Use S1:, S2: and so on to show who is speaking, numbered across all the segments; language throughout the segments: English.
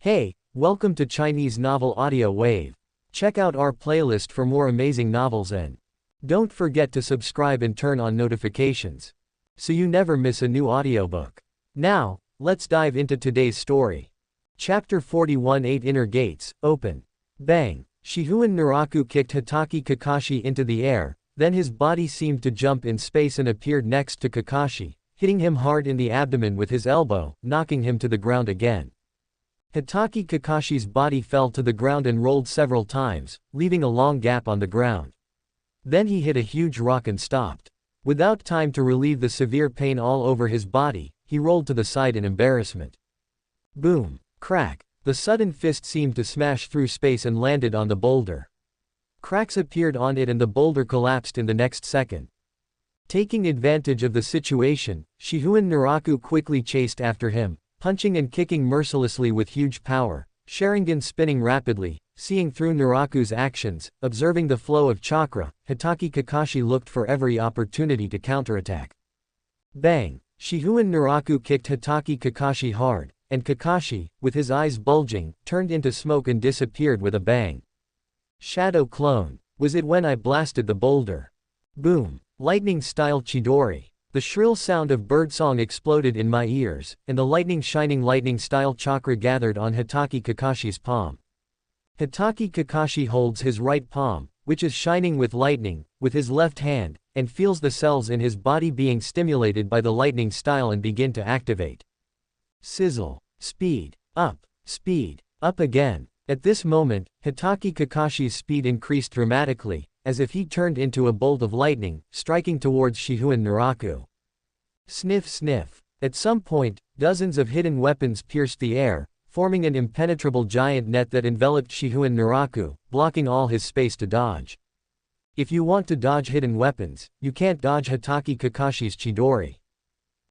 S1: Hey, welcome to Chinese Novel Audio Wave. Check out our playlist for more amazing novels and don't forget to subscribe and turn on notifications so you never miss a new audiobook. Now, let's dive into today's story. Chapter 41 8 Inner Gates, Open. Bang! Shihouin Naraku kicked Hokage Kakashi into the air, then his body seemed to jump in space and appeared next to Kakashi, hitting him hard in the abdomen with his elbow, knocking him to the ground again. Hokage Kakashi's body fell to the ground and rolled several times, leaving a long gap on the ground. Then he hit a huge rock and stopped. Without time to relieve the severe pain all over his body, he rolled to the side in embarrassment. Boom! Crack! The sudden fist seemed to smash through space and landed on the boulder. Cracks appeared on it and the boulder collapsed in the next second. Taking advantage of the situation, Shihouin Naraku quickly chased after him, punching and kicking mercilessly with huge power, Sharingan spinning rapidly. Seeing through Naraku's actions, observing the flow of chakra, Hokage Kakashi looked for every opportunity to counterattack. Bang! Shihouin Naraku kicked Hokage Kakashi hard, and Kakashi, with his eyes bulging, turned into smoke and disappeared with a bang. Shadow clone. Was it when I blasted the boulder? Boom! Lightning-style Chidori. The shrill sound of birdsong exploded in my ears, and the lightning-shining lightning-style chakra gathered on Hokage Kakashi's palm. Hokage Kakashi holds his right palm, which is shining with lightning, with his left hand, and feels the cells in his body being stimulated by the lightning style and begin to activate. Sizzle. Speed. Up again. At this moment, Hokage Kakashi's speed increased dramatically, as if he turned into a bolt of lightning, striking towards Shihouin Naraku. Sniff sniff. At some point, dozens of hidden weapons pierced the air, forming an impenetrable giant net that enveloped Shihouin Naraku, blocking all his space to dodge. If you want to dodge hidden weapons, you can't dodge Hokage Kakashi's Chidori.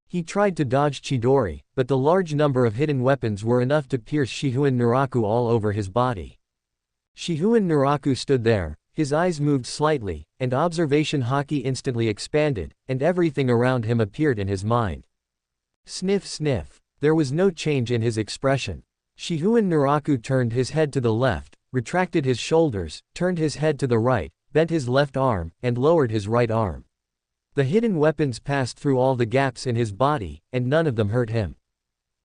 S1: He tried to dodge Chidori, but the large number of hidden weapons were enough to pierce Shihouin Naraku all over his body. Shihouin Naraku stood there, his eyes moved slightly, and observation haki instantly expanded, and everything around him appeared in his mind. Sniff sniff. There was no change in his expression. Shihouin Naraku turned his head to the left, retracted his shoulders, turned his head to the right, bent his left arm, and lowered his right arm. The hidden weapons passed through all the gaps in his body, and none of them hurt him.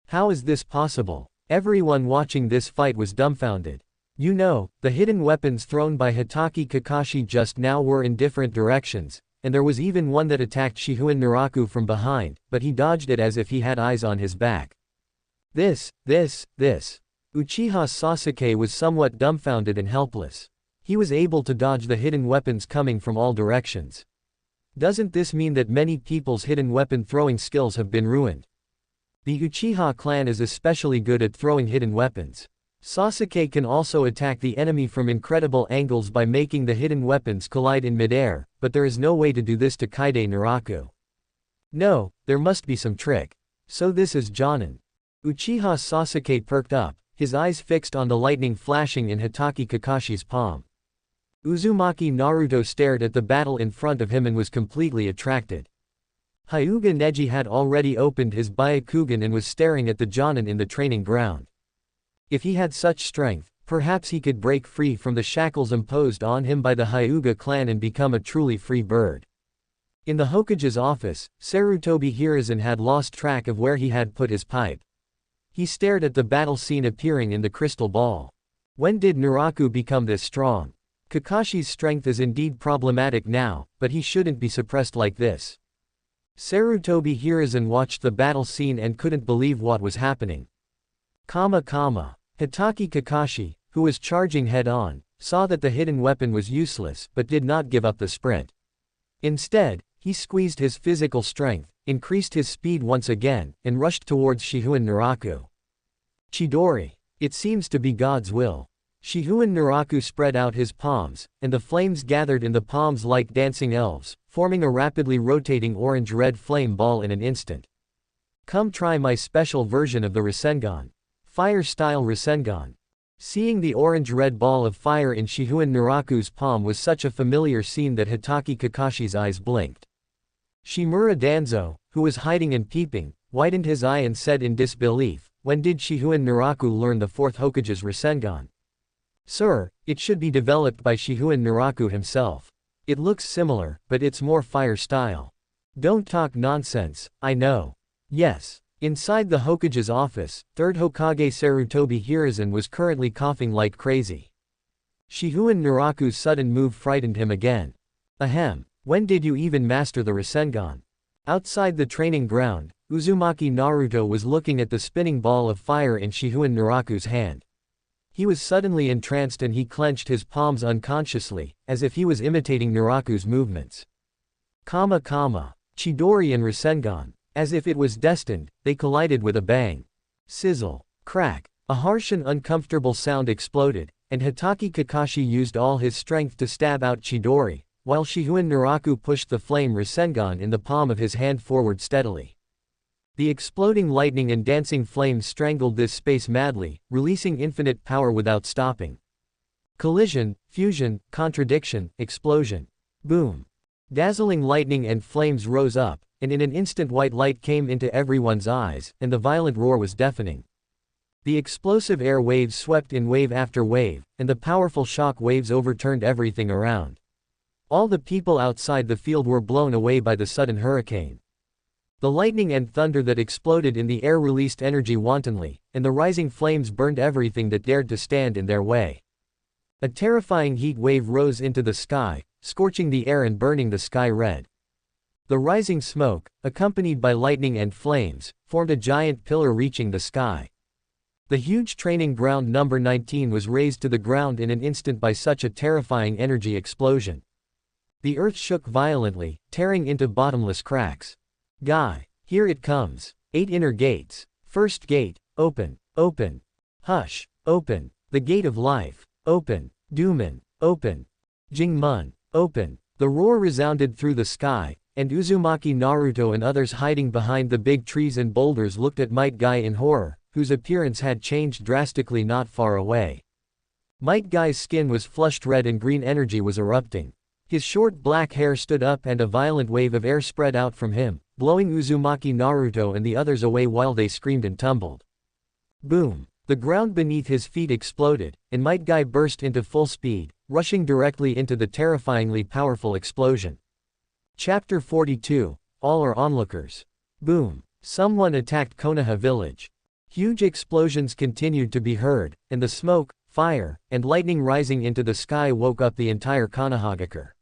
S1: How is this possible? Everyone watching this fight was dumbfounded. You know, the hidden weapons thrown by Hokage Kakashi just now were in different directions, and there was even one that attacked Shihouin Naraku from behind, but he dodged it as if he had eyes on his back. This. Uchiha Sasuke was somewhat dumbfounded and helpless. He was able to dodge the hidden weapons coming from all directions. Doesn't this mean that many people's hidden weapon throwing skills have been ruined? The Uchiha clan is especially good at throwing hidden weapons. Sasuke can also attack the enemy from incredible angles by making the hidden weapons collide in midair, but there is no way to do this to Kaide Naraku. No, there must be some trick. So this is Jōnin. Uchiha Sasuke perked up, his eyes fixed on the lightning flashing in Hokage Kakashi's palm. Uzumaki Naruto stared at the battle in front of him and was completely attracted. Hyuga Neji had already opened his Byakugan and was staring at the Jōnin in the training ground. If he had such strength, perhaps he could break free from the shackles imposed on him by the Hyuga clan and become a truly free bird. In the Hokage's office, Sarutobi Hiruzen had lost track of where he had put his pipe. He stared at the battle scene appearing in the crystal ball. When did Naraku become this strong? Kakashi's strength is indeed problematic now, but he shouldn't be suppressed like this. Sarutobi Hiruzen watched the battle scene and couldn't believe what was happening. Hokage Kakashi, who was charging head-on, saw that the hidden weapon was useless but did not give up the sprint. Instead, he squeezed his physical strength, increased his speed once again, and rushed towards Shihouin Naraku. Chidori. It seems to be God's will. Shihouin Naraku spread out his palms, and the flames gathered in the palms like dancing elves, forming a rapidly rotating orange-red flame ball in an instant. Come try my special version of the Rasengan. Fire-style Rasengan. Seeing the orange-red ball of fire in Shihouin Naraku's palm was such a familiar scene that Hokage Kakashi's eyes blinked. Shimura Danzo, who was hiding and peeping, widened his eye and said in disbelief, when did Shihouin Naraku learn the 4th Hokage's Rasengan? Sir, it should be developed by Shihouin Naraku himself. It looks similar, but it's more fire style. Don't talk nonsense, I know. Yes. Inside the Hokage's office, 3rd Hokage Sarutobi Hiruzen was currently coughing like crazy. Shihouin Naraku's sudden move frightened him again. Ahem. When did you even master the Rasengan? Outside the training ground, Uzumaki Naruto was looking at the spinning ball of fire in Shihouin Naraku's hand. He was suddenly entranced and he clenched his palms unconsciously, as if he was imitating Naraku's movements. Chidori and Rasengan. As if it was destined, they collided with a bang. Sizzle. Crack. A harsh and uncomfortable sound exploded, and Hitaki Kakashi used all his strength to stab out Chidori, while Shihouin Naraku pushed the flame Rasengan in the palm of his hand forward steadily. The exploding lightning and dancing flames strangled this space madly, releasing infinite power without stopping. Collision, fusion, contradiction, explosion. Boom. Dazzling lightning and flames rose up, and in an instant white light came into everyone's eyes, and the violent roar was deafening. The explosive air waves swept in wave after wave, and the powerful shock waves overturned everything around. All the people outside the field were blown away by the sudden hurricane. The lightning and thunder that exploded in the air released energy wantonly, and the rising flames burned everything that dared to stand in their way. A terrifying heat wave rose into the sky, scorching the air and burning the sky red. The rising smoke, accompanied by lightning and flames, formed a giant pillar reaching the sky. The huge training ground number 19 was razed to the ground in an instant by such a terrifying energy explosion. The earth shook violently, tearing into bottomless cracks. Guy. Here it comes. 8 inner gates. First gate, open, open. Hush, open. The gate of life, open. Duman, open. Jingmun, open. The roar resounded through the sky, and Uzumaki Naruto and others hiding behind the big trees and boulders looked at Might Guy in horror, whose appearance had changed drastically not far away. Might Guy's skin was flushed red and green energy was erupting. His short black hair stood up and a violent wave of air spread out from him, blowing Uzumaki Naruto and the others away while they screamed and tumbled. Boom! The ground beneath his feet exploded, and Might Guy burst into full speed, rushing directly into the terrifyingly powerful explosion. Chapter 42, All are onlookers. Boom. Someone attacked Konoha Village. Huge explosions continued to be heard, and the smoke, fire, and lightning rising into the sky woke up the entire Konohagakure.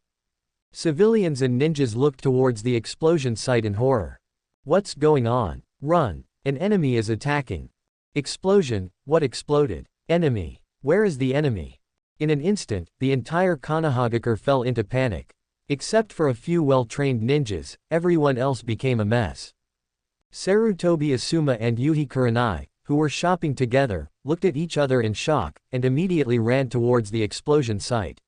S1: Civilians and ninjas looked towards the explosion site in horror. What's going on? Run! An enemy is attacking. Explosion, what exploded? Enemy. Where is the enemy? In an instant, the entire Konohagakure fell into panic. Except for a few well-trained ninjas, everyone else became a mess. Sarutobi Asuma and Yuhi Kurenai, who were shopping together, looked at each other in shock, and immediately ran towards the explosion site.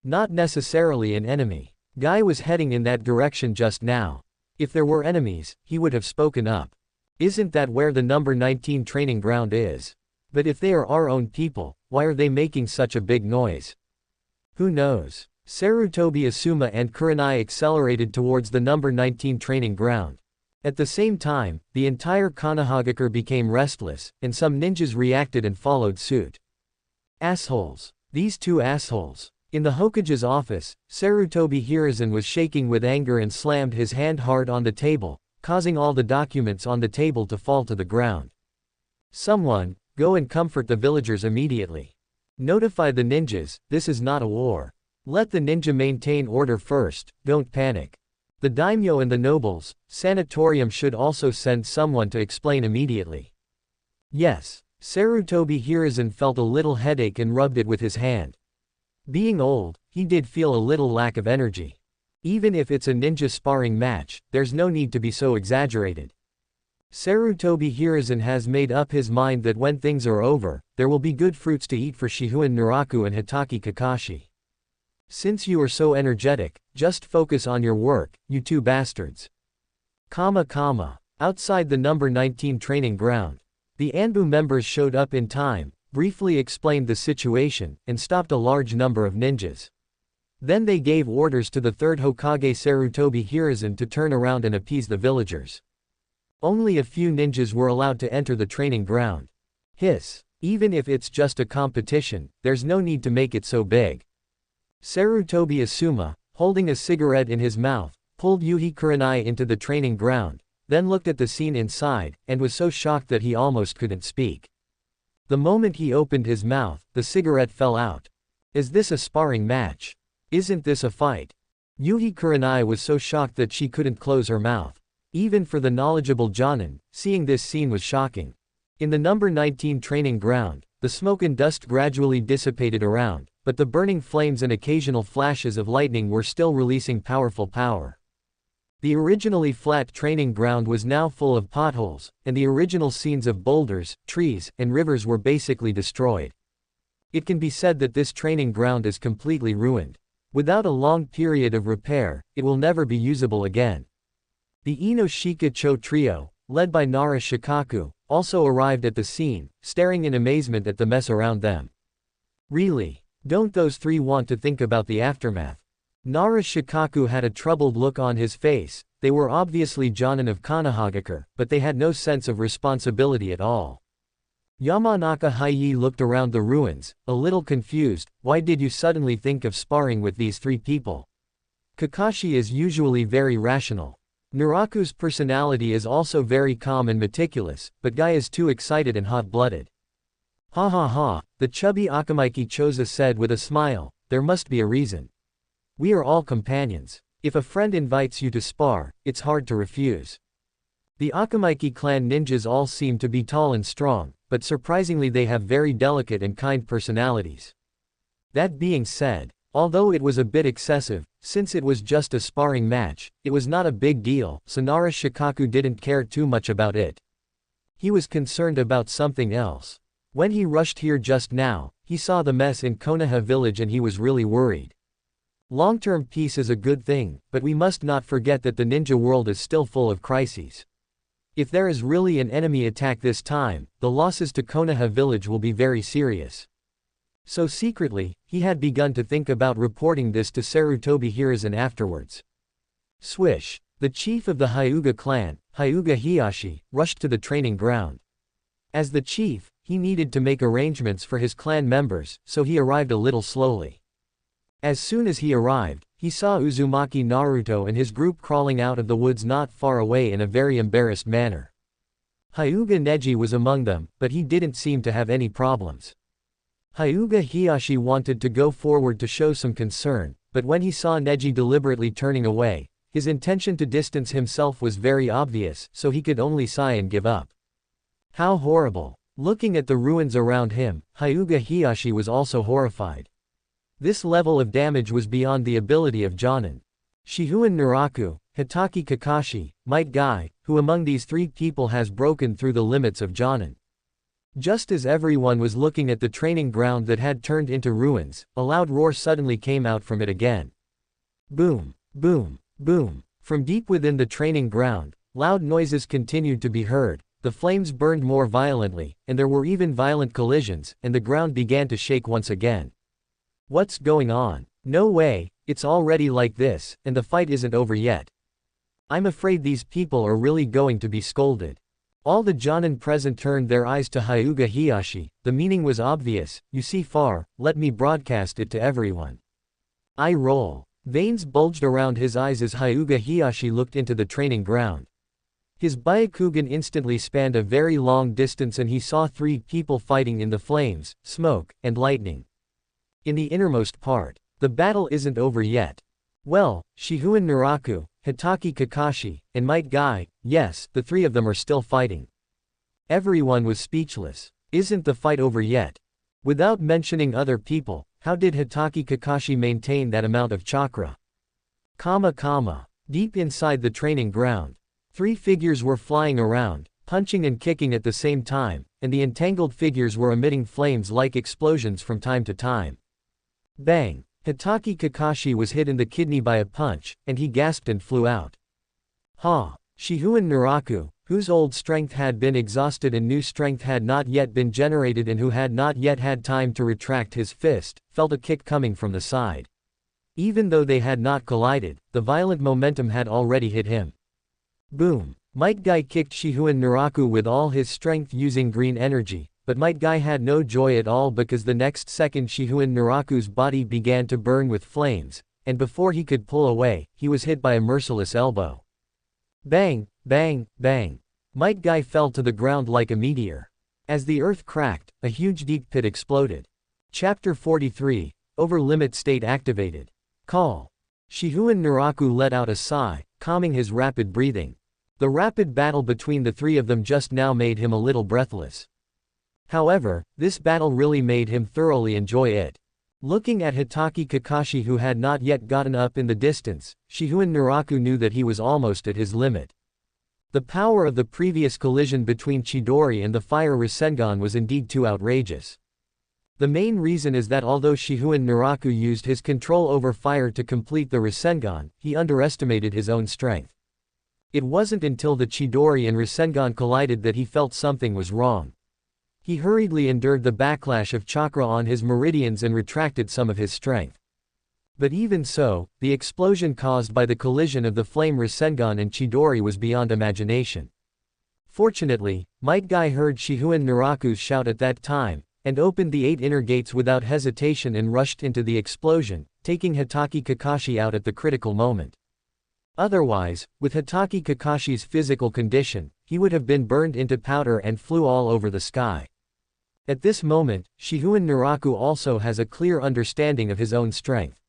S1: Not necessarily an enemy. Guy was heading in that direction just now. If there were enemies, he would have spoken up. Isn't that where the number 19 training ground is? But if they are our own people, why are they making such a big noise? Who knows? Sarutobi Asuma and Kurenai accelerated towards the number 19 training ground. At the same time, the entire Konohagakure became restless, and some ninjas reacted and followed suit. Assholes. These two assholes. In the Hokage's office, Sarutobi Hiruzen was shaking with anger and slammed his hand hard on the table, causing all the documents on the table to fall to the ground. Someone, go and comfort the villagers immediately. Notify the ninjas, this is not a war. Let the ninja maintain order first, don't panic. The daimyo and the nobles, sanatorium should also send someone to explain immediately. Yes. Sarutobi Hiruzen felt a little headache and rubbed it with his hand. Being old, he did feel a little lack of energy. Even if it's a ninja sparring match, there's no need to be so exaggerated. Sarutobi Hiruzen has made up his mind that when things are over, there will be good fruits to eat for Shihouin Naraku and Hitaki Kakashi. Since you are so energetic, just focus on your work, you two bastards. Outside the number 19 training ground. The Anbu members showed up in time, briefly explained the situation, and stopped a large number of ninjas. Then they gave orders to the 3rd Hokage Sarutobi Hiruzen to turn around and appease the villagers. Only a few ninjas were allowed to enter the training ground. Hiss. Even if it's just a competition, there's no need to make it so big. Sarutobi Asuma, holding a cigarette in his mouth, pulled Yuhi Kurenai into the training ground, then looked at the scene inside, and was so shocked that he almost couldn't speak. The moment he opened his mouth, the cigarette fell out. Is this a sparring match? Isn't this a fight? Yuhi Kurenai was so shocked that she couldn't close her mouth. Even for the knowledgeable Jōnin, seeing this scene was shocking. In the number 19 training ground, the smoke and dust gradually dissipated around, but the burning flames and occasional flashes of lightning were still releasing powerful power. The originally flat training ground was now full of potholes, and the original scenes of boulders, trees, and rivers were basically destroyed. It can be said that this training ground is completely ruined. Without a long period of repair, it will never be usable again. The Inoshika Cho trio, led by Nara Shikaku, also arrived at the scene, staring in amazement at the mess around them. Really? Don't those three want to think about the aftermath? Nara Shikaku had a troubled look on his face. They were obviously Jōnin of Konohagakure, but they had no sense of responsibility at all. Yamanaka Hayi looked around the ruins, a little confused. Why did you suddenly think of sparring with these three people? Kakashi is usually very rational. Naraku's personality is also very calm and meticulous, but Guy is too excited and hot-blooded. Ha ha ha, the chubby Akamaiki Choza said with a smile, there must be a reason. We are all companions. If a friend invites you to spar, it's hard to refuse. The Akamaiki clan ninjas all seem to be tall and strong, but surprisingly they have very delicate and kind personalities. That being said, although it was a bit excessive, since it was just a sparring match, it was not a big deal, so Nara Shikaku didn't care too much about it. He was concerned about something else. When he rushed here just now, he saw the mess in Konoha Village and he was really worried. Long-term peace is a good thing, but we must not forget that the ninja world is still full of crises. If there is really an enemy attack this time, the losses to Konoha Village will be very serious. So secretly, he had begun to think about reporting this to Sarutobi Hiruzen afterwards. Swish! The chief of the Hyuga clan, Hyuga Hiyashi, rushed to the training ground. As the chief, he needed to make arrangements for his clan members, so he arrived a little slowly. As soon as he arrived, he saw Uzumaki Naruto and his group crawling out of the woods not far away in a very embarrassed manner. Hyuga Neji was among them, but he didn't seem to have any problems. Hyuga Hiyashi wanted to go forward to show some concern, but when he saw Neji deliberately turning away, his intention to distance himself was very obvious, so he could only sigh and give up. How horrible! Looking at the ruins around him, Hyuga Hiyashi was also horrified. This level of damage was beyond the ability of Jōnin. Shihouin Naraku, Hitaki Kakashi, Might Guy, who among these three people has broken through the limits of Jōnin? Just as everyone was looking at the training ground that had turned into ruins, a loud roar suddenly came out from it again. Boom, boom, boom. From deep within the training ground, loud noises continued to be heard, the flames burned more violently, and there were even violent collisions, and the ground began to shake once again. What's going on? No way, it's already like this, and the fight isn't over yet. I'm afraid these people are really going to be scolded. All the Jōnin present turned their eyes to Hyuga Hiyashi. The meaning was obvious. You see far, let me broadcast it to everyone. Eye roll. Veins bulged around his eyes as Hyuga Hiyashi looked into the training ground. His Byakugan instantly spanned a very long distance and he saw three people fighting in the flames, smoke, and lightning. In the innermost part. The battle isn't over yet. Well, Shihouin Naraku, Hitaki Kakashi, and Might Guy, yes, the three of them are still fighting. Everyone was speechless. Isn't the fight over yet? Without mentioning other people, how did Hitaki Kakashi maintain that amount of chakra? Deep inside the training ground, three figures were flying around, punching and kicking at the same time, and the entangled figures were emitting flames like explosions from time to time. Bang! Hitaki Kakashi was hit in the kidney by a punch, and he gasped and flew out. Ha! Shihouin Naraku, whose old strength had been exhausted and new strength had not yet been generated and who had not yet had time to retract his fist, felt a kick coming from the side. Even though they had not collided, the violent momentum had already hit him. Boom! Might Guy kicked Shihouin Naraku with all his strength using green energy, but Might Guy had no joy at all because the next second Shihouin Naraku's body began to burn with flames, and before he could pull away, he was hit by a merciless elbow. Bang, bang, bang. Might Guy fell to the ground like a meteor. As the earth cracked, a huge deep pit exploded. Chapter 43, Over Limit State Activated. Call. Shihouin Naraku let out a sigh, calming his rapid breathing. The rapid battle between the three of them just now made him a little breathless. However, this battle really made him thoroughly enjoy it. Looking at Hitachi Kakashi, who had not yet gotten up in the distance, Shihouin Naraku knew that he was almost at his limit. The power of the previous collision between Chidori and the Fire Rasengan was indeed too outrageous. The main reason is that although Shihouin Naraku used his control over fire to complete the Rasengan, he underestimated his own strength. It wasn't until the Chidori and Rasengan collided that he felt something was wrong. He hurriedly endured the backlash of chakra on his meridians and retracted some of his strength. But even so, the explosion caused by the collision of the flame Rasengan and Chidori was beyond imagination. Fortunately, Might Guy heard Shihouin Naraku's shout at that time, and opened the 8 inner gates without hesitation and rushed into the explosion, taking Hitachi Kakashi out at the critical moment. Otherwise, with Hitachi Kakashi's physical condition, he would have been burned into powder and flew all over the sky. At this moment, Shihouin Naraku also has a clear understanding of his own strength.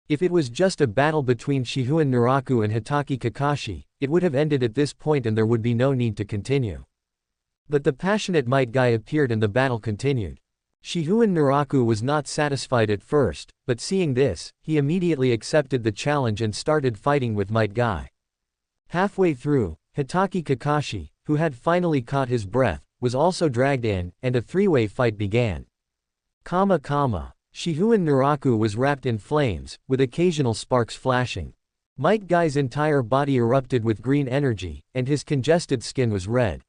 S1: If it was just a battle between Shihouin Naraku and Hitachi Kakashi, it would have ended at this point and there would be no need to continue. But the passionate Might Guy appeared and the battle continued. Shihouin Naraku was not satisfied at first, but seeing this, he immediately accepted the challenge and started fighting with Might Guy. Halfway through, Hitachi Kakashi, who had finally caught his breath, was also dragged in, and a three-way fight began. Shihouin Naraku was wrapped in flames, with occasional sparks flashing. Might Guy's entire body erupted with green energy, and his congested skin was red.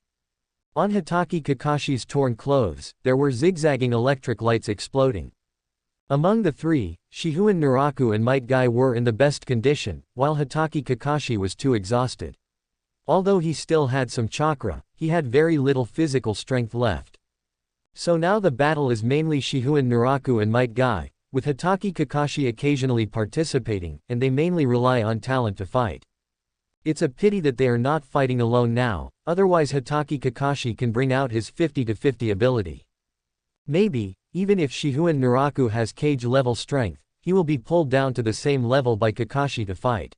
S1: On Hitachi Kakashi's torn clothes, there were zigzagging electric lights exploding. Among the three, Shihouin Naraku and Might Guy were in the best condition, while Hitachi Kakashi was too exhausted. Although he still had some chakra, he had very little physical strength left. So now the battle is mainly Shihouin Naraku and Might Guy, with Hitachi Kakashi occasionally participating, and they mainly rely on talent to fight. It's a pity that they are not fighting alone now, otherwise Hitachi Kakashi can bring out his 50-50 ability. Maybe, even if Shihouin Naraku has cage-level strength, he will be pulled down to the same level by Kakashi to fight.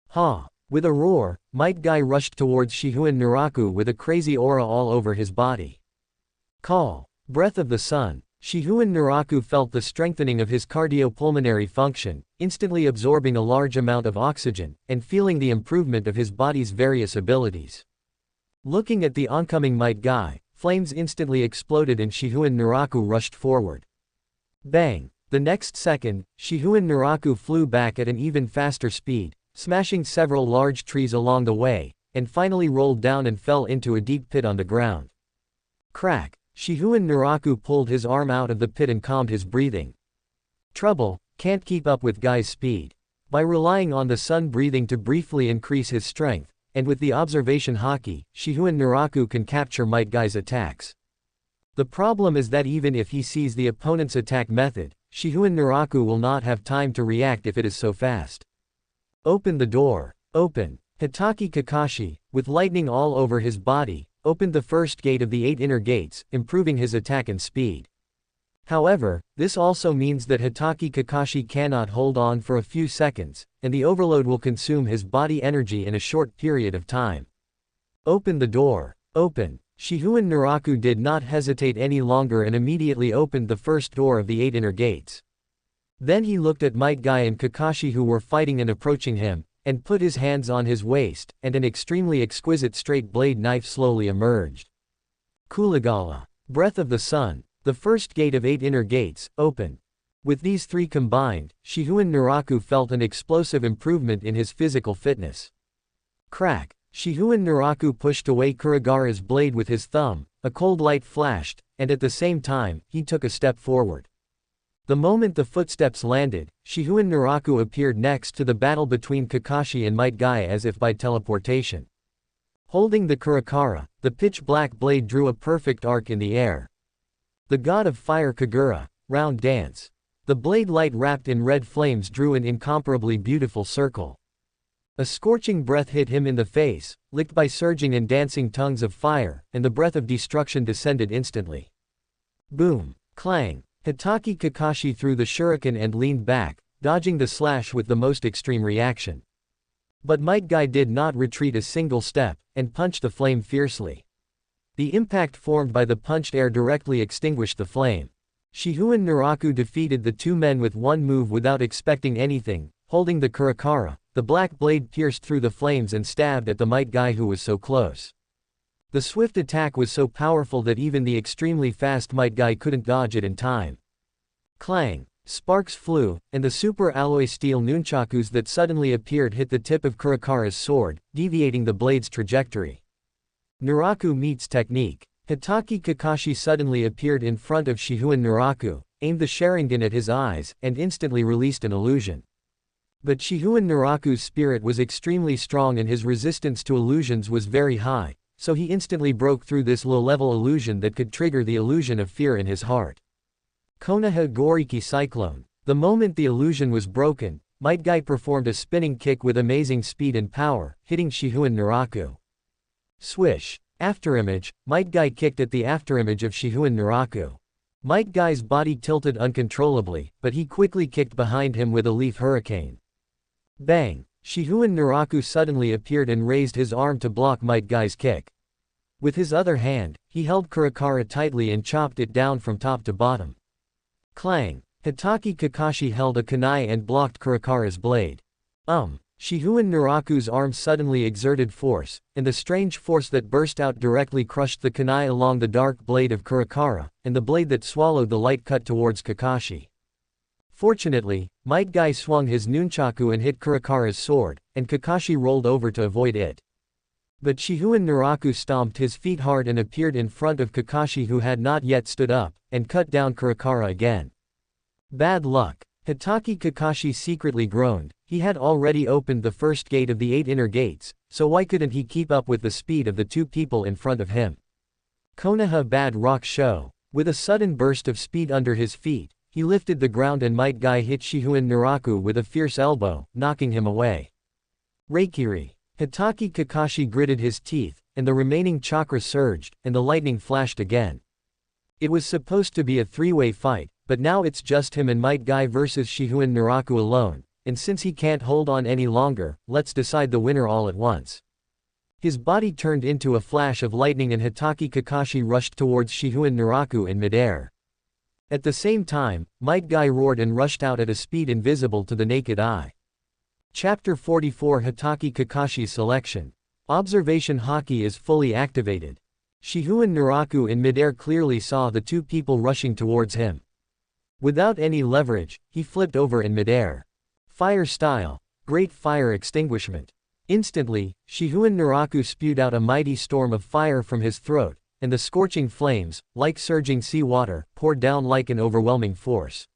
S1: Ha! With a roar, Might Guy rushed towards Shihouin Naraku with a crazy aura all over his body. Call. Breath of the Sun. Shihouin Naraku felt the strengthening of his cardiopulmonary function, instantly absorbing a large amount of oxygen, and feeling the improvement of his body's various abilities. Looking at the oncoming Might Guy, flames instantly exploded and Shihouin Naraku rushed forward. Bang! The next second, Shihouin Naraku flew back at an even faster speed, smashing several large trees along the way, and finally rolled down and fell into a deep pit on the ground. Crack! Shihouin Naraku pulled his arm out of the pit and calmed his breathing. Trouble, can't keep up with Guy's speed. By relying on the sun breathing to briefly increase his strength, and with the observation haki, Shihouin Naraku can capture Might Guy's attacks. The problem is that even if he sees the opponent's attack method, Shihouin Naraku will not have time to react if it is so fast. Open the door. Open. Hitachi Kakashi, with lightning all over his body, opened the first gate of the 8 inner gates, improving his attack and speed. However, this also means that Hitachi Kakashi cannot hold on for a few seconds, and the overload will consume his body energy in a short period of time. Open the door. Open. Shihouin Naraku did not hesitate any longer and immediately opened the first door of the 8 inner gates. Then he looked at Might Guy and Kakashi who were fighting and approaching him, and put his hands on his waist, and an extremely exquisite straight blade knife slowly emerged. Kuligala. Breath of the Sun. The first gate of 8 inner gates, open. With these three combined, Shihouin Naraku felt an explosive improvement in his physical fitness. Crack. Shihouin Naraku pushed away Kurigara's blade with his thumb, a cold light flashed, and at the same time, he took a step forward. The moment the footsteps landed, Shihouin Naraku appeared next to the battle between Kakashi and Might Guy as if by teleportation. Holding the Kurakara, the pitch-black blade drew a perfect arc in the air. The god of fire Kagura, round dance. The blade light wrapped in red flames drew an incomparably beautiful circle. A scorching breath hit him in the face, licked by surging and dancing tongues of fire, and the breath of destruction descended instantly. Boom! Clang! Hitaki Kakashi threw the shuriken and leaned back, dodging the slash with the most extreme reaction. But Might Guy did not retreat a single step, and punched the flame fiercely. The impact formed by the punched air directly extinguished the flame. Shihouin Naraku defeated the two men with one move without expecting anything. Holding the Kurakara, the black blade pierced through the flames and stabbed at the Might Guy who was so close. The swift attack was so powerful that even the extremely fast Might Guy couldn't dodge it in time. Clang! Sparks flew, and the super alloy steel nunchakus that suddenly appeared hit the tip of Kurakara's sword, deviating the blade's trajectory. Naraku meets technique. Hitaki Kakashi suddenly appeared in front of Shihouin Naraku, aimed the Sharingan at his eyes, and instantly released an illusion. But Shihouin Naraku's spirit was extremely strong and his resistance to illusions was very high, so he instantly broke through this low-level illusion that could trigger the illusion of fear in his heart. Konoha Goriki Cyclone. The moment the illusion was broken, Might Guy performed a spinning kick with amazing speed and power, hitting Shihouin Naraku. Swish! Afterimage, Might Guy kicked at the afterimage of Shihouin Naraku. Might Guy's body tilted uncontrollably, but he quickly kicked behind him with a leaf hurricane. Bang! Shihouin Naraku suddenly appeared and raised his arm to block Might Guy's kick. With his other hand, he held Kurakara tightly and chopped it down from top to bottom. Clang! Hitaki Kakashi held a kunai and blocked Kurakara's blade. Shihouin Naraku's arm suddenly exerted force, and the strange force that burst out directly crushed the kunai along the dark blade of Kurakara, and the blade that swallowed the light cut towards Kakashi. Fortunately, Might Guy swung his nunchaku and hit Kurakara's sword, and Kakashi rolled over to avoid it. But Shihouin Naraku stomped his feet hard and appeared in front of Kakashi who had not yet stood up, and cut down Kurakara again. Bad luck. Hitaki Kakashi secretly groaned. He had already opened the first gate of the 8 inner gates, so why couldn't he keep up with the speed of the two people in front of him? Konoha Bad Rock Show. With a sudden burst of speed under his feet, he lifted the ground and Might Guy hit Shihouin Naraku with a fierce elbow, knocking him away. Reikiri. Hitaki Kakashi gritted his teeth, and the remaining chakra surged, and the lightning flashed again. It was supposed to be a three-way fight, but now it's just him and Might Guy versus Shihouin Naraku alone, and since he can't hold on any longer, let's decide the winner all at once. His body turned into a flash of lightning and Hitaki Kakashi rushed towards Shihouin Naraku in midair. At the same time, Might Guy roared and rushed out at a speed invisible to the naked eye. Chapter 44 Hitaki Kakashi's Selection. Observation Haki is fully activated. Shihouin Naraku in midair clearly saw the two people rushing towards him. Without any leverage, he flipped over in midair. Fire style. Great fire extinguishment. Instantly, Shihouin Naraku spewed out a mighty storm of fire from his throat, and the scorching flames, like surging seawater, poured down like an overwhelming force.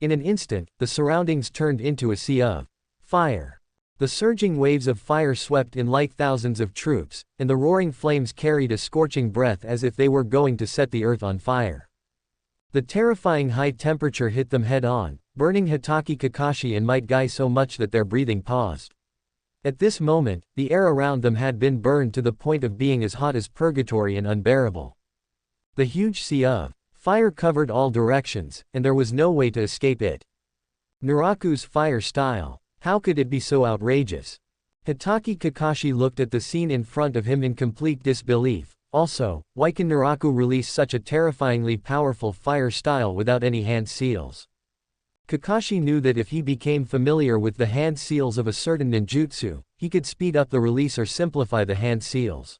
S1: In an instant, the surroundings turned into a sea of fire. The surging waves of fire swept in like thousands of troops, and the roaring flames carried a scorching breath as if they were going to set the earth on fire. The terrifying high temperature hit them head-on, burning Hitaki Kakashi and Might Guy so much that their breathing paused. At this moment, the air around them had been burned to the point of being as hot as purgatory and unbearable. The huge sea of fire covered all directions, and there was no way to escape it. Naraku's fire style. How could it be so outrageous? Hitaki Kakashi looked at the scene in front of him in complete disbelief. Also, why can Naraku release such a terrifyingly powerful fire style without any hand seals? Kakashi knew that if he became familiar with the hand seals of a certain ninjutsu, he could speed up the release or simplify the hand seals.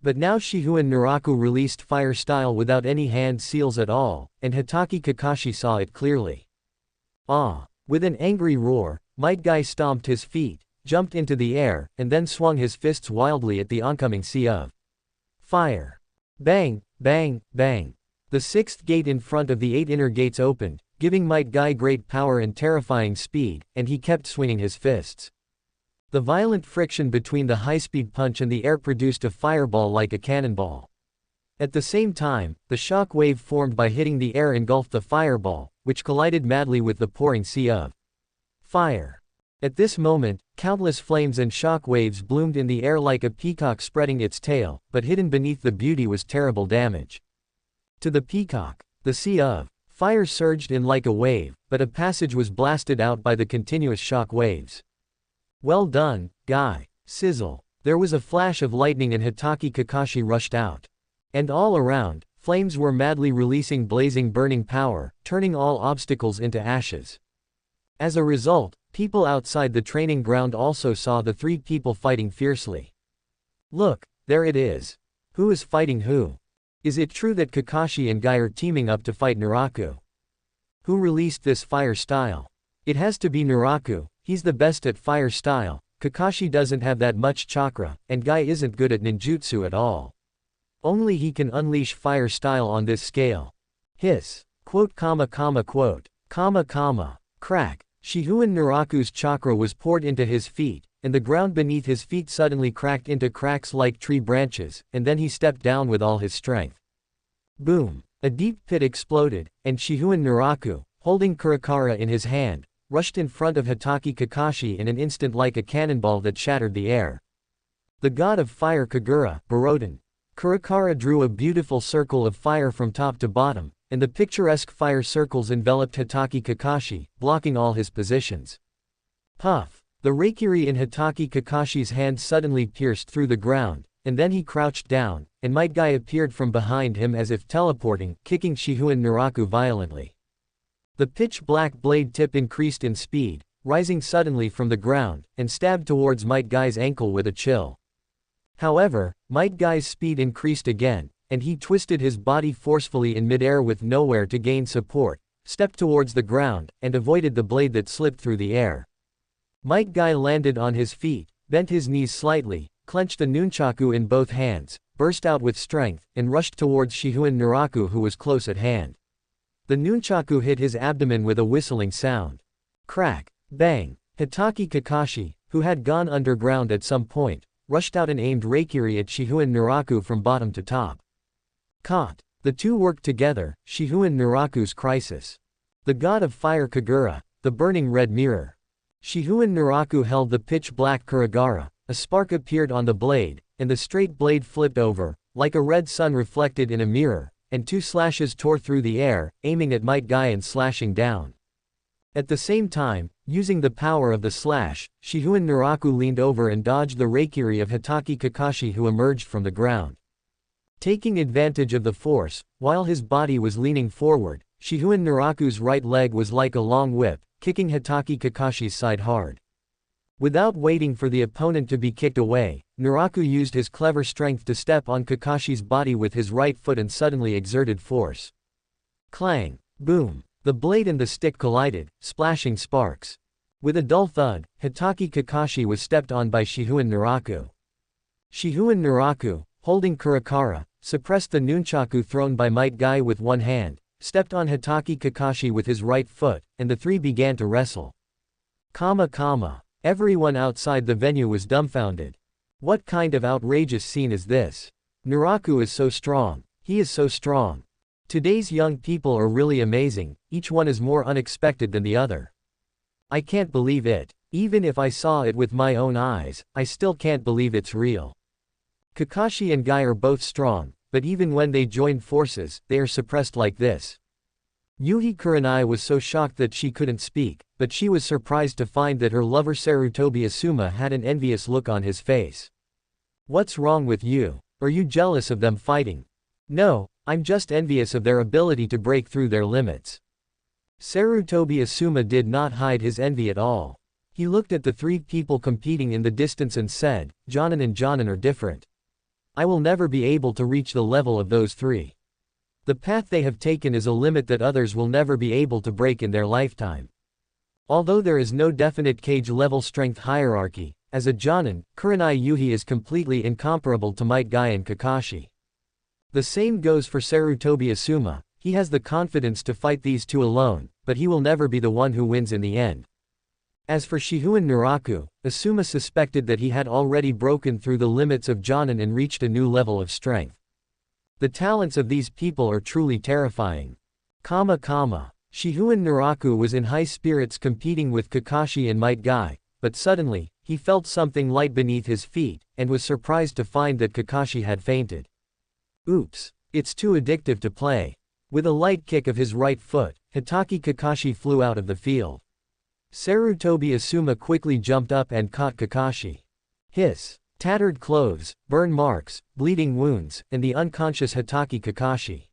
S1: But now Shihouin Naraku released fire style without any hand seals at all, and Hitaki Kakashi saw it clearly. With an angry roar, Might Guy stomped his feet, jumped into the air, and then swung his fists wildly at the oncoming sea of fire. Bang, bang, bang. The 6th gate in front of the 8 inner gates opened, giving Might Guy great power and terrifying speed, and he kept swinging his fists. The violent friction between the high-speed punch and the air produced a fireball like a cannonball. At the same time, the shock wave formed by hitting the air engulfed the fireball, which collided madly with the pouring sea of fire. At this moment, countless flames and shock waves bloomed in the air like a peacock spreading its tail, but hidden beneath the beauty was terrible damage. To the peacock, the sea of fire surged in like a wave, but a passage was blasted out by the continuous shock waves. Well done, Guy. Sizzle. There was a flash of lightning and Hitaki Kakashi rushed out. And all around, flames were madly releasing blazing burning power, turning all obstacles into ashes. As a result, people outside the training ground also saw the three people fighting fiercely. Look, there it is. Who is fighting who? Is it true that Kakashi and Guy are teaming up to fight Naraku? Who released this fire style? It has to be Naraku. He's the best at fire style. Kakashi doesn't have that much chakra, and Guy isn't good at ninjutsu at all. Only he can unleash fire style on this scale. Hiss. Quote, quote. Crack. Shihouin Naraku's chakra was poured into his feet, and the ground beneath his feet suddenly cracked into cracks like tree branches, and then he stepped down with all his strength. Boom. A deep pit exploded, and Shihouin Naraku, holding Kurakara in his hand, rushed in front of Hitaki Kakashi in an instant like a cannonball that shattered the air. The god of fire Kagura, Borodin. Kurakara drew a beautiful circle of fire from top to bottom, and the picturesque fire circles enveloped Hitaki Kakashi, blocking all his positions. Puff. The Reikiri in Hitaki Kakashi's hand suddenly pierced through the ground, and then he crouched down, and Might Guy appeared from behind him as if teleporting, kicking Shihouin Naraku violently. The pitch-black blade tip increased in speed, rising suddenly from the ground, and stabbed towards Might Guy's ankle with a chill. However, Might Guy's speed increased again, and he twisted his body forcefully in midair with nowhere to gain support, stepped towards the ground, and avoided the blade that slipped through the air. Might Guy landed on his feet, bent his knees slightly, clenched the nunchaku in both hands, burst out with strength, and rushed towards Shihouin Naraku who was close at hand. The nunchaku hit his abdomen with a whistling sound. Crack. Bang. Hitaki Kakashi, who had gone underground at some point, rushed out and aimed Reikiri at Shihouin Naraku from bottom to top. Caught. The two worked together, Shihouin Naraku's crisis. The god of fire Kagura, the burning red mirror. Shihouin Naraku held the pitch-black Kuragara, a spark appeared on the blade, and the straight blade flipped over, like a red sun reflected in a mirror, and two slashes tore through the air, aiming at Might Guy and slashing down. At the same time, using the power of the slash, Shihouin Naraku leaned over and dodged the Reikiri of Hitaki Kakashi who emerged from the ground. Taking advantage of the force, while his body was leaning forward, Shihouin Naraku's right leg was like a long whip, kicking Hitaki Kakashi's side hard. Without waiting for the opponent to be kicked away, Naraku used his clever strength to step on Kakashi's body with his right foot and suddenly exerted force. Clang. Boom. The blade and the stick collided, splashing sparks. With a dull thud, Hitaki Kakashi was stepped on by Shihouin Naraku. Shihouin Naraku, holding Kurakara, suppressed the nunchaku thrown by Might Guy with one hand, stepped on Hitaki Kakashi with his right foot, and the three began to wrestle. Everyone outside the venue was dumbfounded. What kind of outrageous scene is this? Naraku is so strong. He is so strong. Today's young people are really amazing, each one is more unexpected than the other. I can't believe it. Even if I saw it with my own eyes, I still can't believe it's real. Kakashi and Guy are both strong, but even when they join forces, they are suppressed like this. Yuhi Kurenai was so shocked that she couldn't speak, but she was surprised to find that her lover Sarutobi Asuma had an envious look on his face. What's wrong with you? Are you jealous of them fighting? No, I'm just envious of their ability to break through their limits. Sarutobi Asuma did not hide his envy at all. He looked at the three people competing in the distance and said, Jōnin and Jōnin are different. I will never be able to reach the level of those three. The path they have taken is a limit that others will never be able to break in their lifetime. Although there is no definite cage level strength hierarchy, as a Jōnin, Kurenai Yuhi is completely incomparable to Might Guy and Kakashi. The same goes for Sarutobi Asuma. He has the confidence to fight these two alone, but he will never be the one who wins in the end. As for Shihouin Naraku, Asuma suspected that he had already broken through the limits of Jōnin and reached a new level of strength. The talents of these people are truly terrifying. Shihouin Naraku was in high spirits competing with Kakashi and Might Guy, but suddenly, he felt something light beneath his feet, and was surprised to find that Kakashi had fainted. Oops, it's too addictive to play. With a light kick of his right foot, Hitaki Kakashi flew out of the field. Sarutobi Asuma quickly jumped up and caught Kakashi. Hiss. Tattered clothes, burn marks, bleeding wounds, and the unconscious Hitaki Kakashi.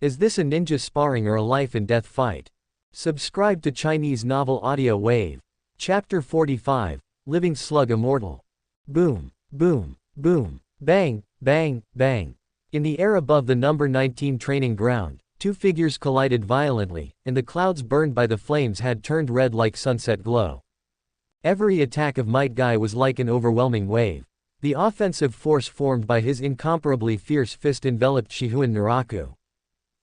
S1: Is this a ninja sparring or a life-and-death fight? Subscribe to Chinese Novel Audio Wave. Chapter 45, Living Slug Immortal. Boom, boom, boom, bang, bang, bang. In the air above the number 19 training ground, two figures collided violently, and the clouds burned by the flames had turned red like sunset glow. Every attack of Might Guy was like an overwhelming wave. The offensive force formed by his incomparably fierce fist enveloped Shihouin Naraku.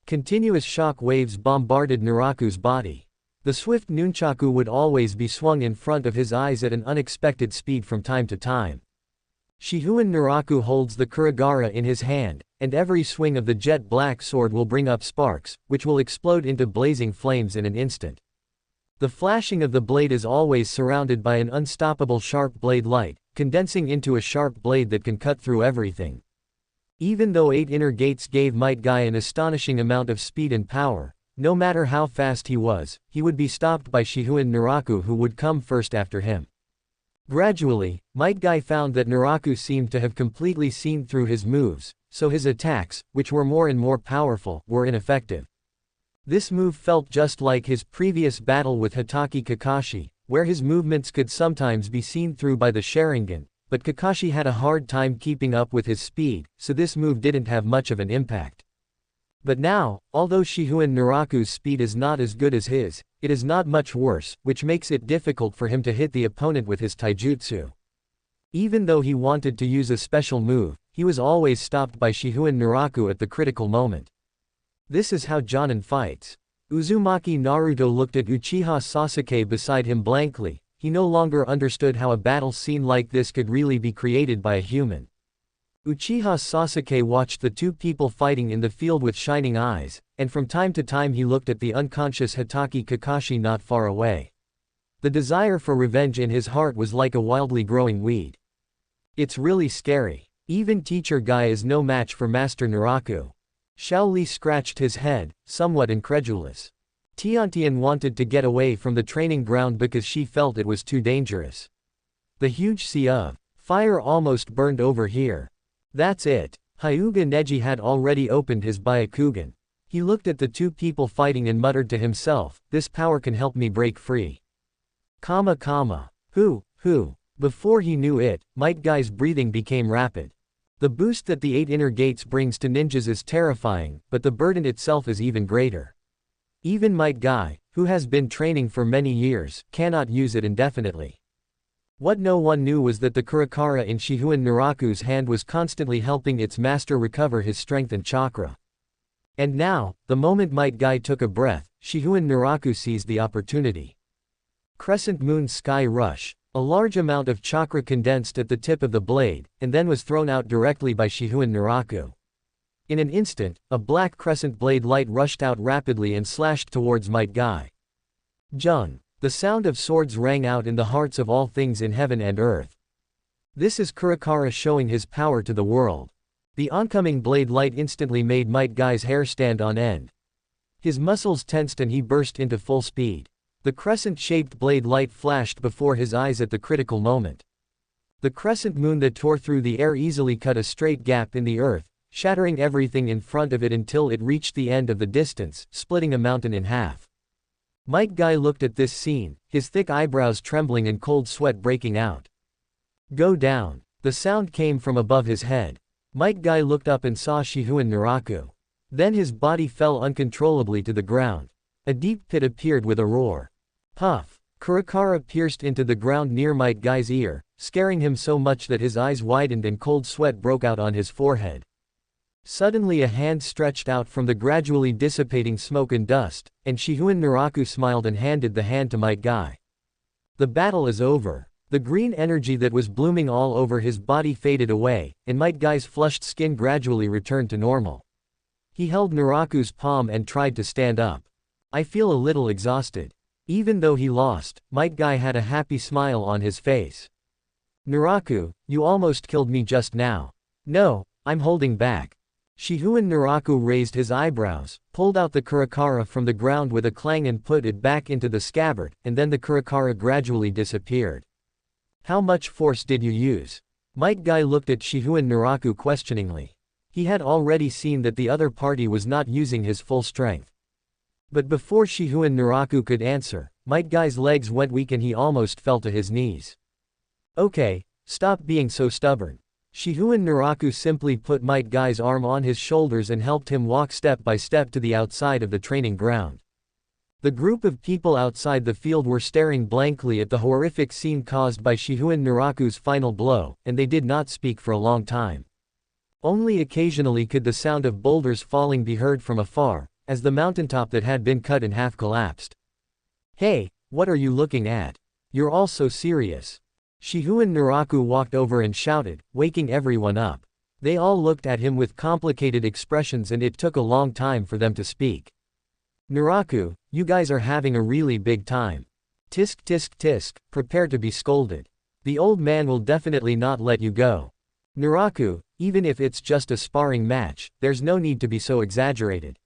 S1: Continuous shock waves bombarded Naraku's body. The swift nunchaku would always be swung in front of his eyes at an unexpected speed from time to time. Shihouin Naraku holds the kurigara in his hand, and every swing of the jet black sword will bring up sparks, which will explode into blazing flames in an instant. The flashing of the blade is always surrounded by an unstoppable sharp blade light, condensing into a sharp blade that can cut through everything. Even though 8 inner gates gave Might Guy an astonishing amount of speed and power, no matter how fast he was, he would be stopped by Shihouin Naraku, who would come first after him. Gradually, Might Guy found that Naraku seemed to have completely seen through his moves, so his attacks, which were more and more powerful, were ineffective. This move felt just like his previous battle with Hitaki Kakashi, where his movements could sometimes be seen through by the Sharingan, but Kakashi had a hard time keeping up with his speed, so this move didn't have much of an impact. But now, although Shihouin Naraku's speed is not as good as his, it is not much worse, which makes it difficult for him to hit the opponent with his taijutsu. Even though he wanted to use a special move, he was always stopped by Shihouin Naraku at the critical moment. This is how Jōnin fights. Uzumaki Naruto looked at Uchiha Sasuke beside him blankly. He no longer understood how a battle scene like this could really be created by a human. Uchiha Sasuke watched the two people fighting in the field with shining eyes, and from time to time he looked at the unconscious Hitaki Kakashi not far away. The desire for revenge in his heart was like a wildly growing weed. It's really scary. Even Teacher Guy is no match for Master Naraku. Xiao Li scratched his head, somewhat incredulous. Tiantian wanted to get away from the training ground because she felt it was too dangerous. The huge sea of fire almost burned over here. That's it. Hyuga Neji had already opened his Byakugan. He looked at the two people fighting and muttered to himself, this power can help me break free. Who? Before he knew it, Might Guy's breathing became rapid. The boost that the 8 inner gates brings to ninjas is terrifying, but the burden itself is even greater. Even Might Guy, who has been training for many years, cannot use it indefinitely. What no one knew was that the kurikara in Shihouin Naraku's hand was constantly helping its master recover his strength and chakra. And now, the moment Might Guy took a breath, Shihouin Naraku seized the opportunity. Crescent Moon Sky Rush. A large amount of chakra condensed at the tip of the blade, and then was thrown out directly by Shihouin Naraku. In an instant, a black crescent blade light rushed out rapidly and slashed towards Might Guy. Jung. The sound of swords rang out in the hearts of all things in heaven and earth. This is Kurikara showing his power to the world. The oncoming blade light instantly made Might Guy's hair stand on end. His muscles tensed and he burst into full speed. The crescent-shaped blade light flashed before his eyes at the critical moment. The crescent moon that tore through the air easily cut a straight gap in the earth, shattering everything in front of it until it reached the end of the distance, splitting a mountain in half. Might Guy looked at this scene, his thick eyebrows trembling and cold sweat breaking out. Go down. The sound came from above his head. Might Guy looked up and saw Shihouin Naraku. Then his body fell uncontrollably to the ground. A deep pit appeared with a roar. Puff! Kurikara pierced into the ground near Might Guy's ear, scaring him so much that his eyes widened and cold sweat broke out on his forehead. Suddenly a hand stretched out from the gradually dissipating smoke and dust, and Shihouin Naraku smiled and handed the hand to Might Guy. The battle is over. The green energy that was blooming all over his body faded away, and Might Guy's flushed skin gradually returned to normal. He held Naraku's palm and tried to stand up. I feel a little exhausted. Even though he lost, Might Guy had a happy smile on his face. Naraku, you almost killed me just now. No, I'm holding back. Shihouin Naraku raised his eyebrows, pulled out the Kurakara from the ground with a clang and put it back into the scabbard, and then the Kurakara gradually disappeared. How much force did you use? Might Guy looked at Shihouin Naraku questioningly. He had already seen that the other party was not using his full strength. But before Shihouin Naraku could answer, Might Guy's legs went weak and he almost fell to his knees. Okay, stop being so stubborn. Shihouin Naraku simply put Might Guy's arm on his shoulders and helped him walk step by step to the outside of the training ground. The group of people outside the field were staring blankly at the horrific scene caused by Shihouin Naraku's final blow, and they did not speak for a long time. Only occasionally could the sound of boulders falling be heard from afar, as the mountaintop that had been cut in half collapsed. Hey, what are you looking at? You're all so serious. Shihouin Naraku walked over and shouted, waking everyone up. They all looked at him with complicated expressions and it took a long time for them to speak. Naraku, you guys are having a really big time. Tisk tisk tisk, prepare to be scolded. The old man will definitely not let you go. Naraku, even if it's just a sparring match, there's no need to be so exaggerated.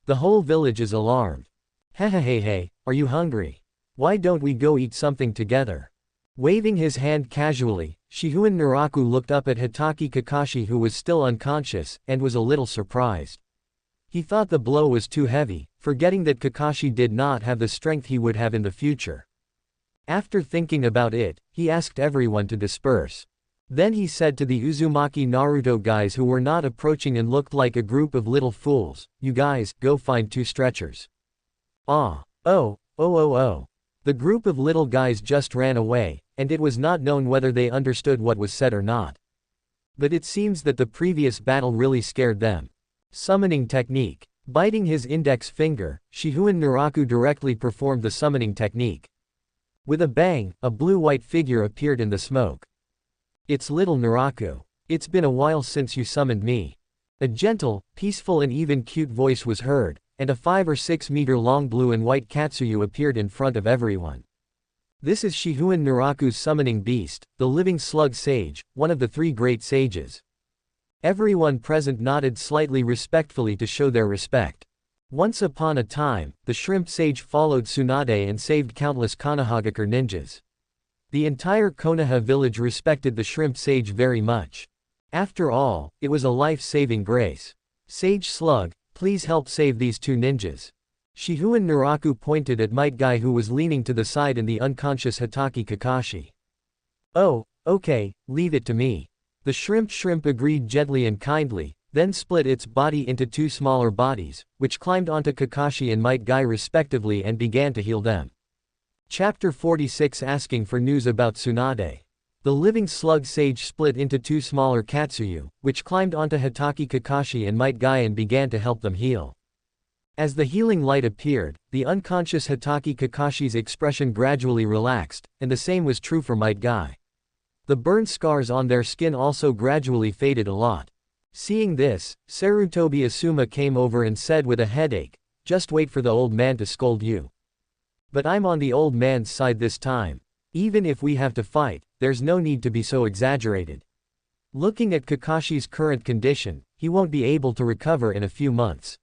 S1: The whole village is alarmed. Hey, are you hungry? Why don't we go eat something together? Waving his hand casually, Shihouin Naraku looked up at Hitaki Kakashi who was still unconscious, and was a little surprised. He thought the blow was too heavy, forgetting that Kakashi did not have the strength he would have in the future. After thinking about it, he asked everyone to disperse. Then he said to the Uzumaki Naruto guys who were not approaching and looked like a group of little fools, you guys, go find 2 stretchers. Oh. The group of little guys just ran away, and it was not known whether they understood what was said or not. But it seems that the previous battle really scared them. Summoning technique. Biting his index finger, Shihouin Naraku directly performed the summoning technique. With a bang, a blue-white figure appeared in the smoke. It's little Naraku. It's been a while since you summoned me. A gentle, peaceful and even cute voice was heard, and a 5 or 6 meter long blue and white Katsuyu appeared in front of everyone. This is Shihouin Naraku's summoning beast, the living slug sage, one of the 3 great sages. Everyone present nodded slightly respectfully to show their respect. Once upon a time, the shrimp sage followed Tsunade and saved countless Konohagakure ninjas. The entire Konoha village respected the shrimp sage very much. After all, it was a life-saving grace. Sage Slug, please help save these 2 ninjas. Shihouin Naraku pointed at Might Guy who was leaning to the side and the unconscious Hitaki Kakashi. Oh, okay, leave it to me. The shrimp agreed gently and kindly, then split its body into 2 smaller bodies, which climbed onto Kakashi and Might Guy respectively and began to heal them. Chapter 46 Asking for news about Tsunade. The living slug sage split into 2 smaller Katsuyu, which climbed onto Hitaki Kakashi and Might Guy and began to help them heal. As the healing light appeared, the unconscious Hitaki Kakashi's expression gradually relaxed, and the same was true for Might Guy. The burn scars on their skin also gradually faded a lot. Seeing this, Sarutobi Asuma came over and said with a headache, just wait for the old man to scold you. But I'm on the old man's side this time. Even if we have to fight, there's no need to be so exaggerated. Looking at Kakashi's current condition, he won't be able to recover in a few months.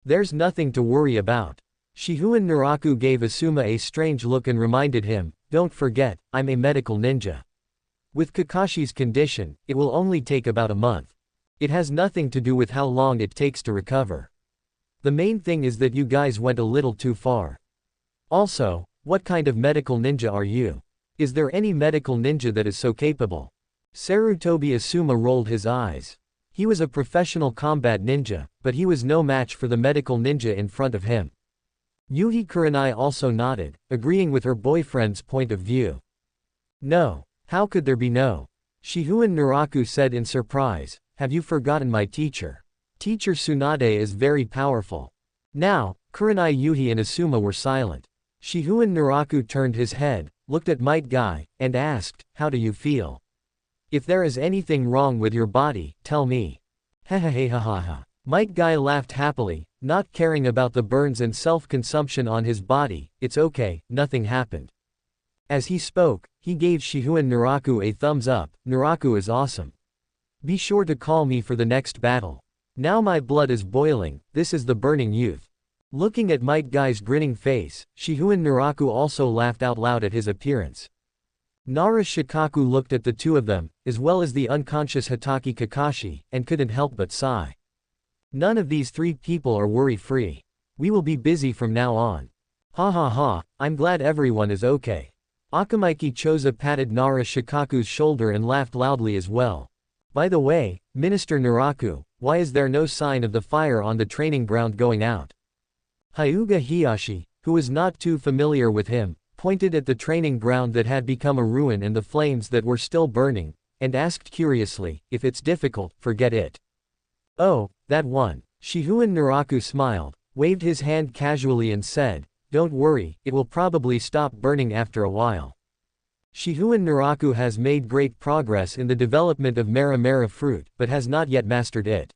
S1: There's nothing to worry about. Shihouin Naraku gave Asuma a strange look and reminded him, don't forget, I'm a medical ninja. With Kakashi's condition, it will only take about a month. It has nothing to do with how long it takes to recover. The main thing is that you guys went a little too far. Also, what kind of medical ninja are you? Is there any medical ninja that is so capable? Sarutobi Asuma rolled his eyes. He was a professional combat ninja, but he was no match for the medical ninja in front of him. Yuhi Kurenai also nodded, agreeing with her boyfriend's point of view. No. How could there be no? Shihouin Naraku said in surprise, have you forgotten my teacher? Teacher Tsunade is very powerful. Now, Kurenai Yuhi and Asuma were silent. Shihouin Naraku turned his head, looked at Might Guy, and asked, "How do you feel? If there is anything wrong with your body, tell me." Hehehehaha. Might Guy laughed happily, not caring about the burns and self-consumption on his body. "It's okay, nothing happened." As he spoke, he gave Shihouin Naraku a thumbs up. "Naraku is awesome. Be sure to call me for the next battle. Now my blood is boiling, this is the burning youth." Looking at Might Guy's grinning face, Shihouin Naraku also laughed out loud at his appearance. Nara Shikaku looked at the two of them, as well as the unconscious Hitaki Kakashi, and couldn't help but sigh. None of these three people are worry-free. We will be busy from now on. Ha ha ha, I'm glad everyone is okay. Akamaiki Choza patted Nara Shikaku's shoulder and laughed loudly as well. "By the way, Minister Naraku, why is there no sign of the fire on the training ground going out?" Hyuga Hiyashi, who was not too familiar with him, pointed at the training ground that had become a ruin and the flames that were still burning, and asked curiously, "If it's difficult, forget it." "Oh, that one." Shihouin Naraku smiled, waved his hand casually and said, "Don't worry, it will probably stop burning after a while." Shihouin Naraku has made great progress in the development of Mera Mera fruit, but has not yet mastered it.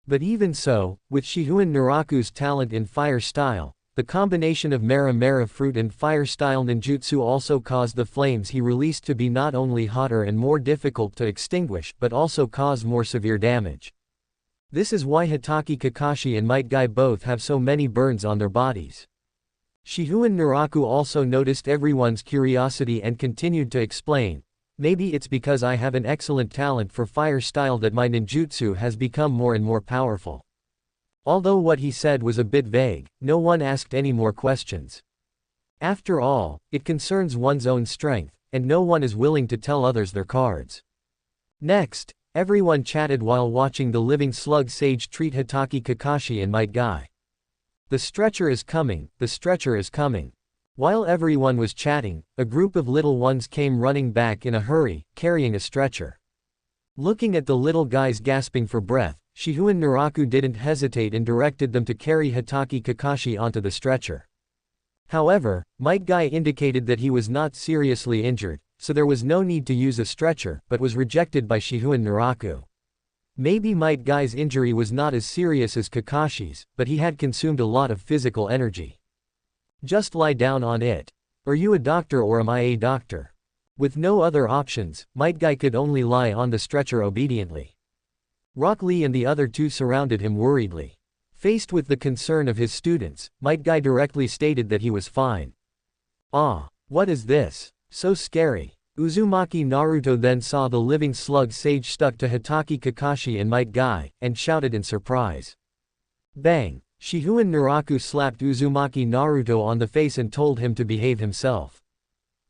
S1: But even so, with Shihouin Naraku's talent in fire style, the combination of Mera Mera fruit and fire style ninjutsu also caused the flames he released to be not only hotter and more difficult to extinguish but also cause more severe damage. This is why Hitaki Kakashi and Might Guy both have so many burns on their bodies. Shihouin Naraku also noticed everyone's curiosity and continued to explain, "Maybe it's because I have an excellent talent for fire style that my ninjutsu has become more and more powerful." Although what he said was a bit vague, no one asked any more questions. After all, it concerns one's own strength, and no one is willing to tell others their cards. Next, everyone chatted while watching the living slug sage treat Hitaki Kakashi and Might Guy. "The stretcher is coming, the stretcher is coming." While everyone was chatting, a group of little ones came running back in a hurry, carrying a stretcher. Looking at the little guys gasping for breath, Shihouin Naraku didn't hesitate and directed them to carry Hitaki Kakashi onto the stretcher. However, Might Guy indicated that he was not seriously injured, so there was no need to use a stretcher, but was rejected by Shihouin Naraku. Maybe Might Guy's injury was not as serious as Kakashi's, but he had consumed a lot of physical energy. "Just lie down on it. Are you a doctor or am I a doctor?" With no other options, Might Guy could only lie on the stretcher obediently. Rock Lee and the other two surrounded him worriedly. Faced with the concern of his students, Might Guy directly stated that he was fine. "Ah, what is this? So scary." Uzumaki Naruto then saw the living slug sage stuck to Hitaki Kakashi and Might Guy, and shouted in surprise. Bang! Shihouin Naraku slapped Uzumaki Naruto on the face and told him to behave himself.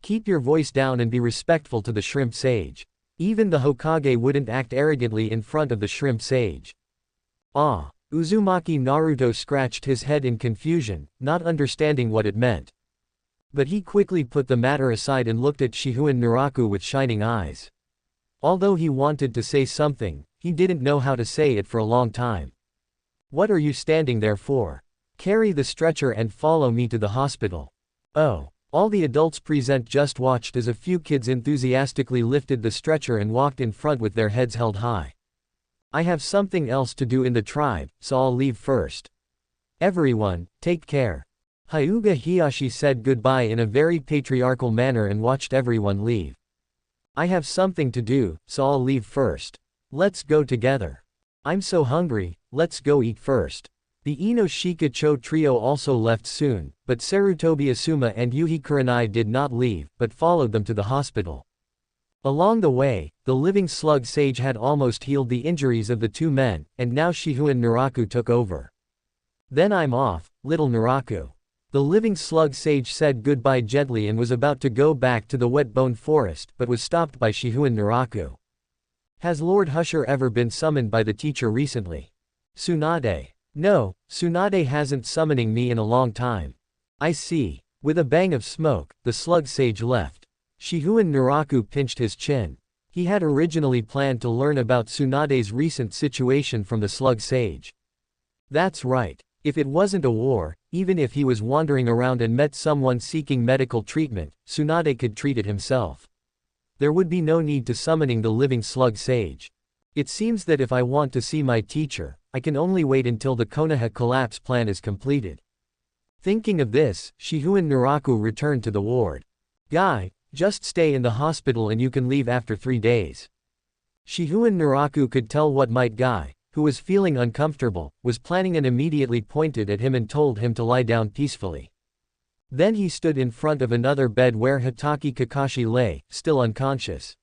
S1: "Keep your voice down and be respectful to the shrimp sage." Even the Hokage wouldn't act arrogantly in front of the shrimp sage. "Ah!" Uzumaki Naruto scratched his head in confusion, not understanding what it meant. But he quickly put the matter aside and looked at Shihouin Naraku with shining eyes. Although he wanted to say something, he didn't know how to say it for a long time. "What are you standing there for? Carry the stretcher and follow me to the hospital." "Oh." All the adults present just watched as a few kids enthusiastically lifted the stretcher and walked in front with their heads held high. "I have something else to do in the tribe, so I'll leave first. Everyone, take care." Hyuga Hiyashi said goodbye in a very patriarchal manner and watched everyone leave. "I have something to do, so I'll leave first. Let's go together. I'm so hungry, let's go eat first." The Ino Cho trio also left soon, but Sarutobi Asuma and Yuhi Kurenai did not leave, but followed them to the hospital. Along the way, the living slug sage had almost healed the injuries of the two men, and now Shihouin Naraku took over. "Then I'm off, little Naraku." The living slug sage said goodbye gently and was about to go back to the wet bone forest but was stopped by Shihouin Naraku. "Has Lord Husher ever been summoned by the teacher recently?" "Tsunade. No, Tsunade hasn't summoning me in a long time." "I see." With a bang of smoke, the slug sage left. Shihouin Naraku pinched his chin. He had originally planned to learn about Tsunade's recent situation from the slug sage. That's right. If it wasn't a war, Even if he was wandering around and met someone seeking medical treatment, Tsunade could treat it himself. There would be no need to summoning the living slug sage. It seems that if I want to see my teacher, I can only wait until the Konoha collapse plan is completed. Thinking of this, Shihouin Naraku returned to the ward. Guy, just stay in the hospital and you can leave after 3 days. Shihouin Naraku could tell what Might Guy, who was feeling uncomfortable, was planning and immediately pointed at him and told him to lie down peacefully. Then he stood in front of another bed where Hokage Kakashi lay, still unconscious.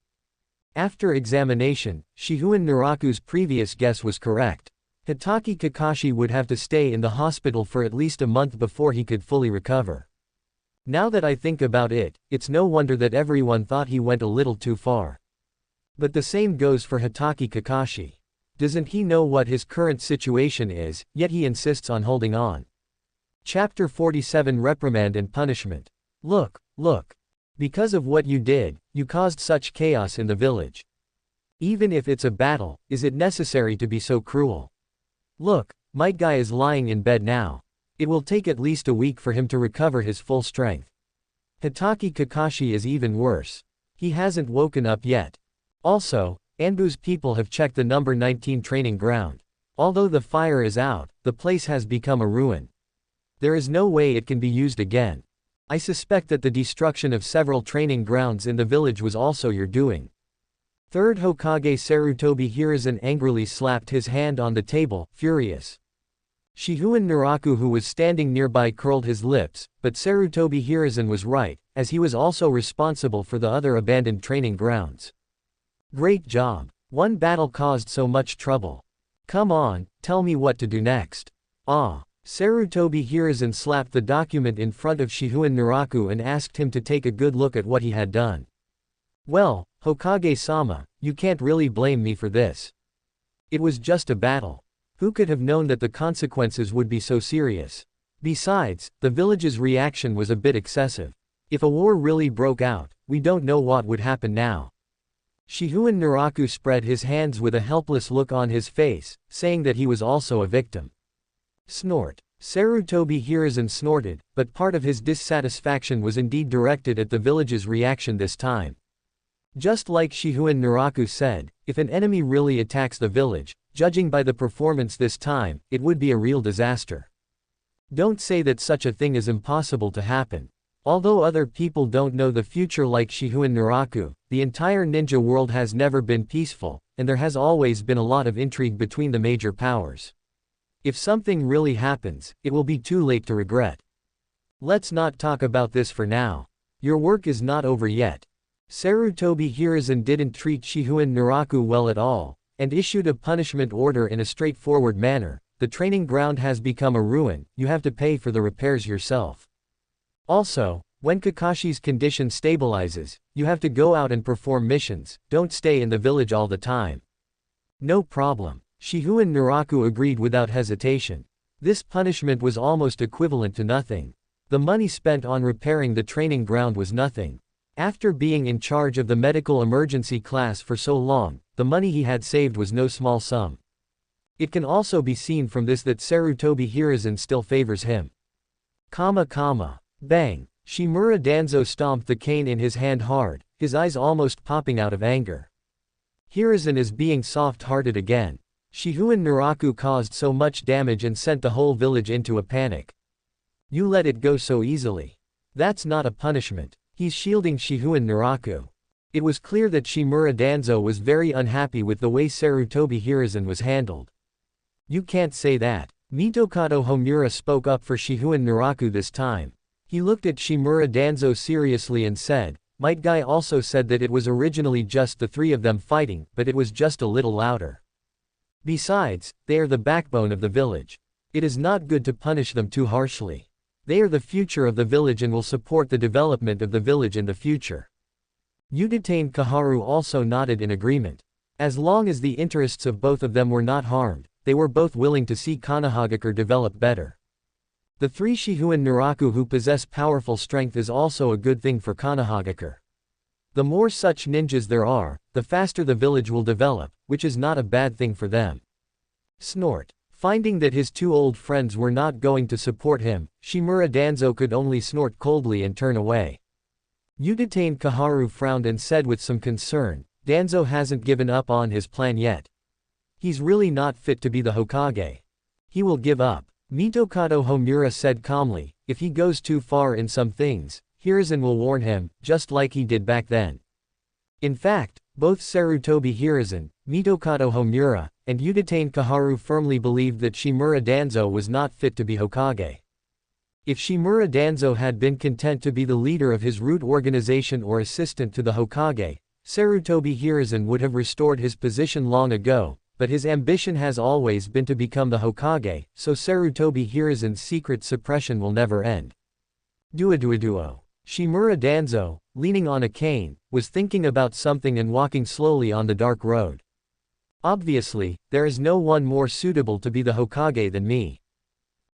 S1: After examination, Shihouin Naraku's previous guess was correct. Hokage Kakashi would have to stay in the hospital for at least a month before he could fully recover. Now that I think about it, it's no wonder that everyone thought he went a little too far. But the same goes for Hokage Kakashi. Doesn't he know what his current situation is, yet he insists on holding on. Chapter 47 Reprimand and Punishment. Look. Because of what you did, you caused such chaos in the village. Even if it's a battle, is it necessary to be so cruel? Look, Might Guy is lying in bed now. It will take at least a week for him to recover his full strength. Hokage Kakashi is even worse. He hasn't woken up yet. Also, Anbu's people have checked the number 19 training ground. Although the fire is out, the place has become a ruin. There is no way it can be used again. I suspect that the destruction of several training grounds in the village was also your doing. Third Hokage Sarutobi Hiruzen angrily slapped his hand on the table, furious. Shihouin Naraku, who was standing nearby, curled his lips, but Sarutobi Hiruzen was right, as he was also responsible for the other abandoned training grounds. Great job. One battle caused so much trouble. Come on, tell me what to do next. Sarutobi Hiruzen slapped the document in front of Shihouin Naraku and asked him to take a good look at what he had done. Well, Hokage-sama, you can't really blame me for this. It was just a battle. Who could have known that the consequences would be so serious? Besides, the village's reaction was a bit excessive. If a war really broke out, we don't know what would happen now. Shihouin Naraku spread his hands with a helpless look on his face, saying that he was also a victim. Snort. Sarutobi Hiruzen snorted, but part of his dissatisfaction was indeed directed at the village's reaction this time. Just like Shihouin Naraku said, if an enemy really attacks the village, judging by the performance this time, it would be a real disaster. Don't say that such a thing is impossible to happen. Although other people don't know the future like Shihouin Naraku, the entire ninja world has never been peaceful, and there has always been a lot of intrigue between the major powers. If something really happens, it will be too late to regret. Let's not talk about this for now. Your work is not over yet. Sarutobi Hiruzen didn't treat Shihouin Naraku well at all, and issued a punishment order in a straightforward manner. The training ground has become a ruin, you have to pay for the repairs yourself. Also, when Kakashi's condition stabilizes, you have to go out and perform missions, don't stay in the village all the time. No problem. Shihouin Naraku agreed without hesitation. This punishment was almost equivalent to nothing. The money spent on repairing the training ground was nothing. After being in charge of the medical emergency class for so long, the money he had saved was no small sum. It can also be seen from this that Sarutobi Hiruzen still favors him. Bang! Shimura Danzo stomped the cane in his hand hard, his eyes almost popping out of anger. Hiruzen is being soft-hearted again. Shihouin Naraku caused so much damage and sent the whole village into a panic. You let it go so easily. That's not a punishment. He's shielding Shihouin Naraku. It was clear that Shimura Danzo was very unhappy with the way Sarutobi Hiruzen was handled. You can't say that. Mitokado Homura spoke up for Shihouin Naraku this time. He looked at Shimura Danzo seriously and said, Might Guy also said that it was originally just the three of them fighting, but it was just a little louder. Besides, they are the backbone of the village. It is not good to punish them too harshly. They are the future of the village and will support the development of the village in the future. Udetane Kaharu also nodded in agreement. As long as the interests of both of them were not harmed, they were both willing to see Konohagakure develop better. The three Shihouin Naraku who possess powerful strength is also a good thing for Konohagakure. The more such ninjas there are, the faster the village will develop, which is not a bad thing for them. Snort. Finding that his two old friends were not going to support him, Shimura Danzo could only snort coldly and turn away. Udatain Kaharu frowned and said with some concern, Danzo hasn't given up on his plan yet. He's really not fit to be the Hokage. He will give up. Mitokado Homura said calmly, if he goes too far in some things, Hiruzen will warn him, just like he did back then. In fact, both Sarutobi Hiruzen, Mitokado Homura, and Udatain Kaharu firmly believed that Shimura Danzo was not fit to be Hokage. If Shimura Danzo had been content to be the leader of his root organization or assistant to the Hokage, Sarutobi Hiruzen would have restored his position long ago, but his ambition has always been to become the Hokage, so Sarutobi Hiruzen's secret suppression will never end. Duo. Shimura Danzo, leaning on a cane, was thinking about something and walking slowly on the dark road. Obviously, there is no one more suitable to be the Hokage than me.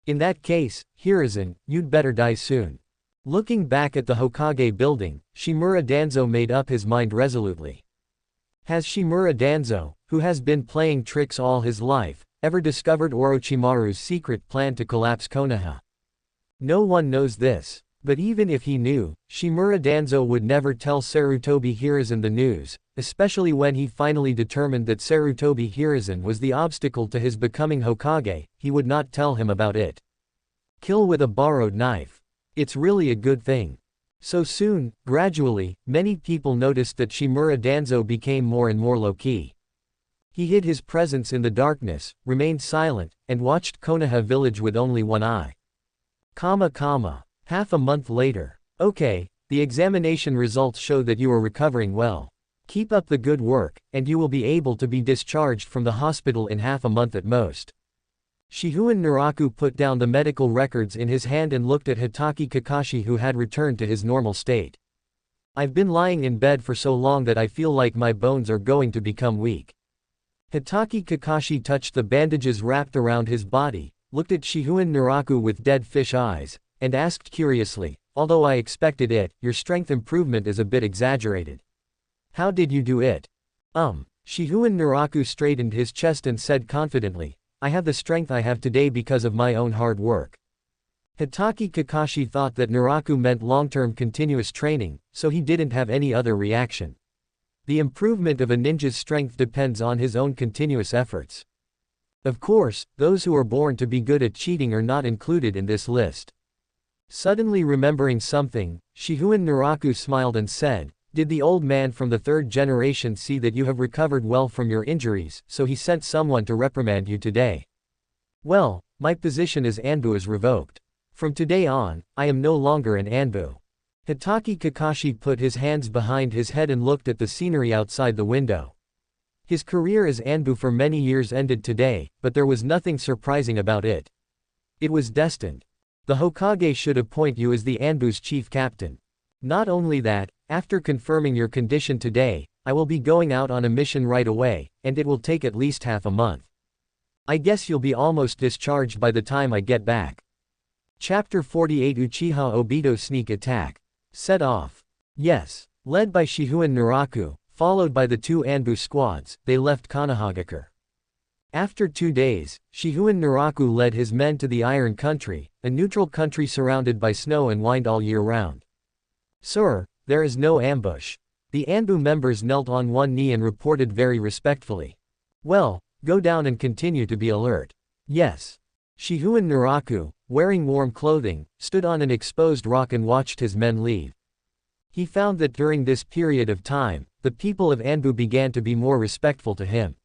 S1: In that case, Hiruzen, you'd better die soon. Looking back at the Hokage building, Shimura Danzo made up his mind resolutely. Has Shimura Danzo, who has been playing tricks all his life, ever discovered Orochimaru's secret plan to collapse Konoha? No one knows this. But even if he knew, Shimura Danzo would never tell Sarutobi Hiruzen the news, especially when he finally determined that Sarutobi Hiruzen was the obstacle to his becoming Hokage, he would not tell him about it. Kill with a borrowed knife. It's really a good thing. So soon, gradually, many people noticed that Shimura Danzo became more and more low-key. He hid his presence in the darkness, remained silent, and watched Konoha Village with only one eye. Half a month later. Okay, the examination results show that you are recovering well. Keep up the good work, and you will be able to be discharged from the hospital in half a month at most. Shihouin Naraku put down the medical records in his hand and looked at Hitaki Kakashi, who had returned to his normal state. I've been lying in bed for so long that I feel like my bones are going to become weak. Hitaki Kakashi touched the bandages wrapped around his body, looked at Shihouin Naraku with dead fish eyes, and asked curiously, although I expected it, your strength improvement is a bit exaggerated. How did you do it? Shihouin Naraku straightened his chest and said confidently, I have the strength I have today because of my own hard work. Hitaki Kakashi thought that Naraku meant long-term continuous training, so he didn't have any other reaction. The improvement of a ninja's strength depends on his own continuous efforts. Of course, those who are born to be good at cheating are not included in this list. Suddenly remembering something, Shihouin Naraku smiled and said, did the old man from the third generation see that you have recovered well from your injuries, so he sent someone to reprimand you today? Well, my position as Anbu is revoked. From today on, I am no longer an Anbu. Hitaki Kakashi put his hands behind his head and looked at the scenery outside the window. His career as Anbu for many years ended today, but there was nothing surprising about it. It was destined. The Hokage should appoint you as the Anbu's chief captain. Not only that, after confirming your condition today, I will be going out on a mission right away, and it will take at least half a month. I guess you'll be almost discharged by the time I get back. Chapter 48 Uchiha Obito Sneak Attack. Set off. Yes. Led by Shihouin Naraku, followed by the two Anbu squads, they left Konohagakure. After 2 days, Shihouin Naraku led his men to the Iron Country, a neutral country surrounded by snow and wind all year round. Sir, there is no ambush. The Anbu members knelt on one knee and reported very respectfully. Well, go down and continue to be alert. Yes. Shihouin Naraku, wearing warm clothing, stood on an exposed rock and watched his men leave. He found that during this period of time, the people of Anbu began to be more respectful to him.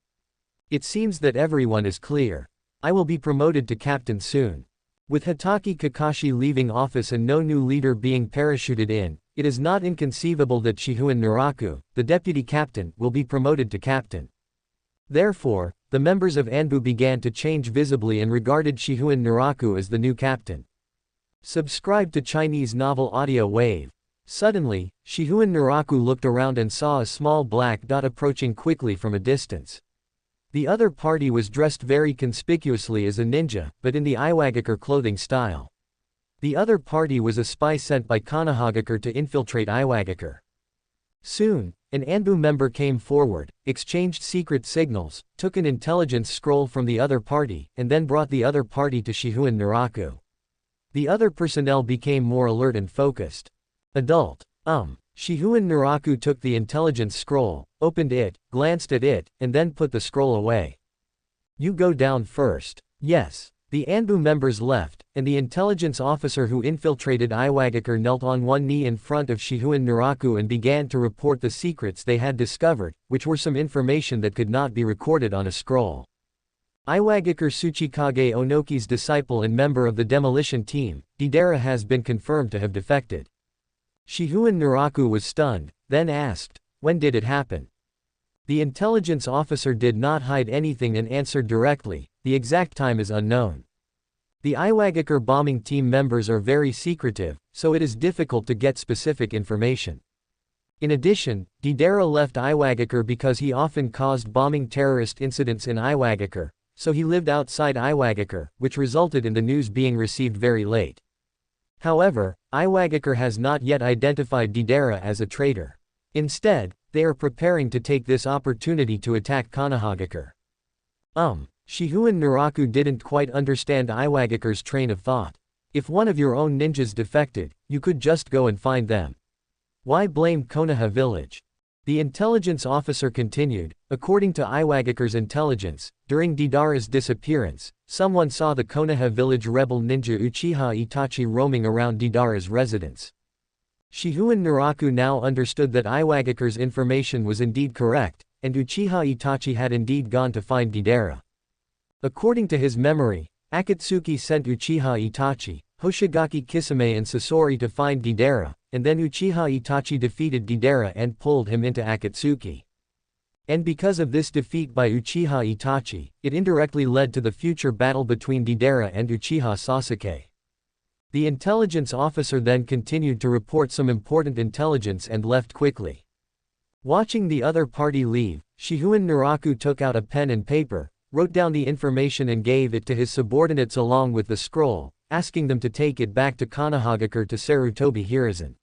S1: It seems that everyone is clear. I will be promoted to captain soon. With Hitaki Kakashi leaving office and no new leader being parachuted in, it is not inconceivable that Shihouin Naraku, the deputy captain, will be promoted to captain. Therefore, the members of Anbu began to change visibly and regarded Shihouin Naraku as the new captain. Subscribe to Chinese Novel Audio Wave. Suddenly, Shihouin Naraku looked around and saw a small black dot approaching quickly from a distance. The other party was dressed very conspicuously as a ninja, but in the Iwagakure clothing style. The other party was a spy sent by Konohagakure to infiltrate Iwagakure. Soon, An Anbu member came forward, exchanged secret signals, took an intelligence scroll from the other party, and then brought the other party to Shihouin Naraku. The other personnel became more alert and focused. Adult. Shihouin Naraku took the intelligence scroll, opened it, glanced at it, and then put the scroll away. You go down first. Yes. The Anbu members left, and the intelligence officer who infiltrated Iwagakure knelt on one knee in front of Shihouin Naraku and began to report the secrets they had discovered, which were some information that could not be recorded on a scroll. Iwagakure Tsuchikage Onoki's disciple and member of the demolition team, Deidara, has been confirmed to have defected. Shihouin Naraku was stunned, then asked, "When did it happen?" The intelligence officer did not hide anything and answered directly, "The exact time is unknown." The Iwagakure bombing team members are very secretive, so it is difficult to get specific information. In addition, Deidara left Iwagakure because he often caused bombing terrorist incidents in Iwagakure, so he lived outside Iwagakure, which resulted in the news being received very late. However, Iwagakure has not yet identified Deidara as a traitor. Instead, they are preparing to take this opportunity to attack Konohagakure. Shihouin Naraku didn't quite understand Iwagakure's train of thought. If one of your own ninjas defected, you could just go and find them. Why blame Konoha Village? The intelligence officer continued, according to Iwagakure's intelligence, during Deidara's disappearance, someone saw the Konoha Village rebel ninja Uchiha Itachi roaming around Deidara's residence. Shihouin Naraku now understood that Iwagakure's information was indeed correct, and Uchiha Itachi had indeed gone to find Deidara. According to his memory, Akatsuki sent Uchiha Itachi, Hoshigaki Kisame and Sasori to find Deidara, and then Uchiha Itachi defeated Deidara and pulled him into Akatsuki. And because of this defeat by Uchiha Itachi, it indirectly led to the future battle between Deidara and Uchiha Sasuke. The intelligence officer then continued to report some important intelligence and left quickly. Watching the other party leave, Shihouin Naraku took out a pen and paper, wrote down the information and gave it to his subordinates along with the scroll, asking them to take it back to Konohagakure to Sarutobi Hiruzen.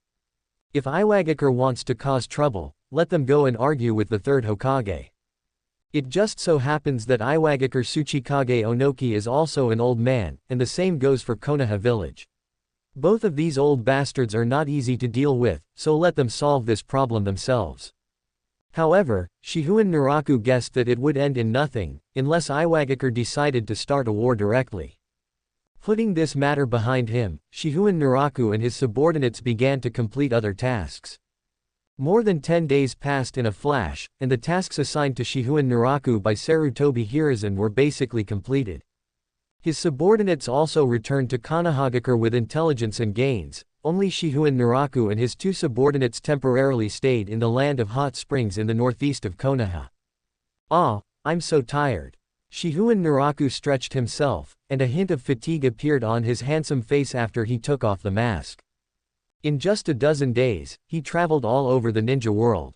S1: If Iwagakure wants to cause trouble, let them go and argue with the third Hokage. It just so happens that Iwagakure Tsuchikage Onoki is also an old man, and the same goes for Konoha Village. Both of these old bastards are not easy to deal with, so let them solve this problem themselves. However, Shihouin Naraku guessed that it would end in nothing, unless Iwagakure decided to start a war directly. Putting this matter behind him, Shihouin Naraku and his subordinates began to complete other tasks. More than 10 days passed in a flash, and the tasks assigned to Shihouin Naraku by Sarutobi Hiruzen were basically completed. His subordinates also returned to Konohagakure with intelligence and gains. Only Shihouin Naraku and his two subordinates temporarily stayed in the land of hot springs in the northeast of Konoha. I'm so tired. Shihouin Naraku stretched himself, and a hint of fatigue appeared on his handsome face after he took off the mask. In just a dozen days, he traveled all over the ninja world.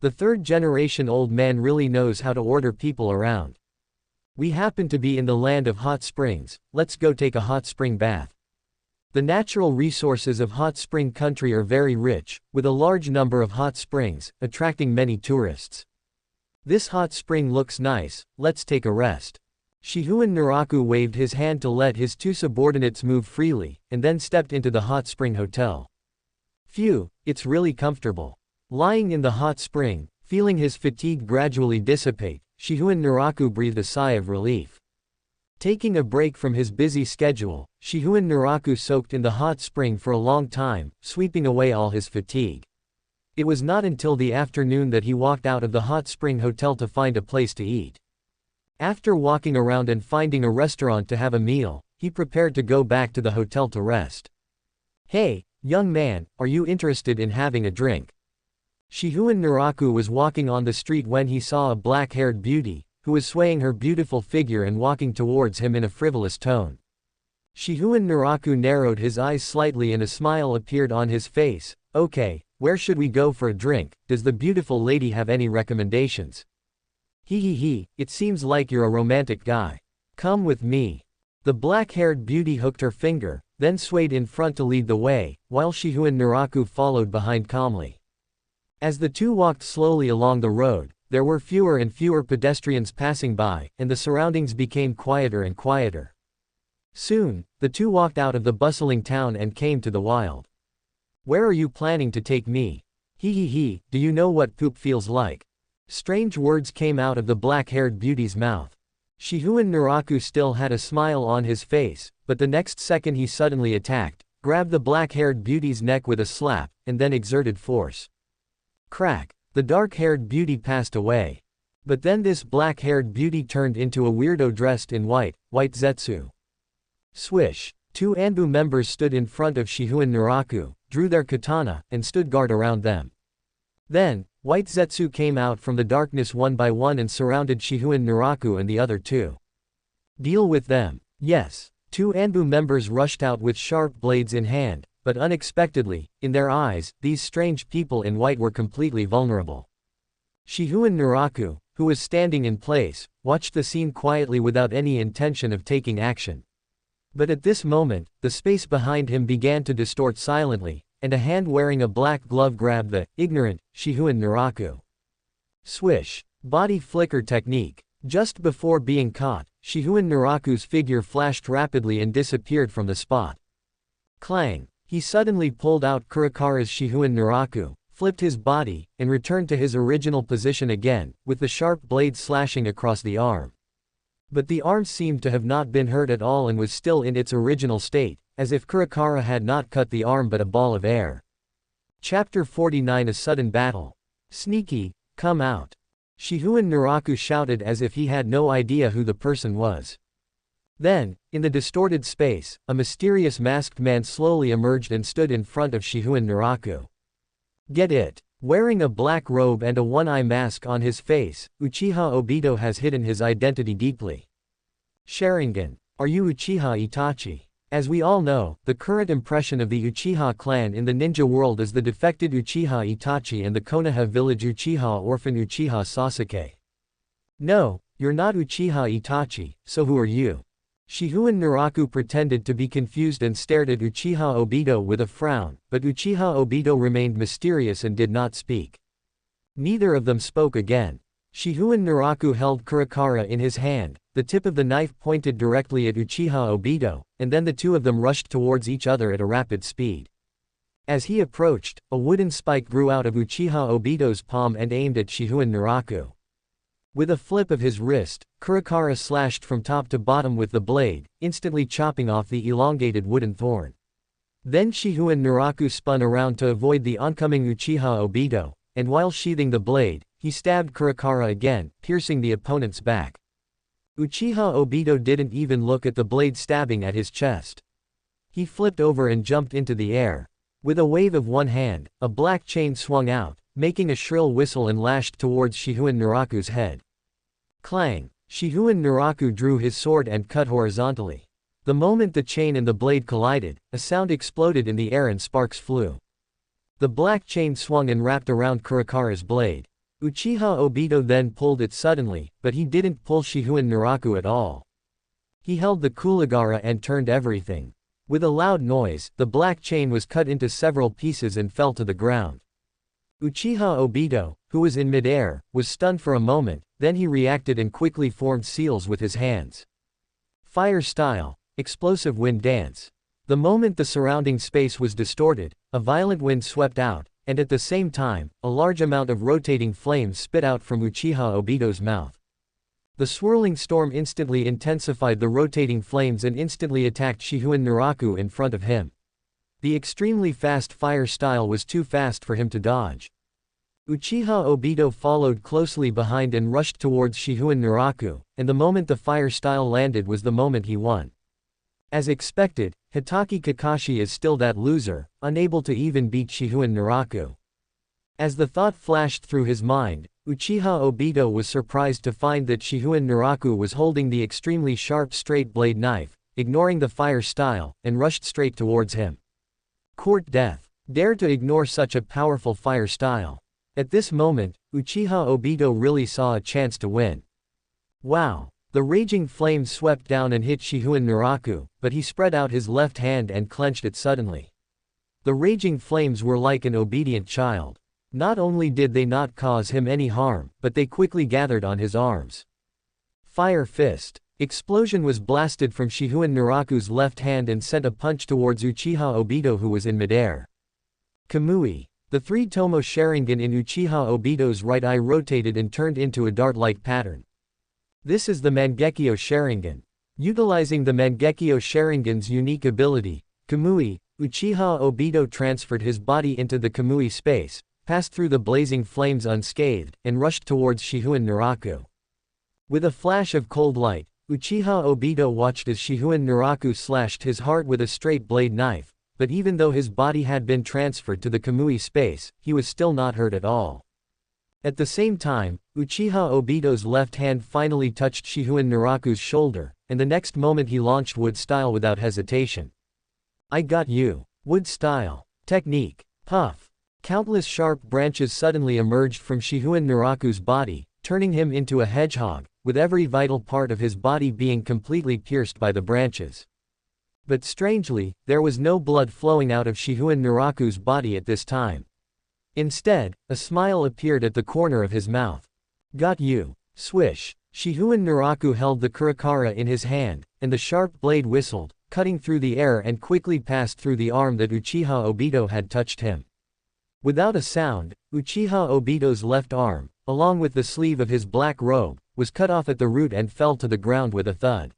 S1: The third-generation old man really knows how to order people around. We happen to be in the land of hot springs, let's go take a hot spring bath. The natural resources of hot spring country are very rich, with a large number of hot springs, attracting many tourists. This hot spring looks nice, let's take a rest. Shihouin Naraku waved his hand to let his two subordinates move freely, and then stepped into the hot spring hotel. Phew, it's really comfortable. Lying in the hot spring, feeling his fatigue gradually dissipate, Shihouin Naraku breathed a sigh of relief. Taking a break from his busy schedule, Shihouin Naraku soaked in the hot spring for a long time, sweeping away all his fatigue. It was not until the afternoon that he walked out of the hot spring hotel to find a place to eat. After walking around and finding a restaurant to have a meal, he prepared to go back to the hotel to rest. Hey, young man, are you interested in having a drink? Shihouin Naraku was walking on the street when he saw a black-haired beauty, who was swaying her beautiful figure and walking towards him in a frivolous tone. Shihouin Naraku narrowed his eyes slightly and a smile appeared on his face. Okay, where should we go for a drink? Does the beautiful lady have any recommendations? He, it seems like you're a romantic guy. Come with me. The black-haired beauty hooked her finger, then swayed in front to lead the way, while Shihouin Naraku followed behind calmly. As the two walked slowly along the road, there were fewer and fewer pedestrians passing by, and the surroundings became quieter and quieter. Soon, the two walked out of the bustling town and came to the wild. "Where are you planning to take me? He, do you know what poop feels like?" Strange words came out of the black-haired beauty's mouth. Shihouin Naraku still had a smile on his face, but the next second he suddenly attacked, grabbed the black-haired beauty's neck with a slap, and then exerted force. Crack! The dark-haired beauty passed away. But then this black-haired beauty turned into a weirdo dressed in white zetsu. Swish! Two Anbu members stood in front of Shihouin Naraku, drew their katana, and stood guard around them. Then, white zetsu came out from the darkness one by one and surrounded Shihouin Naraku and the other two. "Deal with them." Yes. Two Anbu members rushed out with sharp blades in hand, but unexpectedly, in their eyes, these strange people in white were completely vulnerable. Shihouin Naraku, who was standing in place, watched the scene quietly without any intention of taking action. But at this moment, the space behind him began to distort silently, and a hand wearing a black glove grabbed the ignorant Shihouin Naraku. Swish! Body flicker technique. Just before being caught, Shihouin Naraku's figure flashed rapidly and disappeared from the spot. Clang! He suddenly pulled out Kurakara's Shihouin Naraku, flipped his body, and returned to his original position again, with the sharp blade slashing across the arm. But the arm seemed to have not been hurt at all and was still in its original state, as if Kurakara had not cut the arm but a ball of air. Chapter 49: A Sudden Battle. "Sneaky, come out." Shihouin Naraku shouted as if he had no idea who the person was. Then, in the distorted space, a mysterious masked man slowly emerged and stood in front of Shihouin Naraku. Get it? Wearing a black robe and a one-eye mask on his face, Uchiha Obito has hidden his identity deeply. Sharingan. Are you Uchiha Itachi? As we all know, the current impression of the Uchiha clan in the ninja world is the defected Uchiha Itachi and the Konoha Village Uchiha orphan Uchiha Sasuke. No, you're not Uchiha Itachi, so who are you? Shihouin Naraku pretended to be confused and stared at Uchiha Obito with a frown, but Uchiha Obito remained mysterious and did not speak. Neither of them spoke again. Shihouin Naraku held Kurakara in his hand, the tip of the knife pointed directly at Uchiha Obito, and then the two of them rushed towards each other at a rapid speed. As he approached, a wooden spike grew out of Uchiha Obito's palm and aimed at Shihouin Naraku. With a flip of his wrist, Kurakara slashed from top to bottom with the blade, instantly chopping off the elongated wooden thorn. Then Shihouin Naraku spun around to avoid the oncoming Uchiha Obito, and while sheathing the blade, he stabbed Kurakara again, piercing the opponent's back. Uchiha Obito didn't even look at the blade stabbing at his chest. He flipped over and jumped into the air. With a wave of one hand, a black chain swung out, making a shrill whistle and lashed towards Shihouin Naraku's head. Clang! Shihouin Naraku drew his sword and cut horizontally. The moment the chain and the blade collided, a sound exploded in the air and sparks flew. The black chain swung and wrapped around Kurakara's blade. Uchiha Obito then pulled it suddenly, but he didn't pull Shihouin Naraku at all. He held the Kuragara and turned everything. With a loud noise, the black chain was cut into several pieces and fell to the ground. Uchiha Obito, who was in midair, was stunned for a moment, then he reacted and quickly formed seals with his hands. Fire style, explosive wind dance. The moment the surrounding space was distorted, a violent wind swept out, and at the same time, a large amount of rotating flames spit out from Uchiha Obito's mouth. The swirling storm instantly intensified the rotating flames and instantly attacked Shihouin Naraku in front of him. The extremely fast fire style was too fast for him to dodge. Uchiha Obito followed closely behind and rushed towards Shihouin Naraku, and the moment the fire style landed was the moment he won. As expected, Hitaki Kakashi is still that loser, unable to even beat Shihouin Naraku. As the thought flashed through his mind, Uchiha Obito was surprised to find that Shihouin Naraku was holding the extremely sharp straight blade knife, ignoring the fire style, and rushed straight towards him. Court death. Dare to ignore such a powerful fire style. At this moment, Uchiha Obito really saw a chance to win. Wow! The raging flames swept down and hit Shihouin Naraku, but he spread out his left hand and clenched it suddenly. The raging flames were like an obedient child. Not only did they not cause him any harm, but they quickly gathered on his arms. Fire Fist. Explosion was blasted from Shihouin Naraku's left hand and sent a punch towards Uchiha Obito, who was in midair. Kamui. The three Tomo Sharingan in Uchiha Obito's right eye rotated and turned into a dart-like pattern. This is the Mangekyo Sharingan. Utilizing the Mangekyo Sharingan's unique ability, Kamui, Uchiha Obito transferred his body into the Kamui space, passed through the blazing flames unscathed, and rushed towards Shihouin Naraku. With a flash of cold light, Uchiha Obito watched as Shihouin Naraku slashed his heart with a straight blade knife, but even though his body had been transferred to the Kamui space, he was still not hurt at all. At the same time, Uchiha Obito's left hand finally touched Shihouin Naraku's shoulder, and the next moment he launched Wood Style without hesitation. I got you. Wood Style. Technique. Puff. Countless sharp branches suddenly emerged from Shihouin Naraku's body, turning him into a hedgehog, with every vital part of his body being completely pierced by the branches. But strangely, there was no blood flowing out of Shihouin Naraku's body at this time. Instead, a smile appeared at the corner of his mouth. Got you. Swish. Shihouin Naraku held the Kurakara in his hand, and the sharp blade whistled, cutting through the air and quickly passed through the arm that Uchiha Obito had touched him. Without a sound, Uchiha Obito's left arm, along with the sleeve of his black robe, was cut off at the root and fell to the ground with a thud.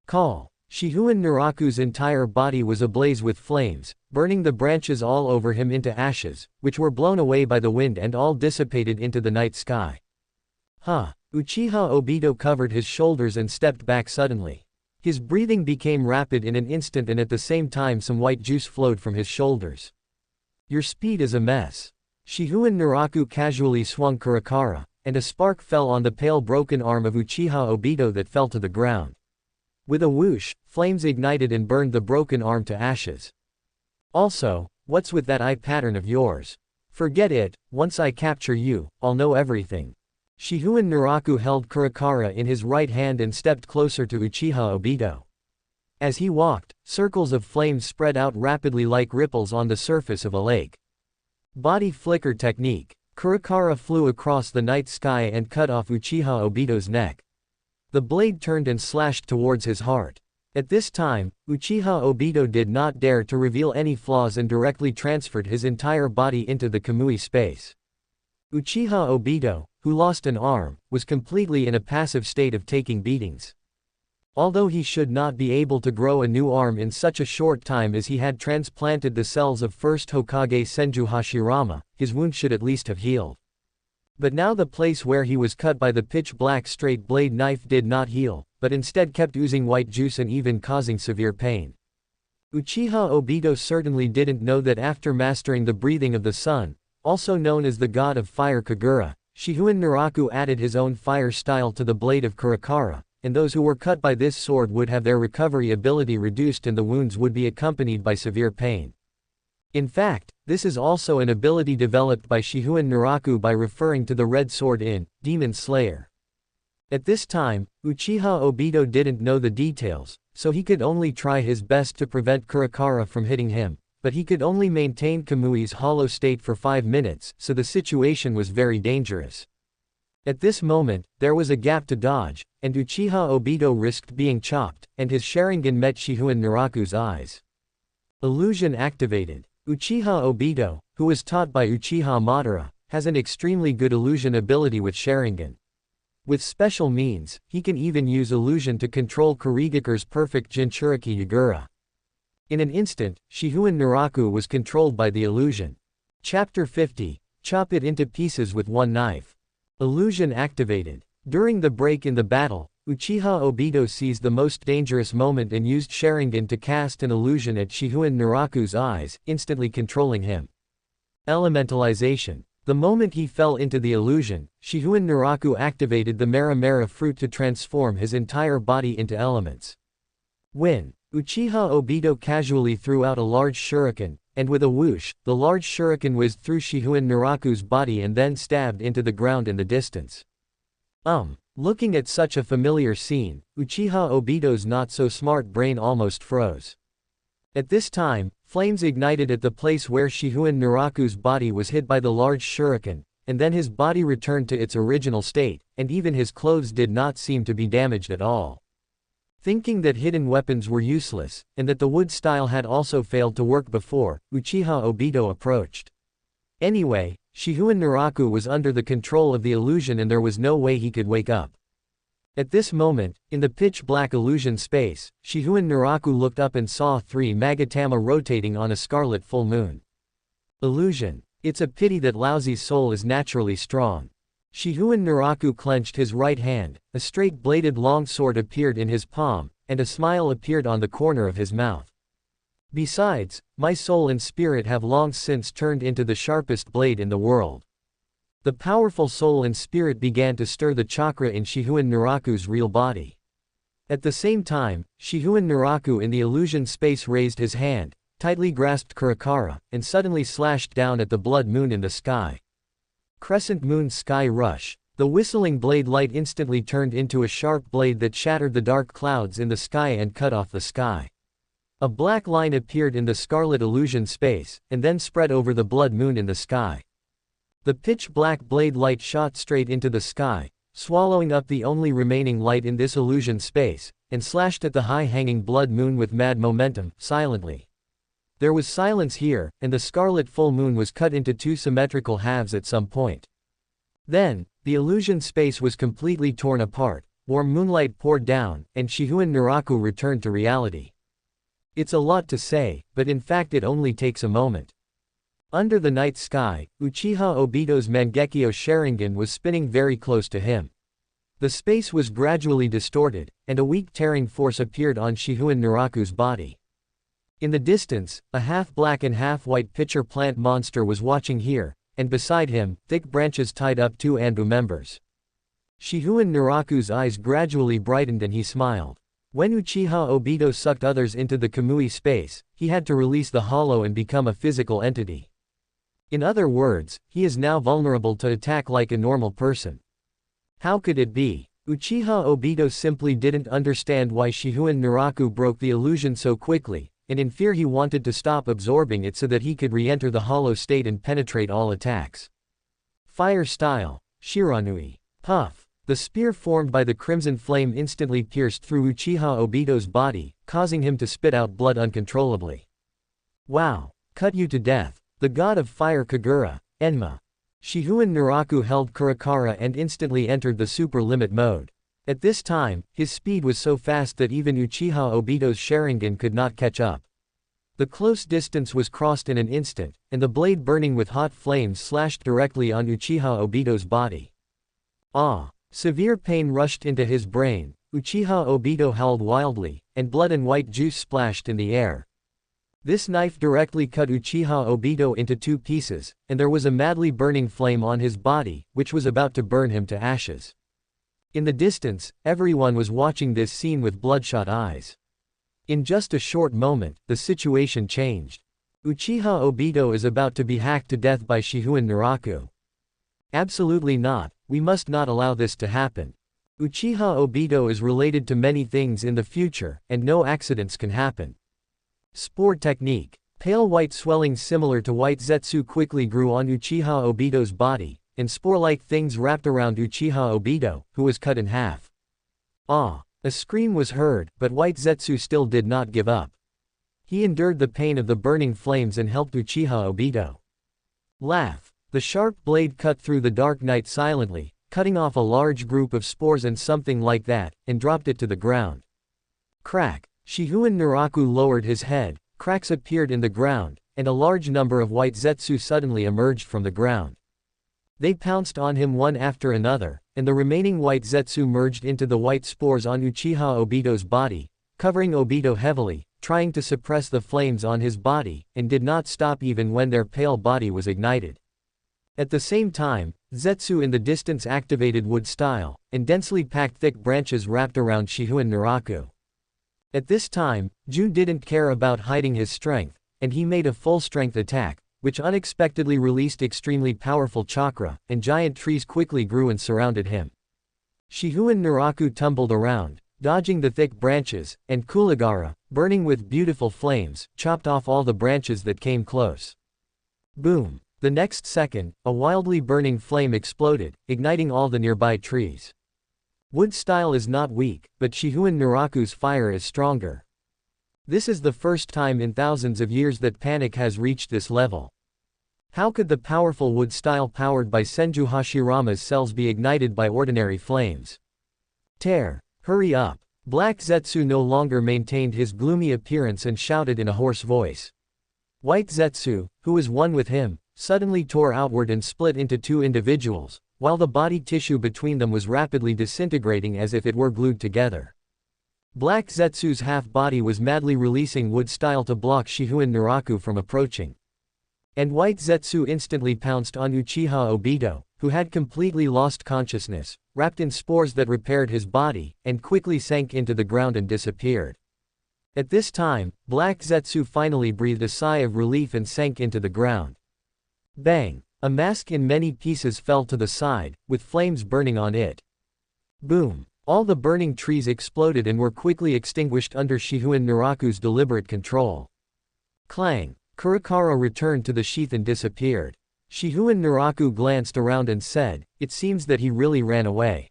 S1: Call. Shihouin Naraku's entire body was ablaze with flames, burning the branches all over him into ashes, which were blown away by the wind and all dissipated into the night sky. Uchiha Obito covered his shoulders and stepped back suddenly. His breathing became rapid in an instant and at the same time some white juice flowed from his shoulders. Your speed is a mess. Shihouin Naraku casually swung Kurakara, and a spark fell on the pale broken arm of Uchiha Obito that fell to the ground. With a whoosh, flames ignited and burned the broken arm to ashes. Also, what's with that eye pattern of yours? Forget it, once I capture you, I'll know everything. Shihouin Naraku held Kurakara in his right hand and stepped closer to Uchiha Obito. As he walked, circles of flames spread out rapidly like ripples on the surface of a lake. Body flicker technique. Kurakara flew across the night sky and cut off Uchiha Obito's neck. The blade turned and slashed towards his heart. At this time, Uchiha Obito did not dare to reveal any flaws and directly transferred his entire body into the Kamui space. Uchiha Obito, who lost an arm, was completely in a passive state of taking beatings. Although he should not be able to grow a new arm in such a short time as he had transplanted the cells of first Hokage Senju Hashirama, his wound should at least have healed. But now the place where he was cut by the pitch-black straight blade knife did not heal, but instead kept oozing white juice and even causing severe pain. Uchiha Obito certainly didn't know that after mastering the breathing of the sun, also known as the god of fire Kagura, Shihouin Naraku added his own fire style to the blade of Kurakara, and those who were cut by this sword would have their recovery ability reduced and the wounds would be accompanied by severe pain. In fact, this is also an ability developed by Shihouin Naraku by referring to the red sword in Demon Slayer. At this time, Uchiha Obito didn't know the details, so he could only try his best to prevent Kurakara from hitting him, but he could only maintain Kamui's hollow state for 5 minutes, so the situation was very dangerous. At this moment, there was a gap to dodge, and Uchiha Obito risked being chopped, and his Sharingan met Shihouin Naraku's eyes. Illusion activated. Uchiha Obito, who was taught by Uchiha Madara, has an extremely good illusion ability with Sharingan. With special means, he can even use illusion to control Kurigakure's perfect Jinchuriki Yagura. In an instant, Shihouin Naraku was controlled by the illusion. Chapter 50. Chop it into pieces with one knife. Illusion activated. During the break in the battle, Uchiha Obito seized the most dangerous moment and used Sharingan to cast an illusion at Shihouin Naraku's eyes, instantly controlling him. Elementalization. The moment he fell into the illusion, Shihouin Naraku activated the Mera Mera fruit to transform his entire body into elements. When Uchiha Obito casually threw out a large shuriken, and with a whoosh, the large shuriken whizzed through Shihouin Naraku's body and then stabbed into the ground in the distance. Looking at such a familiar scene, Uchiha Obito's not-so-smart brain almost froze. At this time, Flames ignited at the place where Shihouin Naraku's body was hit by the large shuriken, and then his body returned to its original state, and even his clothes did not seem to be damaged at all. Thinking that hidden weapons were useless, and that the wood style had also failed to work before, Uchiha Obito approached. Anyway, Shihouin Naraku was under the control of the illusion and there was no way he could wake up. At this moment, in the pitch-black illusion space, Shihouin Naraku looked up and saw 3 Magatama rotating on a scarlet full moon. Illusion. It's a pity that Laozi's soul is naturally strong. Shihouin Naraku clenched his right hand, a straight-bladed long sword appeared in his palm, and a smile appeared on the corner of his mouth. Besides, my soul and spirit have long since turned into the sharpest blade in the world. The powerful soul and spirit began to stir the chakra in Shihouin Naraku's real body. At the same time, Shihouin Naraku in the illusion space raised his hand, tightly grasped Kurakara, and suddenly slashed down at the blood moon in the sky. Crescent moon sky rush. The whistling blade light instantly turned into a sharp blade that shattered the dark clouds in the sky and cut off the sky. A black line appeared in the scarlet illusion space, and then spread over the blood moon in the sky. The pitch-black blade light shot straight into the sky, swallowing up the only remaining light in this illusion space, and slashed at the high-hanging blood moon with mad momentum, silently. There was silence here, and the scarlet full moon was cut into 2 symmetrical halves at some point. Then, the illusion space was completely torn apart, warm moonlight poured down, and Shihouin Naraku returned to reality. It's a lot to say, but in fact it only takes a moment. Under the night sky, Uchiha Obito's Mangekyo Sharingan was spinning very close to him. The space was gradually distorted, and a weak tearing force appeared on Shihouin Naraku's body. In the distance, a half-black and half-white pitcher plant monster was watching here, and beside him, thick branches tied up 2 Anbu members. Shihouin Naraku's eyes gradually brightened and he smiled. When Uchiha Obito sucked others into the Kamui space, he had to release the hollow and become a physical entity. In other words, he is now vulnerable to attack like a normal person. How could it be? Uchiha Obito simply didn't understand why Shihouin Naraku broke the illusion so quickly, and in fear he wanted to stop absorbing it so that he could re-enter the hollow state and penetrate all attacks. Fire style. Shiranui. Puff. The spear formed by the crimson flame instantly pierced through Uchiha Obito's body, causing him to spit out blood uncontrollably. Wow. Cut you to death. The god of fire Kagura, Enma. Shihouin Naraku held Kurakara and instantly entered the super limit mode. At this time, his speed was so fast that even Uchiha Obito's Sharingan could not catch up. The close distance was crossed in an instant, and the blade burning with hot flames slashed directly on Uchiha Obito's body. Ah! Severe pain rushed into his brain, Uchiha Obito howled wildly, and blood and white juice splashed in the air. This knife directly cut Uchiha Obito into 2 pieces, and there was a madly burning flame on his body, which was about to burn him to ashes. In the distance, everyone was watching this scene with bloodshot eyes. In just a short moment, the situation changed. Uchiha Obito is about to be hacked to death by Shihouin Naraku. Absolutely not, we must not allow this to happen. Uchiha Obito is related to many things in the future, and no accidents can happen. Spore technique. Pale white swelling similar to white zetsu quickly grew on Uchiha Obito's body, and spore-like things wrapped around Uchiha Obito, who was cut in half. Ah! A scream was heard, but white zetsu still did not give up. He endured the pain of the burning flames and helped Uchiha Obito. Laugh. The sharp blade cut through the dark night silently, cutting off a large group of spores and something like that, and dropped it to the ground. Crack. Shihouin Naraku lowered his head, cracks appeared in the ground, and a large number of white zetsu suddenly emerged from the ground. They pounced on him one after another, and the remaining white zetsu merged into the white spores on Uchiha Obito's body, covering Obito heavily, trying to suppress the flames on his body, and did not stop even when their pale body was ignited. At the same time, zetsu in the distance activated wood style, and densely packed thick branches wrapped around Shihouin Naraku. At this time, Jun didn't care about hiding his strength, and he made a full-strength attack, which unexpectedly released extremely powerful chakra, and giant trees quickly grew and surrounded him. Shihouin Naraku tumbled around, dodging the thick branches, and Kuragara, burning with beautiful flames, chopped off all the branches that came close. Boom! The next second, a wildly burning flame exploded, igniting all the nearby trees. Wood style is not weak, but Shihouin Naraku's fire is stronger. This is the first time in thousands of years that panic has reached this level. How could the powerful wood style powered by Senju Hashirama's cells be ignited by ordinary flames? Tear! Hurry up! Black Zetsu no longer maintained his gloomy appearance and shouted in a hoarse voice. White Zetsu, who was one with him, suddenly tore outward and split into two individuals, while the body tissue between them was rapidly disintegrating as if it were glued together. Black Zetsu's half-body was madly releasing wood style to block Shihouin Naraku from approaching. And White Zetsu instantly pounced on Uchiha Obito, who had completely lost consciousness, wrapped in spores that repaired his body, and quickly sank into the ground and disappeared. At this time, Black Zetsu finally breathed a sigh of relief and sank into the ground. Bang! A mask in many pieces fell to the side, with flames burning on it. Boom! All the burning trees exploded and were quickly extinguished under Shihouin Naraku's deliberate control. Clang! Kurikara returned to the sheath and disappeared. Shihouin Naraku glanced around and said, "It seems that he really ran away."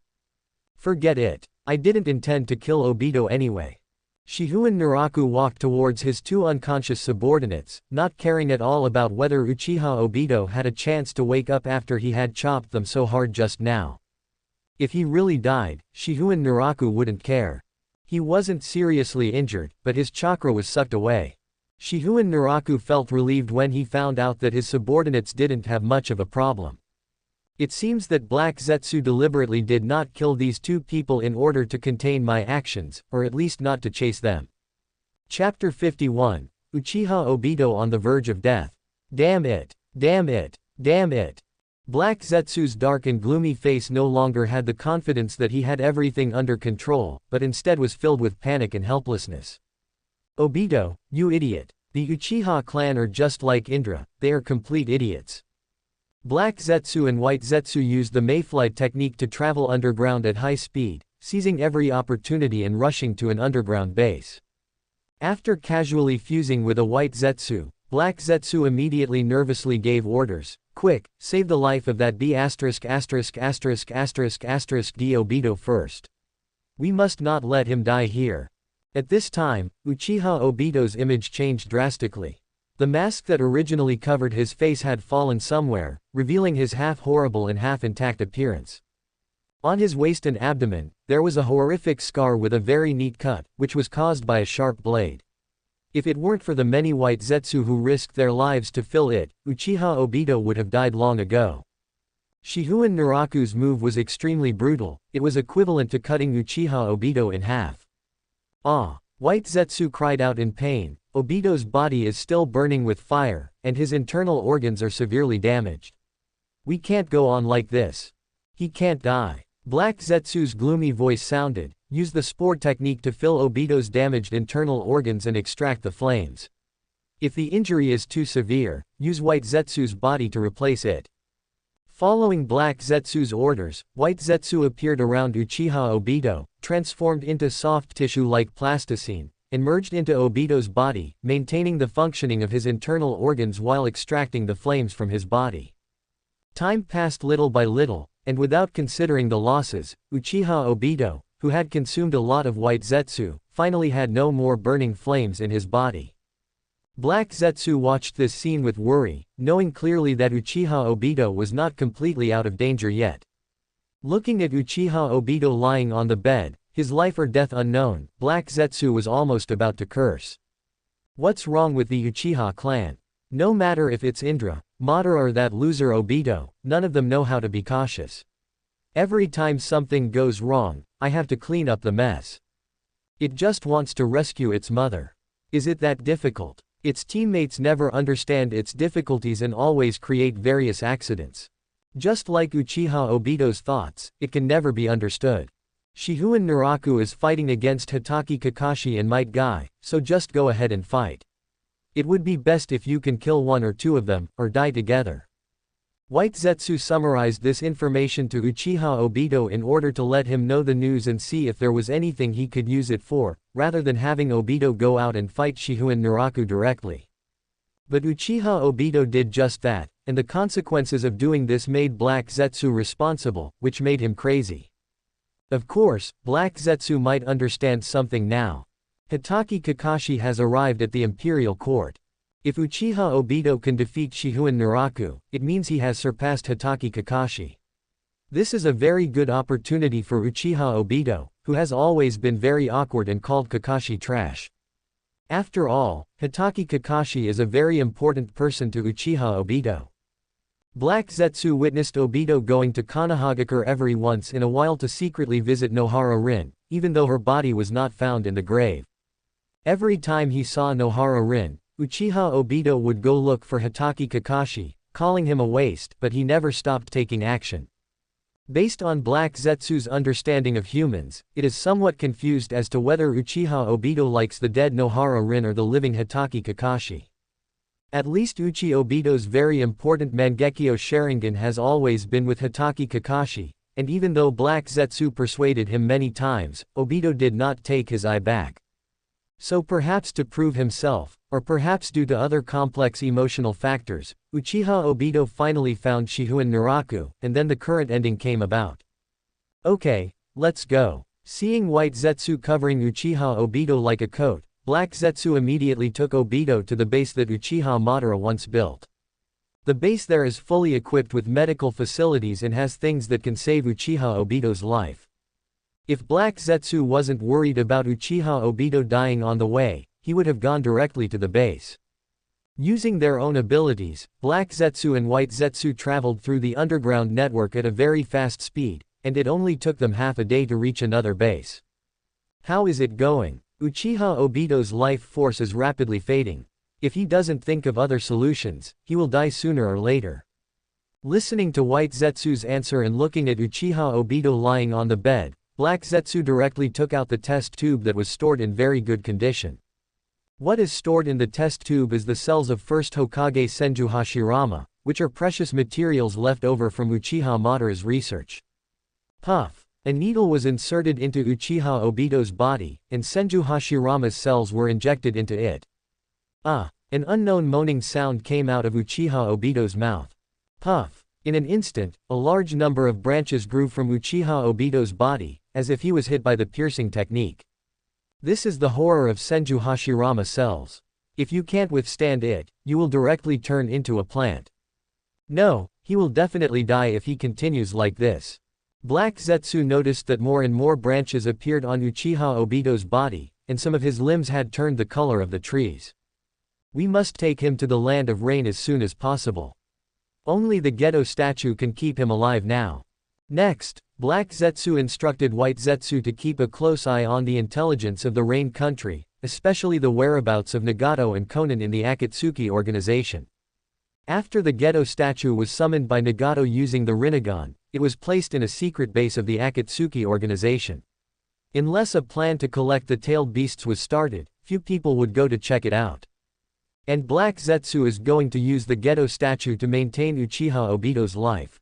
S1: "Forget it. I didn't intend to kill Obito anyway." Shihouin Naraku walked towards his two unconscious subordinates, not caring at all about whether Uchiha Obito had a chance to wake up after he had chopped them so hard just now. If he really died, Shihouin Naraku wouldn't care. He wasn't seriously injured, but his chakra was sucked away. Shihouin Naraku felt relieved when he found out that his subordinates didn't have much of a problem. It seems that Black Zetsu deliberately did not kill these two people in order to contain my actions, or at least not to chase them. Chapter 51, Uchiha Obito on the verge of death. Damn it! Damn it! Damn it! Black Zetsu's dark and gloomy face no longer had the confidence that he had everything under control, but instead was filled with panic and helplessness. Obito, you idiot! The Uchiha clan are just like Indra, they are complete idiots. Black Zetsu and White Zetsu used the Mayflight technique to travel underground at high speed, seizing every opportunity and rushing to an underground base. After casually fusing with a White Zetsu, Black Zetsu immediately nervously gave orders, "Quick, save the life of that D************ Obito first. We must not let him die here." At this time, Uchiha Obito's image changed drastically. The mask that originally covered his face had fallen somewhere, revealing his half-horrible and half-intact appearance. On his waist and abdomen, there was a horrific scar with a very neat cut, which was caused by a sharp blade. If it weren't for the many White Zetsu who risked their lives to fill it, Uchiha Obito would have died long ago. Shihouin Naraku's move was extremely brutal, it was equivalent to cutting Uchiha Obito in half. Ah! White Zetsu cried out in pain. Obito's body is still burning with fire, and his internal organs are severely damaged. We can't go on like this. He can't die. Black Zetsu's gloomy voice sounded, use the spore technique to fill Obito's damaged internal organs and extract the flames. If the injury is too severe, use White Zetsu's body to replace it. Following Black Zetsu's orders, White Zetsu appeared around Uchiha Obito, transformed into soft tissue like plasticine, and merged into Obito's body, maintaining the functioning of his internal organs while extracting the flames from his body. Time passed little by little, and without considering the losses, Uchiha Obito, who had consumed a lot of White Zetsu, finally had no more burning flames in his body. Black Zetsu watched this scene with worry, knowing clearly that Uchiha Obito was not completely out of danger yet. Looking at Uchiha Obito lying on the bed, his life or death unknown, Black Zetsu was almost about to curse. What's wrong with the Uchiha clan? No matter if it's Indra, Madara or that loser Obito, none of them know how to be cautious. Every time something goes wrong, I have to clean up the mess. It just wants to rescue its mother. Is it that difficult? Its teammates never understand its difficulties and always create various accidents. Just like Uchiha Obito's thoughts, it can never be understood. Shihouin Naraku is fighting against Hitaki Kakashi and Might Guy, so just go ahead and fight. It would be best if you can kill one or two of them, or die together. White Zetsu summarized this information to Uchiha Obito in order to let him know the news and see if there was anything he could use it for, rather than having Obito go out and fight Shihouin Naraku directly. But Uchiha Obito did just that, and the consequences of doing this made Black Zetsu responsible, which made him crazy. Of course, Black Zetsu might understand something now. Hitaki Kakashi has arrived at the imperial court. If Uchiha Obito can defeat Shihouin Naraku, it means he has surpassed Hitaki Kakashi. This is a very good opportunity for Uchiha Obito, who has always been very awkward and called Kakashi trash. After all, Hitaki Kakashi is a very important person to Uchiha Obito. Black Zetsu witnessed Obito going to Konohagakure every once in a while to secretly visit Nohara Rin, even though her body was not found in the grave. Every time he saw Nohara Rin, Uchiha Obito would go look for Hitaki Kakashi, calling him a waste, but he never stopped taking action. Based on Black Zetsu's understanding of humans, it is somewhat confused as to whether Uchiha Obito likes the dead Nohara Rin or the living Hitaki Kakashi. At least Uchi Obito's very important Mangekyo Sharingan has always been with Hitaki Kakashi, and even though Black Zetsu persuaded him many times, Obito did not take his eye back. So perhaps to prove himself, or perhaps due to other complex emotional factors, Uchiha Obito finally found Shihouin Naraku, and then the current ending came about. Okay, let's go. Seeing White Zetsu covering Uchiha Obito like a coat, Black Zetsu immediately took Obito to the base that Uchiha Madara once built. The base there is fully equipped with medical facilities and has things that can save Uchiha Obito's life. If Black Zetsu wasn't worried about Uchiha Obito dying on the way, he would have gone directly to the base. Using their own abilities, Black Zetsu and White Zetsu traveled through the underground network at a very fast speed, and it only took them half a day to reach another base. How is it going? Uchiha Obito's life force is rapidly fading. If he doesn't think of other solutions, he will die sooner or later. Listening to White Zetsu's answer and looking at Uchiha Obito lying on the bed, Black Zetsu directly took out the test tube that was stored in very good condition. What is stored in the test tube is the cells of first Hokage Senju Hashirama, which are precious materials left over from Uchiha Madara's research. Puff. A needle was inserted into Uchiha Obito's body, and Senju Hashirama's cells were injected into it. An unknown moaning sound came out of Uchiha Obito's mouth. Puff. In an instant, a large number of branches grew from Uchiha Obito's body, as if he was hit by the piercing technique. This is the horror of Senju Hashirama cells. If you can't withstand it, you will directly turn into a plant. No, he will definitely die if he continues like this. Black Zetsu noticed that more and more branches appeared on Uchiha Obito's body, and some of his limbs had turned the color of the trees. We must take him to the land of rain as soon as possible. Only the Gedo statue can keep him alive now. Next, Black Zetsu instructed White Zetsu to keep a close eye on the intelligence of the Rain Country, especially the whereabouts of Nagato and Konan in the Akatsuki organization. After the Gedo statue was summoned by Nagato using the Rinnegan, it was placed in a secret base of the Akatsuki organization. Unless a plan to collect the tailed beasts was started, few people would go to check it out. And Black Zetsu is going to use the Gedo statue to maintain Uchiha Obito's life.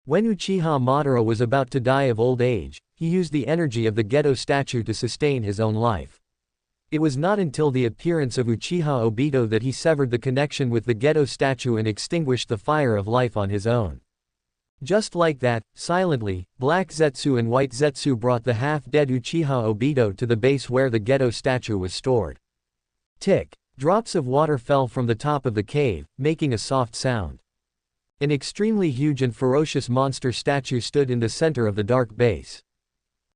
S1: When Uchiha Madara was about to die of old age, he used the energy of the Gedo statue to sustain his own life. It was not until the appearance of Uchiha Obito that he severed the connection with the Gedo statue and extinguished the fire of life on his own. Just like that, silently, Black Zetsu and White Zetsu brought the half-dead Uchiha Obito to the base where the Gedo statue was stored. Tick. Drops of water fell from the top of the cave, making a soft sound. An extremely huge and ferocious monster statue stood in the center of the dark base.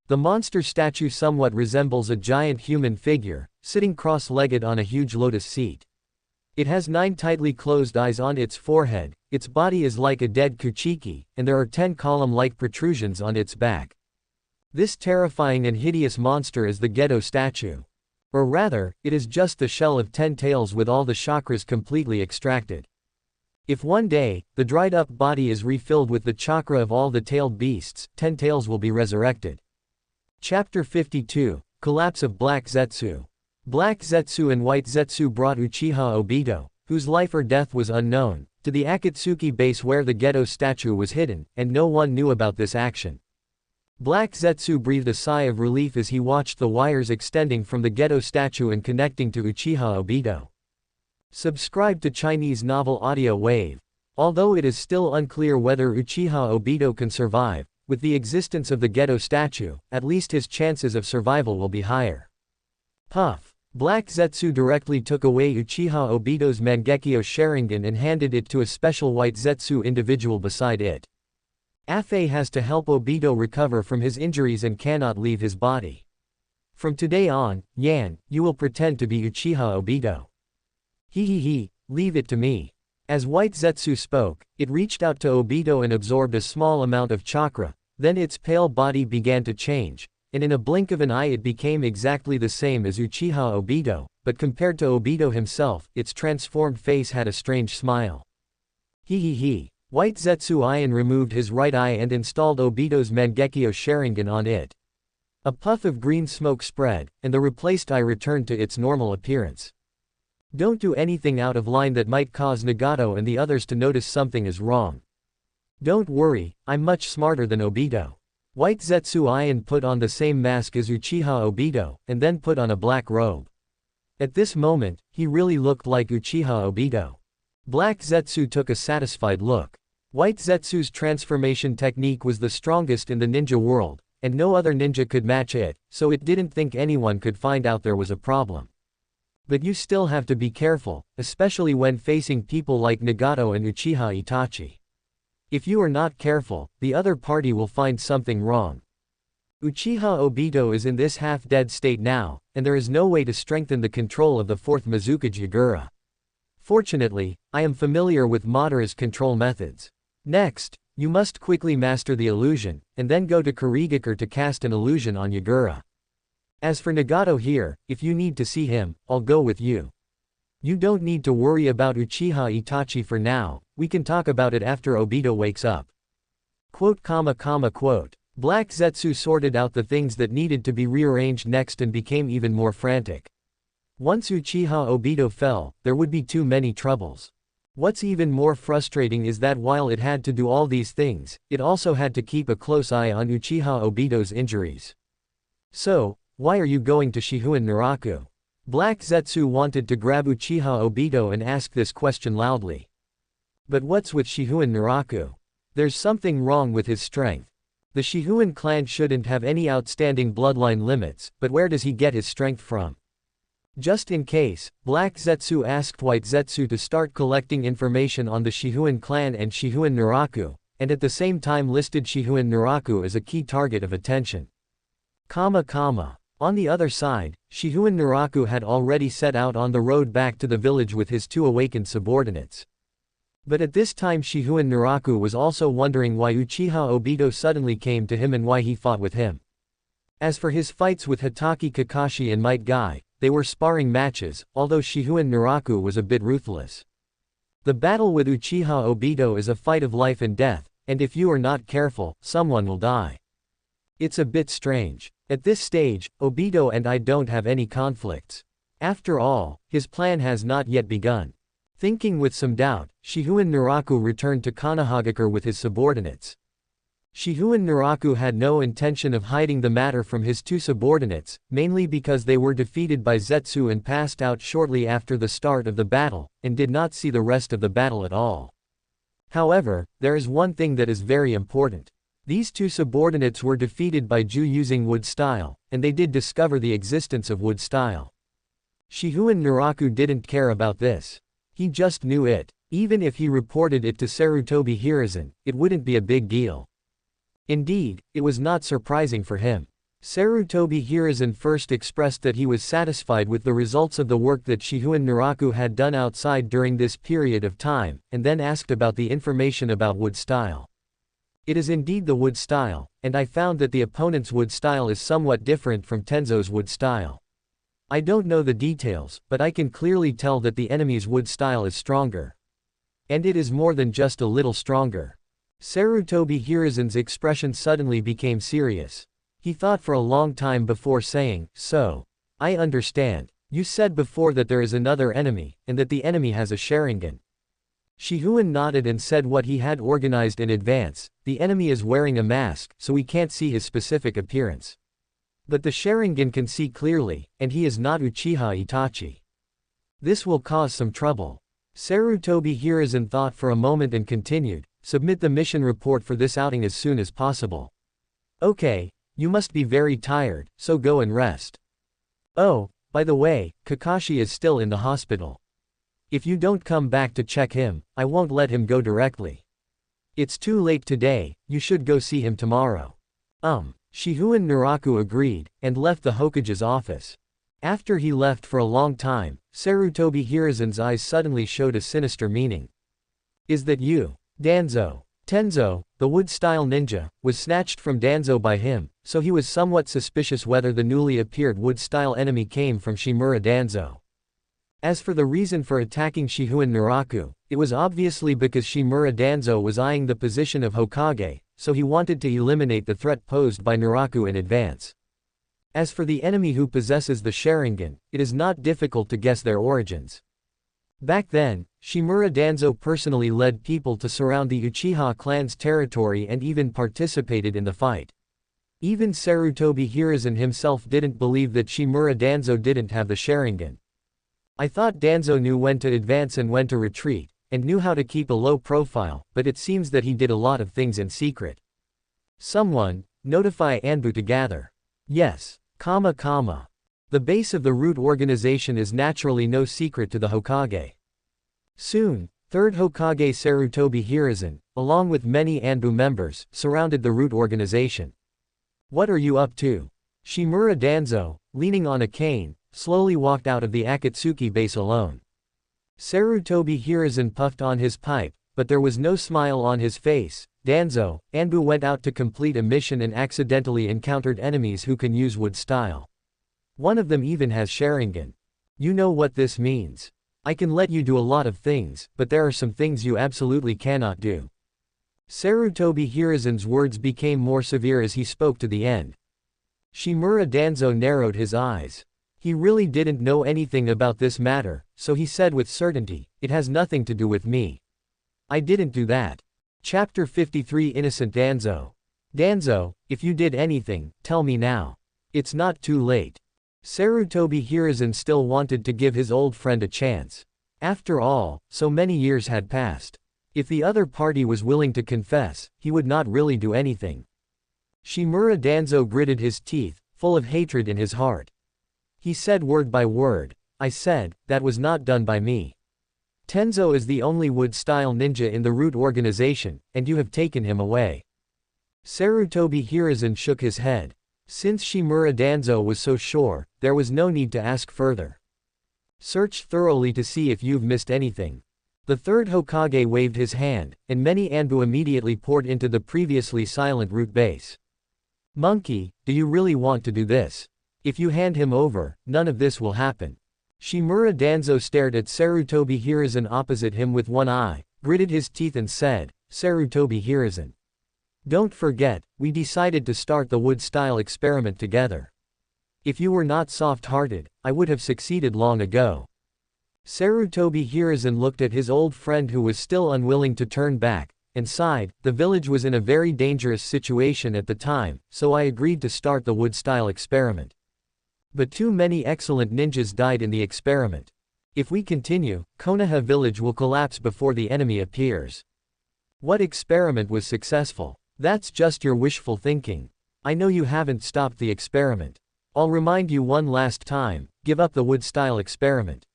S1: The monster statue somewhat resembles a giant human figure, sitting cross-legged on a huge lotus seat. It has 9 tightly closed eyes on its forehead, its body is like a dead kuchiki, and there are 10 column-like protrusions on its back. This terrifying and hideous monster is the Gedo statue. Or rather, it is just the shell of 10 tails with all the chakras completely extracted. If one day, the dried-up body is refilled with the chakra of all the tailed beasts, 10 tails will be resurrected. Chapter 52, Collapse of Black Zetsu. Black Zetsu and White Zetsu brought Uchiha Obito, whose life or death was unknown, to the Akatsuki base where the Geto statue was hidden, and no one knew about this action. Black Zetsu breathed a sigh of relief as he watched the wires extending from the Geto statue and connecting to Uchiha Obito. Subscribe to Chinese Novel Audio Wave. Although it is still unclear whether Uchiha Obito can survive, with the existence of the Geto statue, at least his chances of survival will be higher. Puff. Black Zetsu directly took away Uchiha Obito's Mangekyo Sharingan and handed it to a special white Zetsu individual beside it. Afe has to help Obito recover from his injuries and cannot leave his body. From today on, Yan, you will pretend to be Uchiha Obito. Leave it to me. As White Zetsu spoke, it reached out to Obito and absorbed a small amount of chakra, then its pale body began to change, and in a blink of an eye it became exactly the same as Uchiha Obito, but compared to Obito himself, its transformed face had a strange smile. White Zetsu removed his right eye and installed Obito's Mangekyo Sharingan on it. A puff of green smoke spread, and the replaced eye returned to its normal appearance. Don't do anything out of line that might cause Nagato and the others to notice something is wrong. Don't worry, I'm much smarter than Obito. White Zetsu put on the same mask as Uchiha Obito, and then put on a black robe. At this moment, he really looked like Uchiha Obito. Black Zetsu took a satisfied look. White Zetsu's transformation technique was the strongest in the ninja world, and no other ninja could match it, so it didn't think anyone could find out there was a problem. But you still have to be careful, especially when facing people like Nagato and Uchiha Itachi. If you are not careful, the other party will find something wrong. Uchiha Obito is in this half-dead state now, and there is no way to strengthen the control of the fourth Mizukage Yagura. Fortunately, I am familiar with Madara's control methods. Next, you must quickly master the illusion, and then go to Kurigakure to cast an illusion on Yagura. As for Nagato here, if you need to see him, I'll go with you. You don't need to worry about Uchiha Itachi for now, we can talk about it after Obito wakes up. Quote. Black Zetsu sorted out the things that needed to be rearranged next and became even more frantic. Once Uchiha Obito fell, there would be too many troubles. What's even more frustrating is that while it had to do all these things, it also had to keep a close eye on Uchiha Obito's injuries. So, why are you going to Shihouin Naraku? Black Zetsu wanted to grab Uchiha Obito and ask this question loudly. But what's with Shihouin Naraku? There's something wrong with his strength. The Shihouin clan shouldn't have any outstanding bloodline limits, but where does he get his strength from? Just in case, Black Zetsu asked White Zetsu to start collecting information on the Shihouin clan and Shihouin Naraku, and at the same time listed Shihouin Naraku as a key target of attention. On the other side, Shihouin Naraku had already set out on the road back to the village with his two awakened subordinates. But at this time Shihouin Naraku was also wondering why Uchiha Obito suddenly came to him and why he fought with him. As for his fights with Hitaki Kakashi and Might Guy, they were sparring matches, although Shihouin Naraku was a bit ruthless. The battle with Uchiha Obito is a fight of life and death, and if you are not careful, someone will die. It's a bit strange. At this stage, Obito and I don't have any conflicts. After all, his plan has not yet begun. Thinking with some doubt, Shihouin Naraku returned to Konohagakure with his subordinates. Shihouin Naraku had no intention of hiding the matter from his two subordinates, mainly because they were defeated by Zetsu and passed out shortly after the start of the battle, and did not see the rest of the battle at all. However, there is one thing that is very important. These two subordinates were defeated by Ju using wood style, and they did discover the existence of wood style. Shihouin Naraku didn't care about this. He just knew it. Even if he reported it to Sarutobi Hiruzen, it wouldn't be a big deal. Indeed, it was not surprising for him. Sarutobi Hiruzen first expressed that he was satisfied with the results of the work that Shihouin Naraku had done outside during this period of time, and then asked about the information about wood style. It is indeed the wood style, and I found that the opponent's wood style is somewhat different from Tenzo's wood style. I don't know the details, but I can clearly tell that the enemy's wood style is stronger. And it is more than just a little stronger. Sarutobi Hiruzen's expression suddenly became serious. He thought for a long time before saying, "So. I understand. You said before that there is another enemy, and that the enemy has a Sharingan. Shihouin nodded and said what he had organized in advance. The enemy is wearing a mask, so we can't see his specific appearance. But the Sharingan can see clearly, and he is not Uchiha Itachi. This will cause some trouble. Sarutobi Hiruzen thought for a moment and continued, submit the mission report for this outing as soon as possible. Okay, you must be very tired, so go and rest. Oh, by the way, Kakashi is still in the hospital. If you don't come back to check him, I won't let him go directly. It's too late today, you should go see him tomorrow. Shihouin Naraku agreed, and left the Hokage's office. After he left for a long time, Sarutobi Hiruzen's eyes suddenly showed a sinister meaning. Is that you? Danzo. Tenzo, the wood-style ninja, was snatched from Danzo by him, so he was somewhat suspicious whether the newly appeared wood-style enemy came from Shimura Danzo. As for the reason for attacking Shihouin Naraku, it was obviously because Shimura Danzo was eyeing the position of Hokage, so he wanted to eliminate the threat posed by Naraku in advance. As for the enemy who possesses the Sharingan, it is not difficult to guess their origins. Back then, Shimura Danzo personally led people to surround the Uchiha clan's territory and even participated in the fight. Even Sarutobi Hiruzen himself didn't believe that Shimura Danzo didn't have the Sharingan. I thought Danzo knew when to advance and when to retreat, and knew how to keep a low profile, but it seems that he did a lot of things in secret. Someone, notify Anbu to gather. Yes, The base of the root organization is naturally no secret to the Hokage. Soon, 3rd Hokage Sarutobi Hiruzen, along with many Anbu members, surrounded the root organization. What are you up to? Shimura Danzo, leaning on a cane, slowly walked out of the Akatsuki base alone. Sarutobi Hiruzen puffed on his pipe, but there was no smile on his face. Danzo, Anbu went out to complete a mission and accidentally encountered enemies who can use wood style. One of them even has Sharingan. You know what this means. I can let you do a lot of things, but there are some things you absolutely cannot do. Sarutobi Hiruzen's words became more severe as he spoke to the end. Shimura Danzo narrowed his eyes. He really didn't know anything about this matter, so he said with certainty, it has nothing to do with me. I didn't do that. Chapter 53 Innocent Danzo. Danzo, if you did anything, tell me now. It's not too late. Sarutobi Hiruzen still wanted to give his old friend a chance. After all, so many years had passed. If the other party was willing to confess, he would not really do anything. Shimura Danzo gritted his teeth, full of hatred in his heart. He said word by word, I said, that was not done by me. Tenzo is the only wood-style ninja in the root organization, and you have taken him away. Sarutobi Hiruzen shook his head. Since Shimura Danzo was so sure, there was no need to ask further. Search thoroughly to see if you've missed anything. The 3rd Hokage waved his hand, and many Anbu immediately poured into the previously silent root base. Monkey, do you really want to do this? If you hand him over, none of this will happen. Shimura Danzo stared at Sarutobi Hiruzen opposite him with one eye, gritted his teeth and said, Sarutobi Hiruzen. Don't forget, we decided to start the wood-style experiment together. If you were not soft-hearted, I would have succeeded long ago. Sarutobi Hiruzen looked at his old friend who was still unwilling to turn back, and sighed. The village was in a very dangerous situation at the time, so I agreed to start the wood-style experiment. But too many excellent ninjas died in the experiment. If we continue, Konoha Village will collapse before the enemy appears. What experiment was successful? That's just your wishful thinking. I know you haven't stopped the experiment. I'll remind you one last time, give up the wood-style experiment.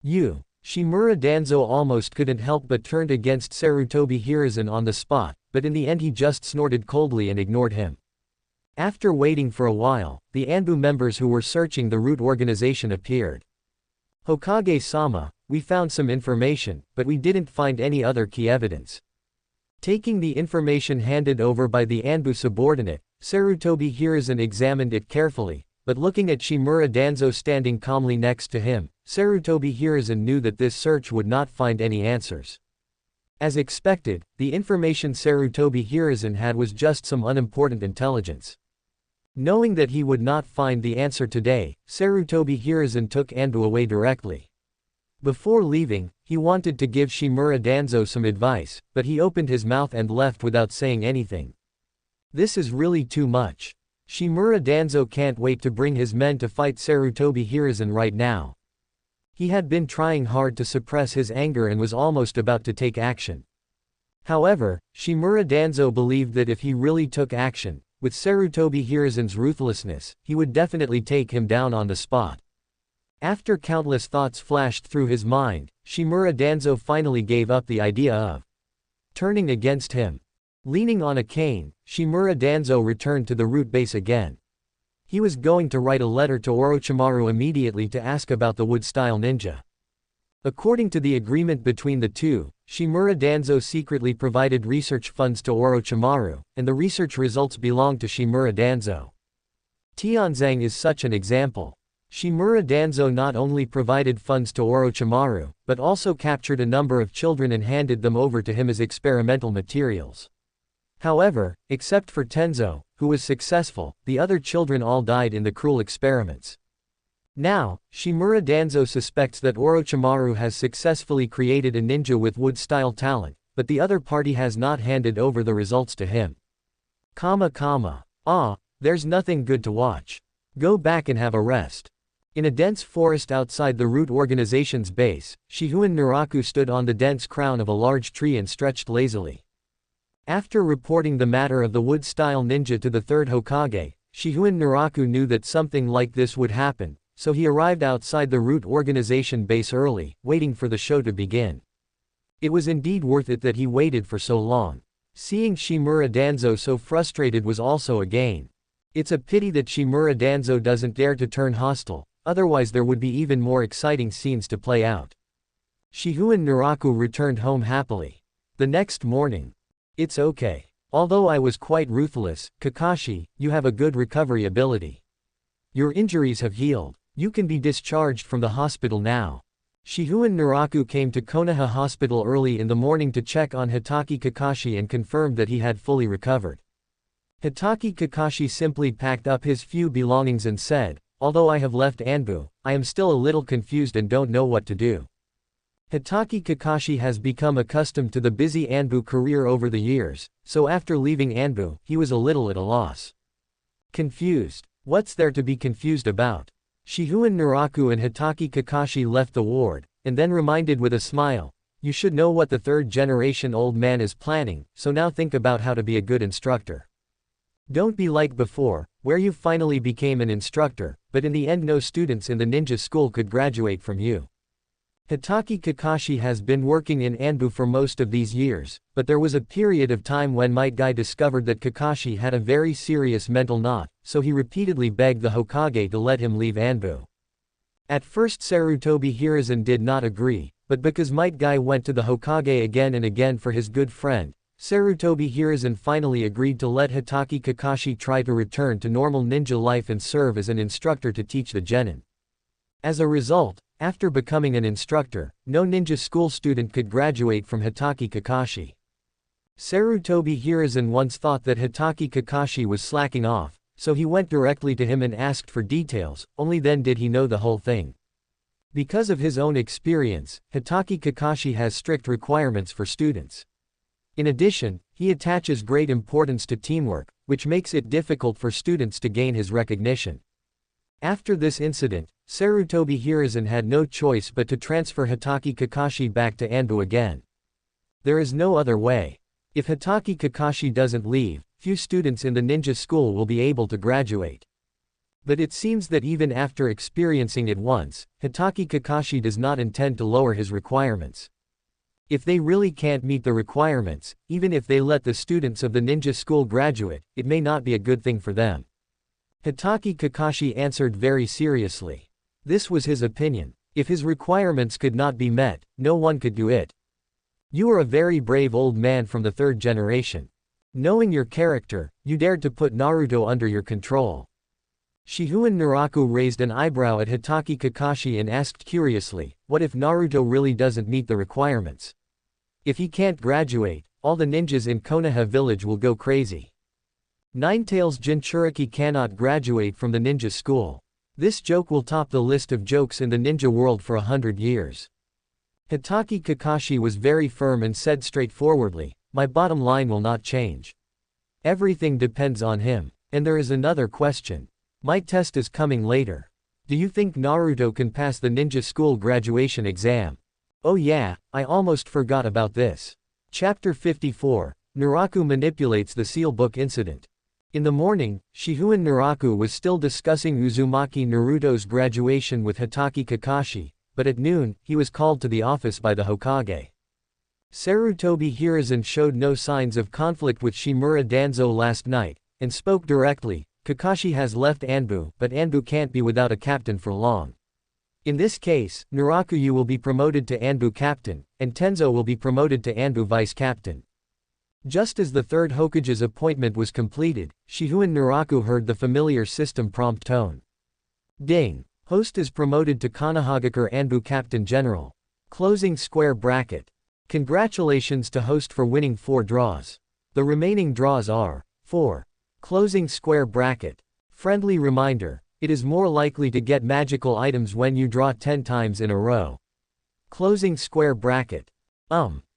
S1: You. Shimura Danzo almost couldn't help but turned against Sarutobi Hiruzen on the spot, but in the end he just snorted coldly and ignored him. After waiting for a while, the Anbu members who were searching the root organization appeared. Hokage-sama, we found some information, but we didn't find any other key evidence. Taking the information handed over by the Anbu subordinate, Sarutobi Hiruzen examined it carefully, but looking at Shimura Danzo standing calmly next to him, Sarutobi Hiruzen knew that this search would not find any answers. As expected, the information Sarutobi Hiruzen had was just some unimportant intelligence. Knowing that he would not find the answer today, Sarutobi Hiruzen took Anbu away directly. Before leaving, he wanted to give Shimura Danzo some advice, but he opened his mouth and left without saying anything. This is really too much. Shimura Danzo can't wait to bring his men to fight Sarutobi Hiruzen right now. He had been trying hard to suppress his anger and was almost about to take action. However, Shimura Danzo believed that if he really took action, with Sarutobi Hiruzen's ruthlessness, he would definitely take him down on the spot. After countless thoughts flashed through his mind, Shimura Danzo finally gave up the idea of turning against him. Leaning on a cane, Shimura Danzo returned to the root base again. He was going to write a letter to Orochimaru immediately to ask about the wood-style ninja. According to the agreement between the two, Shimura Danzo secretly provided research funds to Orochimaru, and the research results belonged to Shimura Danzo. Tianzang is such an example. Shimura Danzo not only provided funds to Orochimaru, but also captured a number of children and handed them over to him as experimental materials. However, except for Tenzo, who was successful, the other children all died in the cruel experiments. Now, Shimura Danzo suspects that Orochimaru has successfully created a ninja with wood-style talent, but the other party has not handed over the results to him. There's nothing good to watch. Go back and have a rest. In a dense forest outside the root organization's base, Shihouin Naraku stood on the dense crown of a large tree and stretched lazily. After reporting the matter of the wood-style ninja to the third Hokage, Shihouin Naraku knew that something like this would happen, so he arrived outside the root organization base early, waiting for the show to begin. It was indeed worth it that he waited for so long. Seeing Shimura Danzo so frustrated was also a gain. It's a pity that Shimura Danzo doesn't dare to turn hostile, otherwise there would be even more exciting scenes to play out. Shihouin Naraku returned home happily. The next morning. It's okay. Although I was quite ruthless, Kakashi, you have a good recovery ability. Your injuries have healed. You can be discharged from the hospital now. Shihouin Naraku came to Konoha Hospital early in the morning to check on Hitaki Kakashi and confirmed that he had fully recovered. Hitaki Kakashi simply packed up his few belongings and said, "Although I have left Anbu, I am still a little confused and don't know what to do." Hitaki Kakashi has become accustomed to the busy Anbu career over the years, so after leaving Anbu, he was a little at a loss. Confused? What's there to be confused about? Shihouin Naraku and Hitaki Kakashi left the ward, and then reminded with a smile, "You should know what the third-generation old man is planning, so now think about how to be a good instructor. Don't be like before, where you finally became an instructor, but in the end no students in the ninja school could graduate from you." Hitaki Kakashi has been working in Anbu for most of these years, but there was a period of time when Might Guy discovered that Kakashi had a very serious mental knot, so he repeatedly begged the Hokage to let him leave Anbu. At first Sarutobi Hiruzen did not agree, but because Might Guy went to the Hokage again and again for his good friend, Sarutobi Hiruzen finally agreed to let Hitaki Kakashi try to return to normal ninja life and serve as an instructor to teach the genin. As a result, after becoming an instructor, no ninja school student could graduate from Hitaki Kakashi. Sarutobi Hiruzen once thought that Hitaki Kakashi was slacking off, so he went directly to him and asked for details, only then did he know the whole thing. Because of his own experience, Hitaki Kakashi has strict requirements for students. In addition, he attaches great importance to teamwork, which makes it difficult for students to gain his recognition. After this incident, Sarutobi Hiruzen had no choice but to transfer Hitaki Kakashi back to Anbu again. There is no other way. If Hitaki Kakashi doesn't leave, few students in the ninja school will be able to graduate. But it seems that even after experiencing it once, Hitaki Kakashi does not intend to lower his requirements. If they really can't meet the requirements, even if they let the students of the ninja school graduate, it may not be a good thing for them. Hitaki Kakashi answered very seriously. This was his opinion. If his requirements could not be met, no one could do it. You are a very brave old man from the third generation. Knowing your character, you dared to put Naruto under your control. Shihouin Naraku raised an eyebrow at Hitaki Kakashi and asked curiously, what if Naruto really doesn't meet the requirements? If he can't graduate, all the ninjas in Konoha Village will go crazy. Ninetales Jinchuriki cannot graduate from the ninja school. This joke will top the list of jokes in the ninja world for 100 years. Hitaki Kakashi was very firm and said straightforwardly, "My bottom line will not change. Everything depends on him. And there is another question. My test is coming later. Do you think Naruto can pass the ninja school graduation exam?" Oh yeah, I almost forgot about this. Chapter 54, Naraku manipulates the seal book incident. In the morning, Shihouin Naraku was still discussing Uzumaki Naruto's graduation with Hitaki Kakashi, but at noon, he was called to the office by the Hokage. Sarutobi Hiruzen showed no signs of conflict with Shimura Danzo last night, and spoke directly. Kakashi has left Anbu, but Anbu can't be without a captain for long. In this case, Naraku will be promoted to Anbu captain, and Tenzo will be promoted to Anbu vice captain. Just as the third Hokage's appointment was completed, Shihouin Naraku heard the familiar system prompt tone. Ding! Host is promoted to Konohagakure Anbu Captain General. Closing square bracket. Congratulations to host for winning 4 draws. The remaining draws are 4. Closing square bracket. Friendly reminder, it is more likely to get magical items when you draw 10 times in a row. Closing square bracket.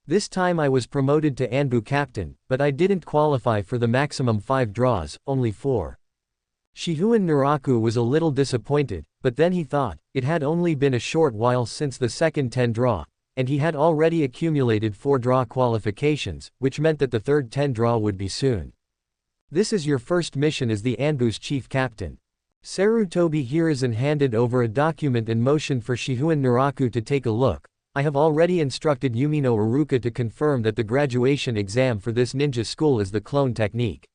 S1: This time I was promoted to Anbu captain, but I didn't qualify for the maximum 5 draws, only 4. Shihouin Naraku was a little disappointed, but then he thought, it had only been a short while since the second 10 draw, and he had already accumulated 4 draw qualifications, which meant that the third 10 draw would be soon. This is your first mission as the Anbu's chief captain. Sarutobi Hiruzen handed over a document and motioned for Shihouin Naraku to take a look. I have already instructed Yumino Iruka to confirm that the graduation exam for this ninja school is the clone technique.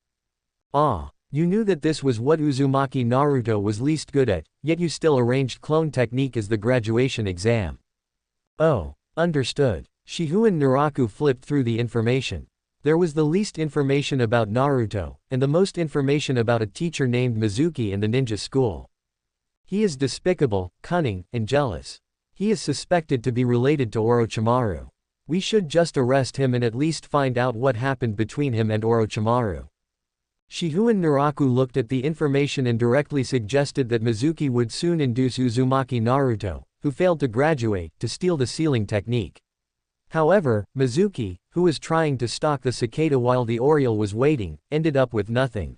S1: Ah, you knew that this was what Uzumaki Naruto was least good at, yet you still arranged clone technique as the graduation exam. Oh, understood. Shihouin Naraku flipped through the information. There was the least information about Naruto, and the most information about a teacher named Mizuki in the ninja school. He is despicable, cunning, and jealous. He is suspected to be related to Orochimaru. We should just arrest him and at least find out what happened between him and Orochimaru. Shihouin Naraku looked at the information and directly suggested that Mizuki would soon induce Uzumaki Naruto, who failed to graduate, to steal the sealing technique. However, Mizuki, who was trying to stalk the cicada while the Oriole was waiting, ended up with nothing.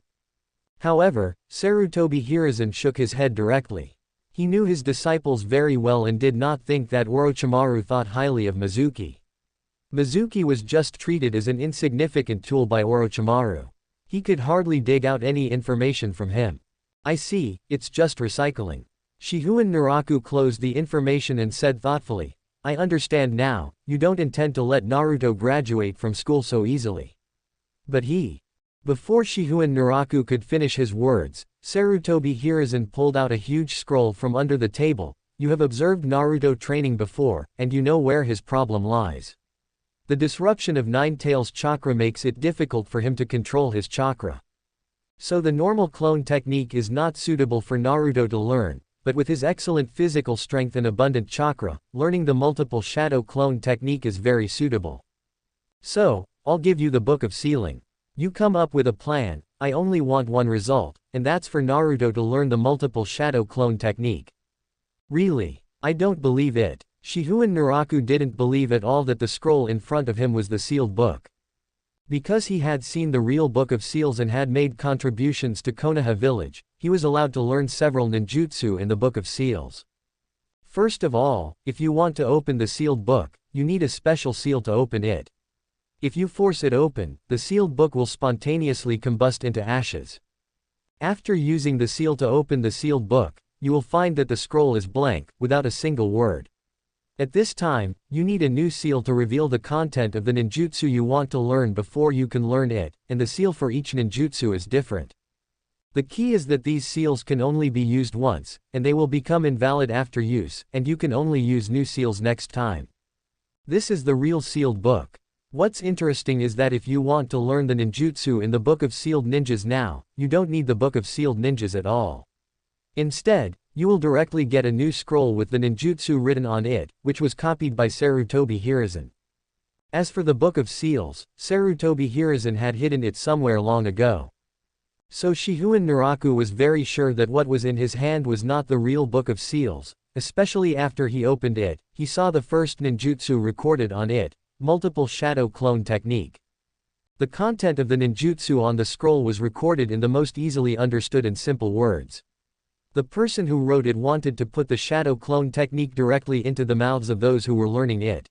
S1: However, Sarutobi Hiruzen shook his head directly. He knew his disciples very well and did not think that Orochimaru thought highly of Mizuki. Mizuki was just treated as an insignificant tool by Orochimaru. He could hardly dig out any information from him. I see, it's just recycling. Shihouin Naraku closed the information and said thoughtfully, I understand now, you don't intend to let Naruto graduate from school so easily. But Before Shihouin Naraku could finish his words, Sarutobi Hiruzen pulled out a huge scroll from under the table. You have observed Naruto training before, and you know where his problem lies. The disruption of Ninetales' chakra makes it difficult for him to control his chakra. So the normal clone technique is not suitable for Naruto to learn, but with his excellent physical strength and abundant chakra, learning the multiple shadow clone technique is very suitable. So, I'll give you the Book of Sealing. You come up with a plan. I only want one result, and that's for Naruto to learn the multiple shadow clone technique. Really? I don't believe it. Shihouin Naraku didn't believe at all that the scroll in front of him was the sealed book. Because he had seen the real Book of Seals and had made contributions to Konoha Village, he was allowed to learn several ninjutsu in the Book of Seals. First of all, if you want to open the sealed book, you need a special seal to open it. If you force it open, the sealed book will spontaneously combust into ashes. After using the seal to open the sealed book, you will find that the scroll is blank, without a single word. At this time, you need a new seal to reveal the content of the ninjutsu you want to learn before you can learn it, and the seal for each ninjutsu is different. The key is that these seals can only be used once, and they will become invalid after use, and you can only use new seals next time. This is the real sealed book. What's interesting is that if you want to learn the ninjutsu in the Book of Sealed Ninjas now, you don't need the Book of Sealed Ninjas at all. Instead, you will directly get a new scroll with the ninjutsu written on it, which was copied by Sarutobi Hiruzen. As for the Book of Seals, Sarutobi Hiruzen had hidden it somewhere long ago. So Shihouin Naraku was very sure that what was in his hand was not the real Book of Seals, especially after he opened it, he saw the first ninjutsu recorded on it, multiple shadow clone technique. The content of the ninjutsu on the scroll was recorded in the most easily understood and simple words. The person who wrote it wanted to put the shadow clone technique directly into the mouths of those who were learning it.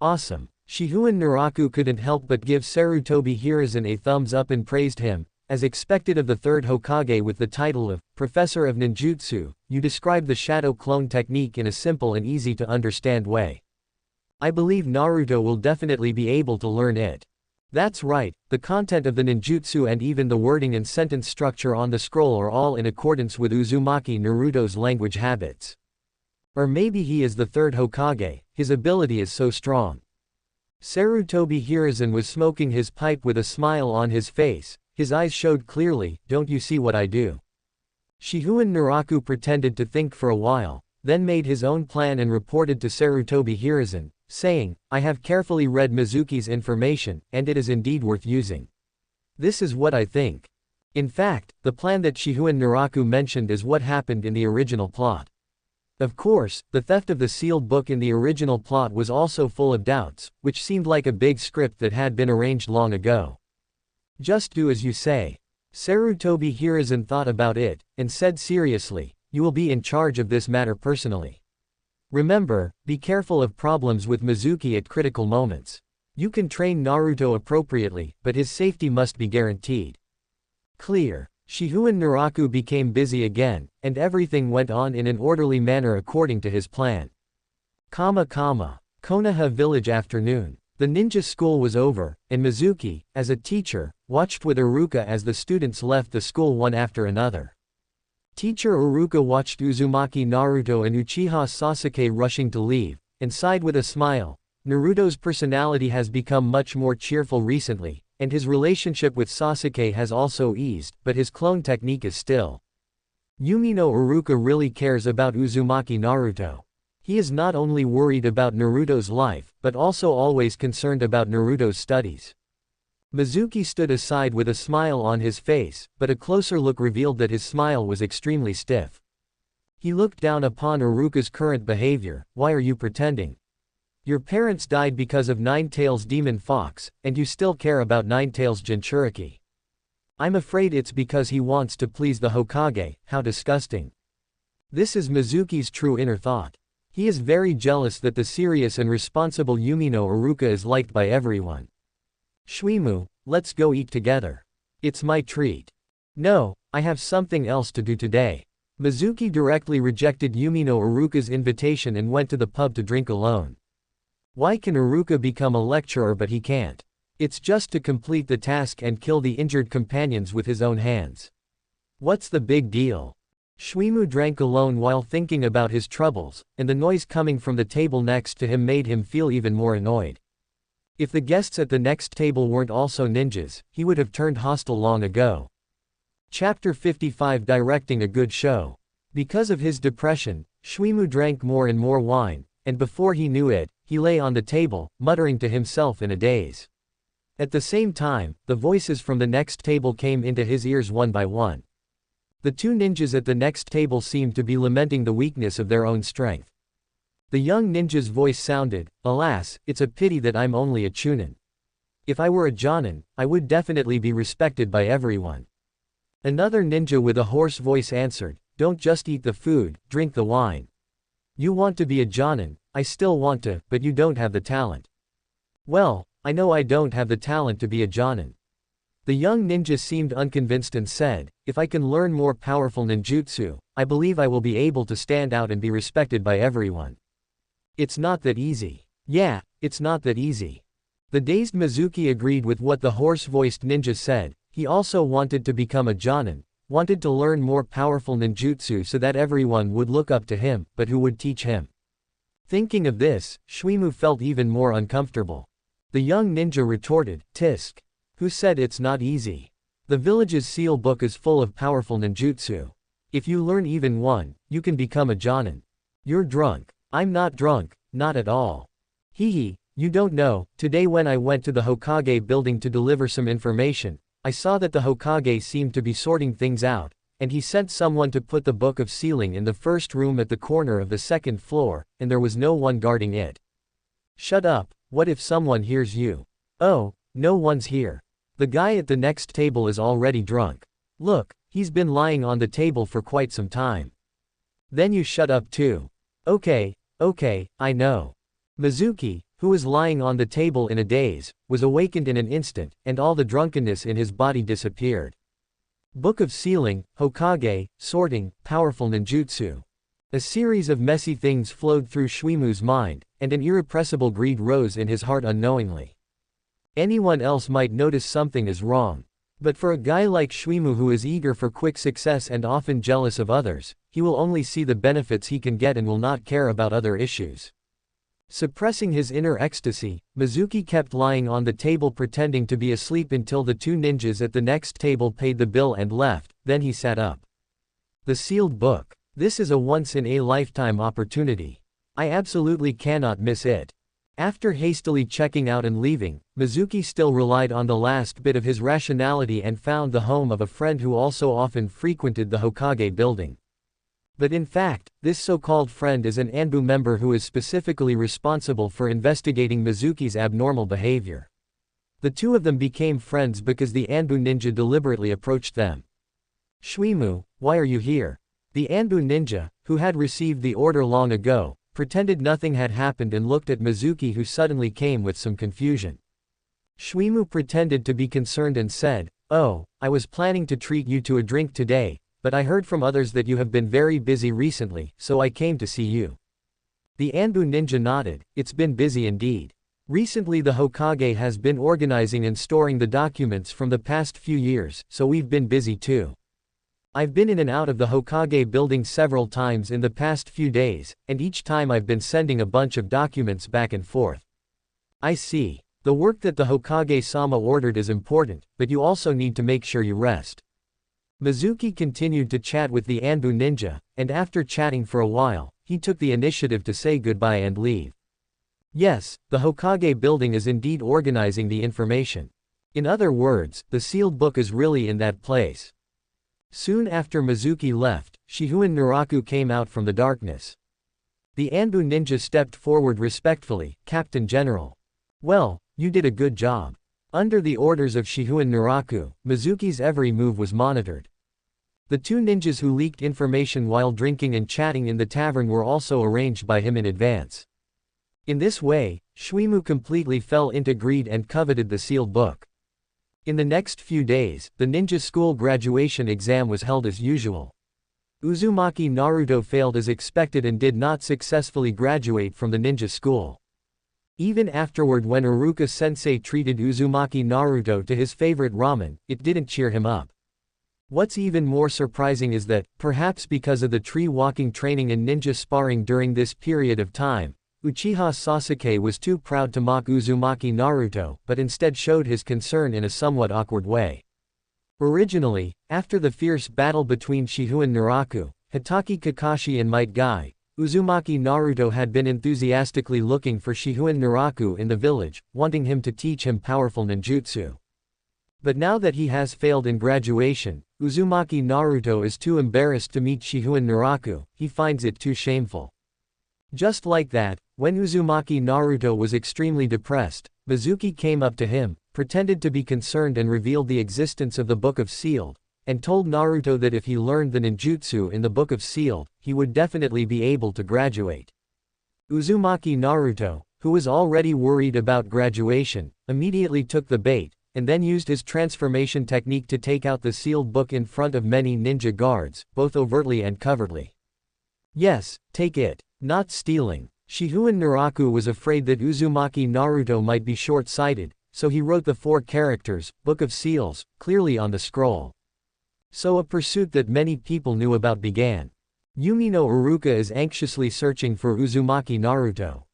S1: Awesome. Shihouin Naraku couldn't help but give Sarutobi Hiruzen a thumbs up and praised him. As expected of the third Hokage with the title of Professor of Ninjutsu, you describe the shadow clone technique in a simple and easy to understand way. I believe Naruto will definitely be able to learn it. That's right, the content of the ninjutsu and even the wording and sentence structure on the scroll are all in accordance with Uzumaki Naruto's language habits. Or maybe he is the third Hokage, his ability is so strong. Sarutobi Hiruzen was smoking his pipe with a smile on his face. His eyes showed clearly, don't you see what I do? Shihouin Naraku pretended to think for a while, then made his own plan and reported to Sarutobi Hiruzen, saying, I have carefully read Mizuki's information, and it is indeed worth using. This is what I think. In fact, the plan that Shihouin Naraku mentioned is what happened in the original plot. Of course, the theft of the sealed book in the original plot was also full of doubts, which seemed like a big script that had been arranged long ago. Just do as you say. Sarutobi Hiruzen thought about it, and said seriously, you will be in charge of this matter personally. Remember, be careful of problems with Mizuki at critical moments. You can train Naruto appropriately, but his safety must be guaranteed. Clear. Shihouin Naraku became busy again, and everything went on in an orderly manner according to his plan. Konoha Village afternoon. The ninja school was over, and Mizuki, as a teacher, watched with Iruka as the students left the school one after another. Teacher Iruka watched Uzumaki Naruto and Uchiha Sasuke rushing to leave, and sighed with a smile. Naruto's personality has become much more cheerful recently, and his relationship with Sasuke has also eased, but his clone technique is still. Yumino Iruka really cares about Uzumaki Naruto. He is not only worried about Naruto's life, but also always concerned about Naruto's studies. Mizuki stood aside with a smile on his face, but a closer look revealed that his smile was extremely stiff. He looked down upon Iruka's current behavior. Why are you pretending? Your parents died because of Nine-Tails Demon Fox, and you still care about Nine-Tails Jinchuriki. I'm afraid it's because he wants to please the Hokage. How disgusting. This is Mizuki's true inner thought. He is very jealous that the serious and responsible Yumino Iruka is liked by everyone. Shuimu, let's go eat together. It's my treat. No, I have something else to do today. Mizuki directly rejected Yumino Iruka's invitation and went to the pub to drink alone. Why can Iruka become a lecturer but he can't? It's just to complete the task and kill the injured companions with his own hands. What's the big deal? Shuimu drank alone while thinking about his troubles, and the noise coming from the table next to him made him feel even more annoyed. If the guests at the next table weren't also ninjas, he would have turned hostile long ago. Chapter 55 Directing a Good Show. Because of his depression, Shuimu drank more and more wine, and before he knew it, he lay on the table, muttering to himself in a daze. At the same time, the voices from the next table came into his ears one by one. The two ninjas at the next table seemed to be lamenting the weakness of their own strength. The young ninja's voice sounded, alas, it's a pity that I'm only a chunin. If I were a Jōnin, I would definitely be respected by everyone. Another ninja with a hoarse voice answered, don't just eat the food, drink the wine. You want to be a Jōnin, I still want to, but you don't have the talent. Well, I know I don't have the talent to be a Jōnin. The young ninja seemed unconvinced and said, if I can learn more powerful ninjutsu, I believe I will be able to stand out and be respected by everyone. It's not that easy. Yeah, it's not that easy. The dazed Mizuki agreed with what the hoarse-voiced ninja said. He also wanted to become a Jōnin, wanted to learn more powerful ninjutsu so that everyone would look up to him, but who would teach him? Thinking of this, Shuimu felt even more uncomfortable. The young ninja retorted, Tisk. Who said it's not easy? The village's seal book is full of powerful ninjutsu. If you learn even one, you can become a Jōnin. You're drunk. I'm not drunk, not at all. Hee, you don't know, today when I went to the Hokage building to deliver some information, I saw that the Hokage seemed to be sorting things out, and he sent someone to put the Book of Sealing in the first room at the corner of the second floor, and there was no one guarding it. Shut up, what if someone hears you? Oh, no one's here. The guy at the next table is already drunk. Look, he's been lying on the table for quite some time. Then you shut up too. Okay, I know. Mizuki, who was lying on the table in a daze, was awakened in an instant, and all the drunkenness in his body disappeared. Book of Sealing, Hokage, sorting, powerful ninjutsu. A series of messy things flowed through Shuimu's mind, and an irrepressible greed rose in his heart unknowingly. Anyone else might notice something is wrong. But for a guy like Shuimu who is eager for quick success and often jealous of others, he will only see the benefits he can get and will not care about other issues. Suppressing his inner ecstasy, Mizuki kept lying on the table pretending to be asleep until the two ninjas at the next table paid the bill and left, then he sat up. The sealed book. This is a once-in-a-lifetime opportunity. I absolutely cannot miss it. After hastily checking out and leaving, Mizuki still relied on the last bit of his rationality and found the home of a friend who also often frequented the Hokage building. But in fact, this so-called friend is an Anbu member who is specifically responsible for investigating Mizuki's abnormal behavior. The two of them became friends because the Anbu ninja deliberately approached them. Shuimu, why are you here? The Anbu ninja, who had received the order long ago, pretended nothing had happened and looked at Mizuki, who suddenly came with some confusion. Shuimu pretended to be concerned and said, "Oh, I was planning to treat you to a drink today, but I heard from others that you have been very busy recently, so I came to see you." The Anbu ninja nodded. It's been busy indeed. Recently the Hokage has been organizing and storing the documents from the past few years, so we've been busy too. I've been in and out of the Hokage building several times in the past few days, and each time I've been sending a bunch of documents back and forth. I see. The work that the Hokage-sama ordered is important, but you also need to make sure you rest. Mizuki continued to chat with the Anbu ninja, and after chatting for a while, he took the initiative to say goodbye and leave. Yes, the Hokage building is indeed organizing the information. In other words, the sealed book is really in that place. Soon after Mizuki left, Shihouin Naraku came out from the darkness. The Anbu ninja stepped forward respectfully. "Captain General. Well, you did a good job." Under the orders of Shihouin Naraku, Mizuki's every move was monitored. The two ninjas who leaked information while drinking and chatting in the tavern were also arranged by him in advance. In this way, Shuimu completely fell into greed and coveted the sealed book. In the next few days, the ninja school graduation exam was held as usual. Uzumaki Naruto failed as expected and did not successfully graduate from the ninja school. Even afterward, when Iruka-sensei treated Uzumaki Naruto to his favorite ramen, it didn't cheer him up. What's even more surprising is that, perhaps because of the tree-walking training and ninja sparring during this period of time, Uchiha Sasuke was too proud to mock Uzumaki Naruto, but instead showed his concern in a somewhat awkward way. Originally, after the fierce battle between Shihouin Naraku, Hitaki Kakashi and Might Guy, Uzumaki Naruto had been enthusiastically looking for Shihouin Naraku in the village, wanting him to teach him powerful ninjutsu. But now that he has failed in graduation, Uzumaki Naruto is too embarrassed to meet Shihouin Naraku, he finds it too shameful. Just like that, when Uzumaki Naruto was extremely depressed, Mizuki came up to him, pretended to be concerned and revealed the existence of the Book of Sealed, and told Naruto that if he learned the ninjutsu in the Book of Sealed, he would definitely be able to graduate. Uzumaki Naruto, who was already worried about graduation, immediately took the bait, and then used his transformation technique to take out the sealed book in front of many ninja guards, both overtly and covertly. Yes, take it. Not stealing. Shihouin Naraku was afraid that Uzumaki Naruto might be short-sighted, so he wrote the 4 characters, Book of Seals, clearly on the scroll. So a pursuit that many people knew about began. Yumino Iruka is anxiously searching for Uzumaki Naruto.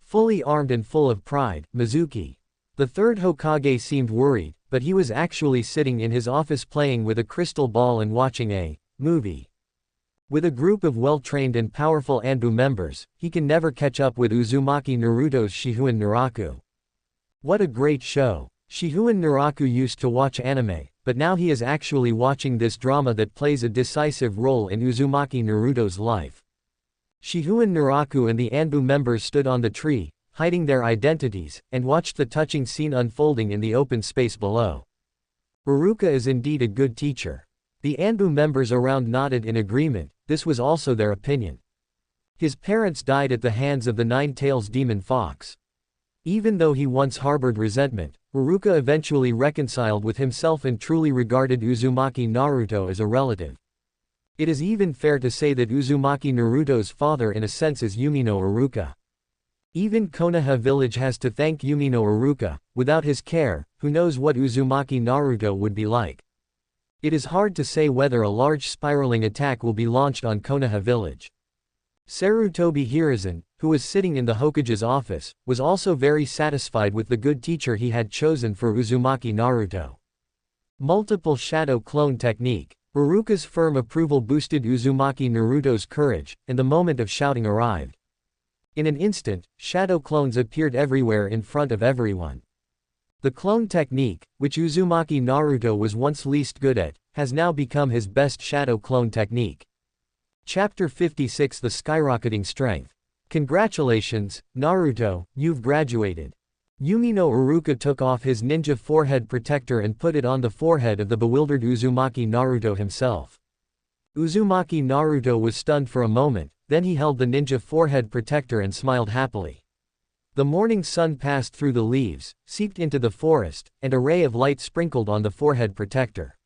S1: Fully armed and full of pride, Mizuki. The third Hokage seemed worried, but he was actually sitting in his office playing with a crystal ball and watching a movie. With a group of well-trained and powerful Anbu members, he can never catch up with Uzumaki Naruto's Shihouin Naraku. What a great show. Shihouin Naraku used to watch anime, but now he is actually watching this drama that plays a decisive role in Uzumaki Naruto's life. Shihouin Naraku and the Anbu members stood on the tree, hiding their identities, and watched the touching scene unfolding in the open space below. Iruka is indeed a good teacher. The Anbu members around nodded in agreement. This was also their opinion. His parents died at the hands of the Nine-Tails demon fox. Even though he once harbored resentment, Iruka eventually reconciled with himself and truly regarded Uzumaki Naruto as a relative. It is even fair to say that Uzumaki Naruto's father in a sense is Umino Iruka. Even Konoha Village has to thank Umino Iruka. Without his care, who knows what Uzumaki Naruto would be like. It is hard to say whether a large spiraling attack will be launched on Konoha Village. Sarutobi Hiruzen, who was sitting in the Hokage's office, was also very satisfied with the good teacher he had chosen for Uzumaki Naruto. Multiple shadow clone technique. Iruka's firm approval boosted Uzumaki Naruto's courage, and the moment of shouting arrived. In an instant, shadow clones appeared everywhere in front of everyone. The clone technique, which Uzumaki Naruto was once least good at, has now become his best shadow clone technique. Chapter 56 The Skyrocketing Strength. Congratulations, Naruto, you've graduated. Umino Iruka took off his ninja forehead protector and put it on the forehead of the bewildered Uzumaki Naruto himself. Uzumaki Naruto was stunned for a moment, then he held the ninja forehead protector and smiled happily. The morning sun passed through the leaves, seeped into the forest, and a ray of light sprinkled on the forehead protector.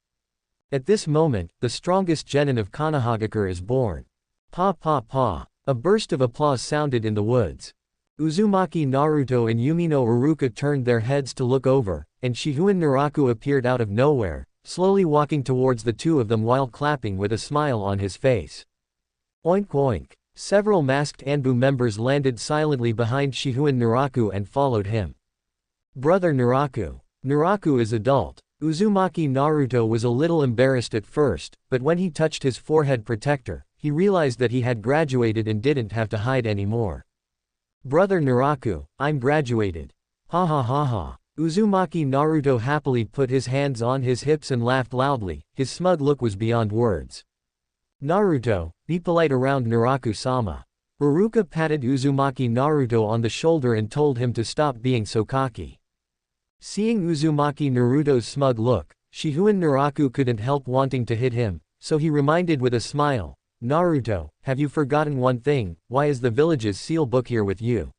S1: At this moment, the strongest genin of Konohagakure is born. Pa pa pa. A burst of applause sounded in the woods. Uzumaki Naruto and Umino Iruka turned their heads to look over, and Shihouin Naraku appeared out of nowhere, slowly walking towards the two of them while clapping with a smile on his face. Oink oink. Several masked Anbu members landed silently behind Shihouin Naraku and followed him. Brother Naraku. Naraku is adult. Uzumaki Naruto was a little embarrassed at first, but when he touched his forehead protector, he realized that he had graduated and didn't have to hide anymore. Brother Naraku, I'm graduated. Ha ha ha ha. Uzumaki Naruto happily put his hands on his hips and laughed loudly. His smug look was beyond words. Naruto, be polite around Naraku-sama. Iruka patted Uzumaki Naruto on the shoulder and told him to stop being so cocky. Seeing Uzumaki Naruto's smug look, Shihouin Naraku couldn't help wanting to hit him, so he reminded with a smile, Naruto, have you forgotten one thing? Why is the village's seal book here with you?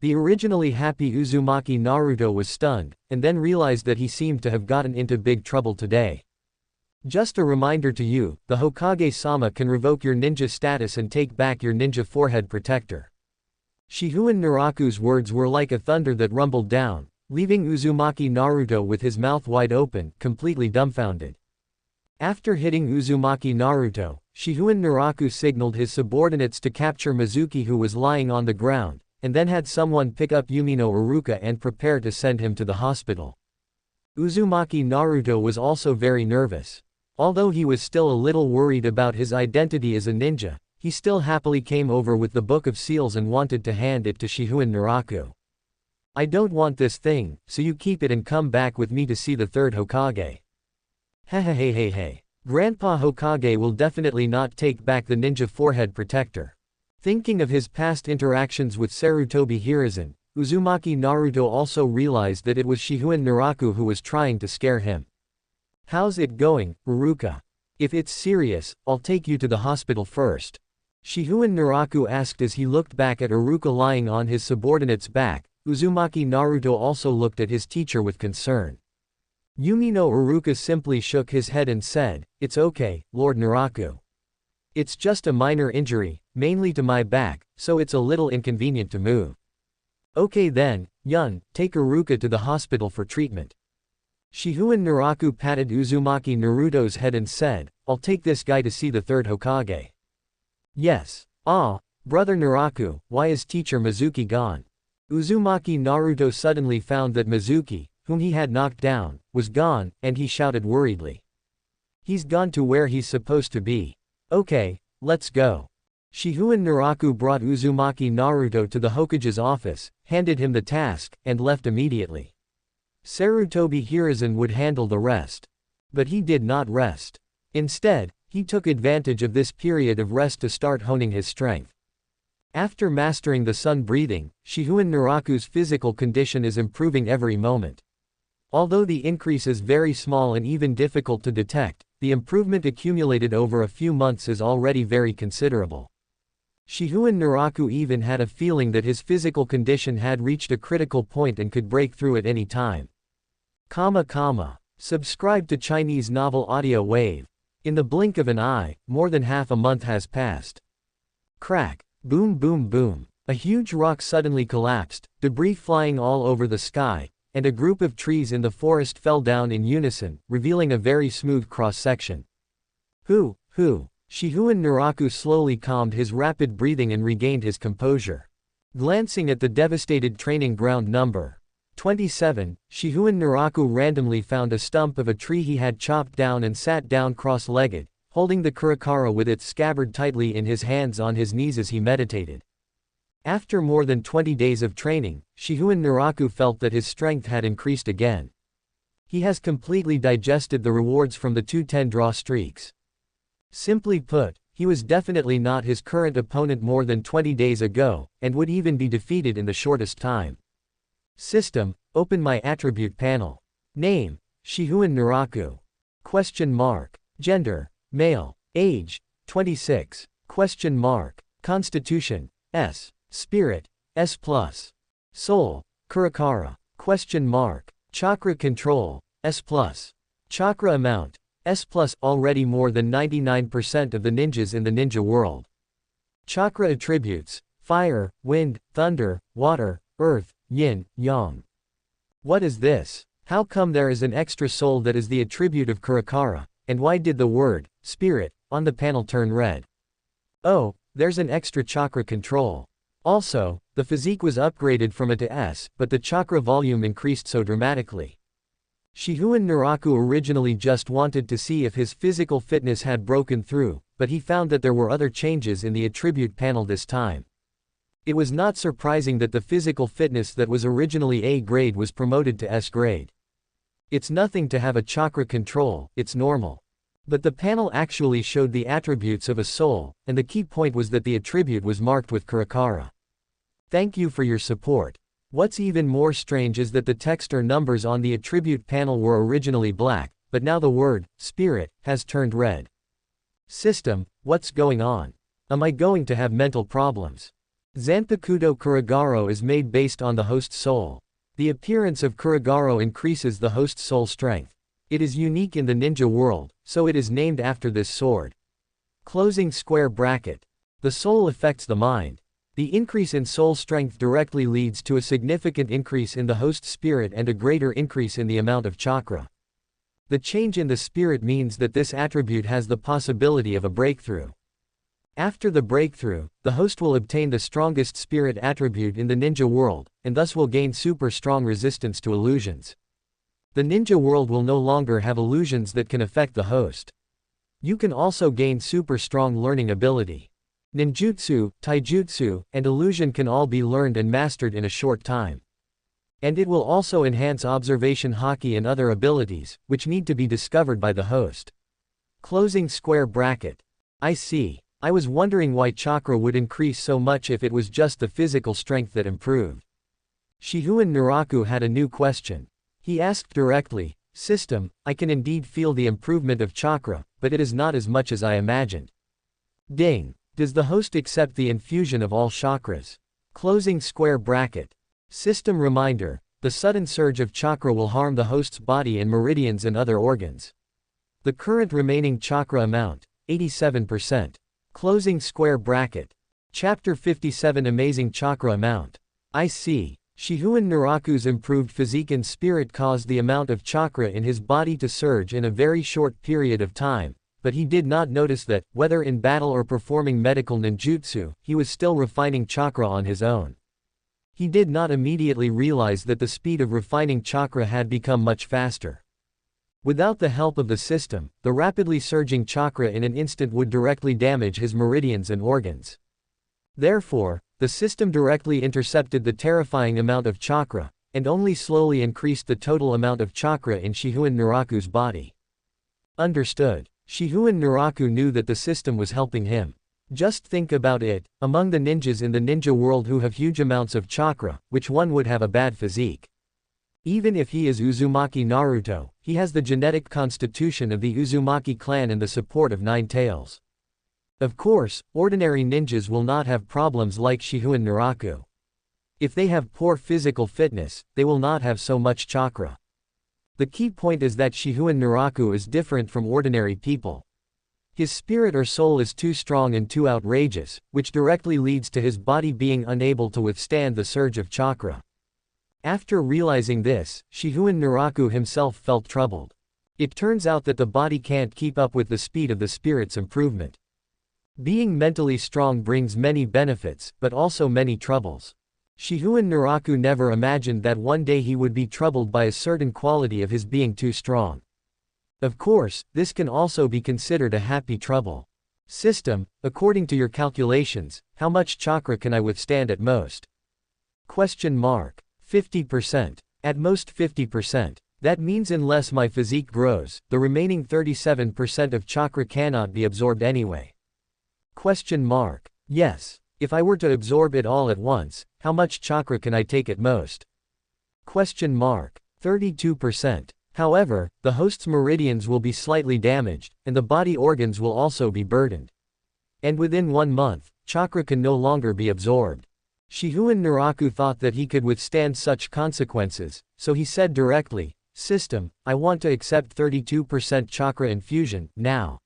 S1: The originally happy Uzumaki Naruto was stunned, and then realized that he seemed to have gotten into big trouble today. Just a reminder to you, the Hokage-sama can revoke your ninja status and take back your ninja forehead protector. Shihouin Naraku's words were like a thunder that rumbled down, leaving Uzumaki Naruto with his mouth wide open, completely dumbfounded. After hitting Uzumaki Naruto, Shihouin Naraku signaled his subordinates to capture Mizuki, who was lying on the ground, and then had someone pick up Umino Iruka and prepare to send him to the hospital. Uzumaki Naruto was also very nervous. Although he was still a little worried about his identity as a ninja, he still happily came over with the Book of Seals and wanted to hand it to Shihouin Naraku. I don't want this thing, so you keep it and come back with me to see the third Hokage. Hey. Grandpa Hokage will definitely not take back the ninja forehead protector. Thinking of his past interactions with Sarutobi Hiruzen, Uzumaki Naruto also realized that it was Shihouin Naraku who was trying to scare him. How's it going, Iruka? If it's serious, I'll take you to the hospital first. Shihouin Naraku asked as he looked back at Iruka lying on his subordinate's back. Uzumaki Naruto also looked at his teacher with concern. Umino Iruka simply shook his head and said, "It's okay, Lord Naraku. It's just a minor injury, mainly to my back, so it's a little inconvenient to move." Okay then, Yun, take Iruka to the hospital for treatment. Shihouin Naraku patted Uzumaki Naruto's head and said, I'll take this guy to see the third Hokage. Yes. Ah, brother Naraku, why is teacher Mizuki gone? Uzumaki Naruto suddenly found that Mizuki, whom he had knocked down, was gone, and he shouted worriedly. He's gone to where he's supposed to be. Okay, let's go. Shihouin Naraku brought Uzumaki Naruto to the Hokage's office, handed him the task, and left immediately. Sarutobi Hiruzen would handle the rest. But he did not rest. Instead, he took advantage of this period of rest to start honing his strength. After mastering the sun breathing, Shihouin Naraku's physical condition is improving every moment. Although the increase is very small and even difficult to detect, the improvement accumulated over a few months is already very considerable. Shihouin Naraku even had a feeling that his physical condition had reached a critical point and could break through at any time. Subscribe to Chinese Novel Audio Wave. In the blink of an eye, more than half a month has passed. Crack. Boom boom boom. A huge rock suddenly collapsed, debris flying all over the sky, and a group of trees in the forest fell down in unison, revealing a very smooth cross-section. Shihouin Naraku slowly calmed his rapid breathing and regained his composure. Glancing at the devastated training ground number 27, Shihouin Naraku randomly found a stump of a tree he had chopped down and sat down cross-legged, holding the kurakara with its scabbard tightly in his hands on his knees as he meditated. After more than 20 days of training, Shihouin Naraku felt that his strength had increased again. He has completely digested the rewards from the 2-10 draw streaks. Simply put, he was definitely not his current opponent more than 20 days ago, and would even be defeated in the shortest time. System, open my attribute panel. Name, Shihouin Naraku. Gender, male. Age, 26. Constitution, S. Spirit, S+. Soul, Kurakara. Chakra control, S+. Chakra amount, S+. Already more than 99% of the ninjas in the ninja world. Chakra attributes, fire, wind, thunder, water, earth, yin, yang. What is this? How come there is an extra soul that is the attribute of Kurakara, and why did the word, spirit, on the panel turn red? Oh, there's an extra chakra control. Also, the physique was upgraded from A to S, but the chakra volume increased so dramatically. Shihouin Naraku originally just wanted to see if his physical fitness had broken through, but he found that there were other changes in the attribute panel this time. It was not surprising that the physical fitness that was originally A grade was promoted to S grade. It's nothing to have a chakra control, it's normal. But the panel actually showed the attributes of a soul, and the key point was that the attribute was marked with Kurakara. Thank you for your support. What's even more strange is that the text or numbers on the attribute panel were originally black, but now the word, spirit, has turned red. System, what's going on? Am I going to have mental problems? Zanpakuto Kuragaro is made based on the host's soul. The appearance of Kuragaro increases the host's soul strength. It is unique in the ninja world, so it is named after this sword. The soul affects the mind. The increase in soul strength directly leads to a significant increase in the host's spirit and a greater increase in the amount of chakra. The change in the spirit means that this attribute has the possibility of a breakthrough. After the breakthrough, the host will obtain the strongest spirit attribute in the ninja world, and thus will gain super strong resistance to illusions. The ninja world will no longer have illusions that can affect the host. You can also gain super strong learning ability. Ninjutsu, taijutsu, and illusion can all be learned and mastered in a short time. And it will also enhance observation haki and other abilities, which need to be discovered by the host. I see. I was wondering why chakra would increase so much if it was just the physical strength that improved. Shihouin Naraku had a new question. He asked directly, System, I can indeed feel the improvement of chakra, but it is not as much as I imagined. Ding. Does the host accept the infusion of all chakras? System reminder, the sudden surge of chakra will harm the host's body and meridians and other organs. The current remaining chakra amount, 87%. Chapter 57 Amazing Chakra Amount. I see. Shihouin Naraku's improved physique and spirit caused the amount of chakra in his body to surge in a very short period of time, but he did not notice that, whether in battle or performing medical ninjutsu, he was still refining chakra on his own. He did not immediately realize that the speed of refining chakra had become much faster. Without the help of the system, the rapidly surging chakra in an instant would directly damage his meridians and organs. Therefore, the system directly intercepted the terrifying amount of chakra, and only slowly increased the total amount of chakra in Shihouin Naraku's body. Understood. Shihouin Naraku knew that the system was helping him. Just think about it, among the ninjas in the ninja world who have huge amounts of chakra, which one would have a bad physique? Even if he is Uzumaki Naruto, he has the genetic constitution of the Uzumaki clan and the support of Nine Tails. Of course, ordinary ninjas will not have problems like Shihouin Naraku. If they have poor physical fitness, they will not have so much chakra. The key point is that Shihouin Naraku is different from ordinary people. His spirit or soul is too strong and too outrageous, which directly leads to his body being unable to withstand the surge of chakra. After realizing this, Shihouin Naraku himself felt troubled. It turns out that the body can't keep up with the speed of the spirit's improvement. Being mentally strong brings many benefits, but also many troubles. Shihouin Naraku never imagined that one day he would be troubled by a certain quality of his being too strong. Of course, this can also be considered a happy trouble. System, according to your calculations, how much chakra can I withstand at most? Question mark. 50%. At most 50%. That means unless my physique grows, the remaining 37% of chakra cannot be absorbed anyway. Question mark. Yes. If I were to absorb it all at once, how much chakra can I take at most? Question mark. 32%. However, the host's meridians will be slightly damaged, and the body organs will also be burdened. And within 1 month, chakra can no longer be absorbed. Shihouin Naraku thought that he could withstand such consequences, so he said directly, "System, I want to accept 32% chakra infusion, now."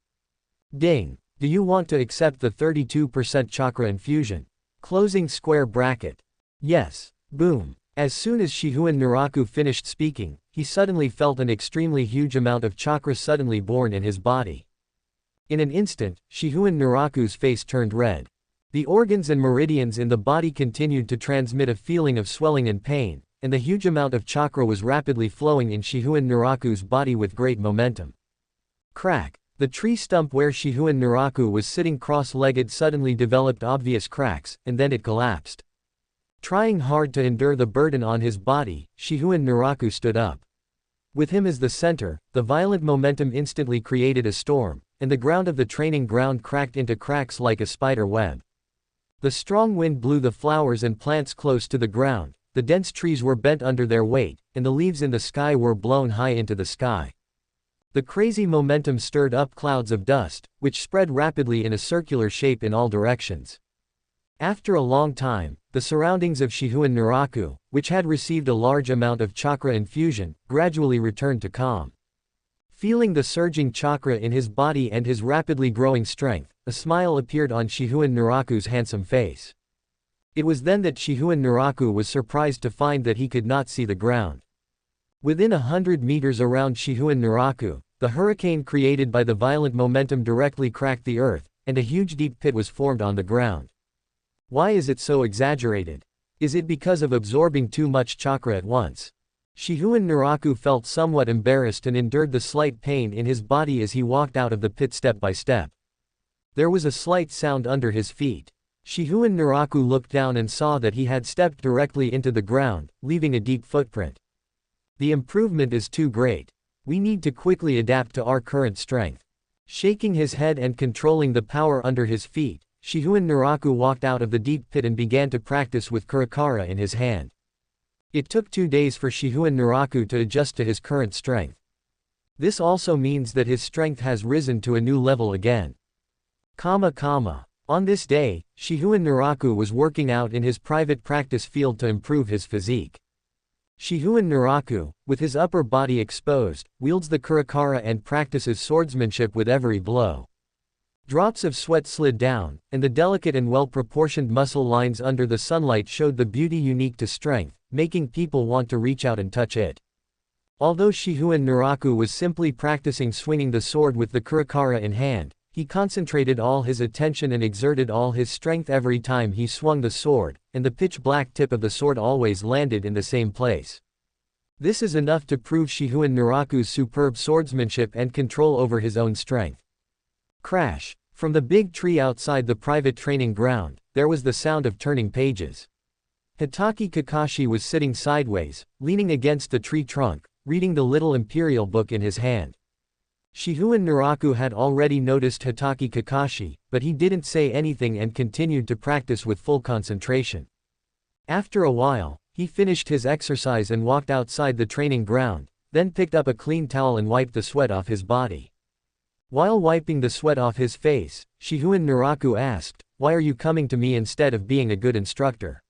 S1: Ding. Do you want to accept the 32% chakra infusion? Closing square bracket. Yes. Boom. As soon as Shihouin Naraku finished speaking, he suddenly felt an extremely huge amount of chakra suddenly born in his body. In an instant, Shihouin Naraku's face turned red. The organs and meridians in the body continued to transmit a feeling of swelling and pain, and the huge amount of chakra was rapidly flowing in Shihouin Naraku's body with great momentum. Crack. The tree stump where Shihouin Naraku was sitting cross-legged suddenly developed obvious cracks, and then it collapsed. Trying hard to endure the burden on his body, Shihouin Naraku stood up. With him as the center, the violent momentum instantly created a storm, and the ground of the training ground cracked into cracks like a spider web. The strong wind blew the flowers and plants close to the ground, the dense trees were bent under their weight, and the leaves in the sky were blown high into the sky. The crazy momentum stirred up clouds of dust, which spread rapidly in a circular shape in all directions. After a long time, the surroundings of Shihouin Naraku, which had received a large amount of chakra infusion, gradually returned to calm. Feeling the surging chakra in his body and his rapidly growing strength, a smile appeared on Shihouin Naraku's handsome face. It was then that Shihouin Naraku was surprised to find that he could not see the ground. Within 100 meters around Shihouin Naraku, the hurricane created by the violent momentum directly cracked the earth, and a huge deep pit was formed on the ground. Why is it so exaggerated? Is it because of absorbing too much chakra at once? Shihouin Naraku felt somewhat embarrassed and endured the slight pain in his body as he walked out of the pit step by step. There was a slight sound under his feet. Shihouin Naraku looked down and saw that he had stepped directly into the ground, leaving a deep footprint. The improvement is too great. We need to quickly adapt to our current strength. Shaking his head and controlling the power under his feet, Shihouin Naraku walked out of the deep pit and began to practice with Kurakara in his hand. It took 2 days for Shihouin Naraku to adjust to his current strength. This also means that his strength has risen to a new level again. On this day, Shihouin Naraku was working out in his private practice field to improve his physique. Shihouin Naraku, with his upper body exposed, wields the Kurakara and practices swordsmanship with every blow. Drops of sweat slid down, and the delicate and well-proportioned muscle lines under the sunlight showed the beauty unique to strength, making people want to reach out and touch it. Although Shihouin Naraku was simply practicing swinging the sword with the Kurakara in hand, he concentrated all his attention and exerted all his strength every time he swung the sword, and the pitch-black tip of the sword always landed in the same place. This is enough to prove Shihouin Naraku's superb swordsmanship and control over his own strength. Crash! From the big tree outside the private training ground, there was the sound of turning pages. Hitaki Kakashi was sitting sideways, leaning against the tree trunk, reading the little imperial book in his hand. Shihouin Naraku had already noticed Hokage Kakashi, but he didn't say anything and continued to practice with full concentration. After a while, he finished his exercise and walked outside the training ground, then picked up a clean towel and wiped the sweat off his body. While wiping the sweat off his face, Shihouin Naraku asked, "Why are you coming to me instead of being a good instructor?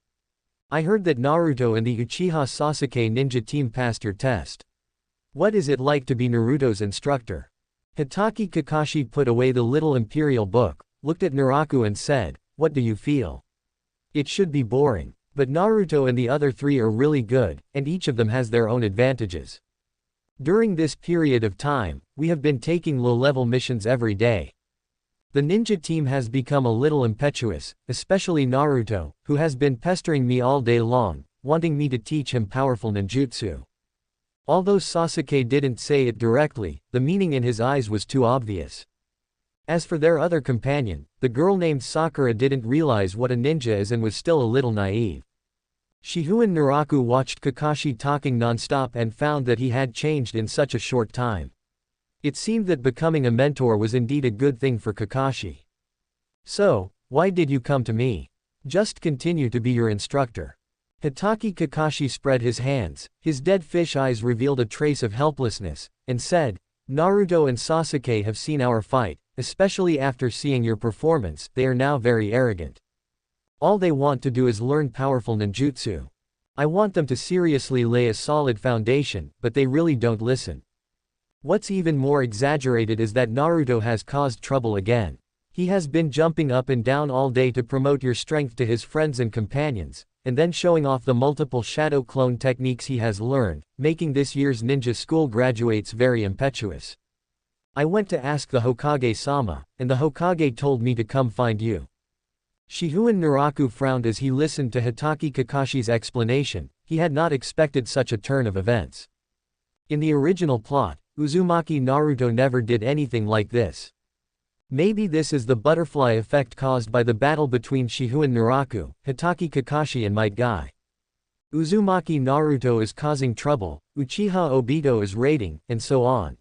S1: I heard that Naruto and the Uchiha Sasuke ninja team passed your test. What is it like to be Naruto's instructor?" Hokage Kakashi put away the little imperial book, looked at Naraku and said, "What do you feel? It should be boring. But Naruto and the other three are really good, and each of them has their own advantages. During this period of time, we have been taking low-level missions every day. The ninja team has become a little impetuous, especially Naruto, who has been pestering me all day long, wanting me to teach him powerful ninjutsu." Although Sasuke didn't say it directly, the meaning in his eyes was too obvious. As for their other companion, the girl named Sakura didn't realize what a ninja is and was still a little naive. Shihouin Naraku watched Kakashi talking non-stop and found that he had changed in such a short time. It seemed that becoming a mentor was indeed a good thing for Kakashi. "So, why did you come to me? Just continue to be your instructor." Hokage Kakashi spread his hands, his dead fish eyes revealed a trace of helplessness, and said, "Naruto and Sasuke have seen our fight, especially after seeing your performance. They are now very arrogant. All they want to do is learn powerful ninjutsu. I want them to seriously lay a solid foundation, but they really don't listen. What's even more exaggerated is that Naruto has caused trouble again. He has been jumping up and down all day to promote your strength to his friends and companions, and then showing off the multiple shadow clone techniques he has learned, making this year's ninja school graduates very impetuous. I went to ask the Hokage-sama, and the Hokage told me to come find you." Shihouin Naraku frowned as he listened to Hokage Kakashi's explanation. He had not expected such a turn of events. In the original plot, Uzumaki Naruto never did anything like this. Maybe this is the butterfly effect caused by the battle between Shihouin Naraku, Hokage Kakashi and Might Guy. Uzumaki Naruto is causing trouble, Uchiha Obito is raiding, and so on.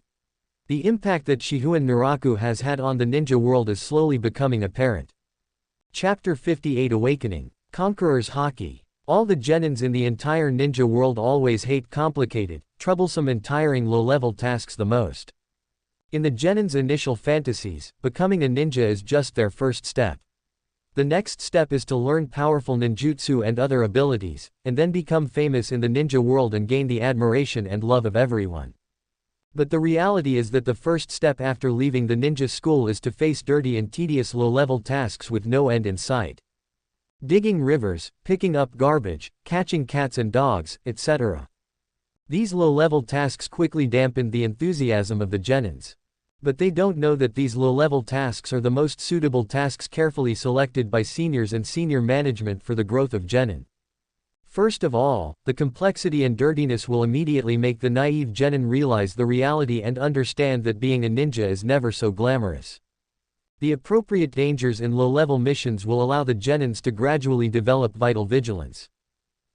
S1: The impact that Shihouin Naraku has had on the ninja world is slowly becoming apparent. Chapter 58 Awakening. Conqueror's Haki. All the genins in the entire ninja world always hate complicated, troublesome and tiring low-level tasks the most. In the genin's initial fantasies, becoming a ninja is just their first step. The next step is to learn powerful ninjutsu and other abilities, and then become famous in the ninja world and gain the admiration and love of everyone. But the reality is that the first step after leaving the ninja school is to face dirty and tedious low-level tasks with no end in sight. Digging rivers, picking up garbage, catching cats and dogs, etc. These low-level tasks quickly dampened the enthusiasm of the genins. But they don't know that these low-level tasks are the most suitable tasks carefully selected by seniors and senior management for the growth of genin. First of all, the complexity and dirtiness will immediately make the naive genin realize the reality and understand that being a ninja is never so glamorous. The appropriate dangers in low-level missions will allow the genins to gradually develop vital vigilance.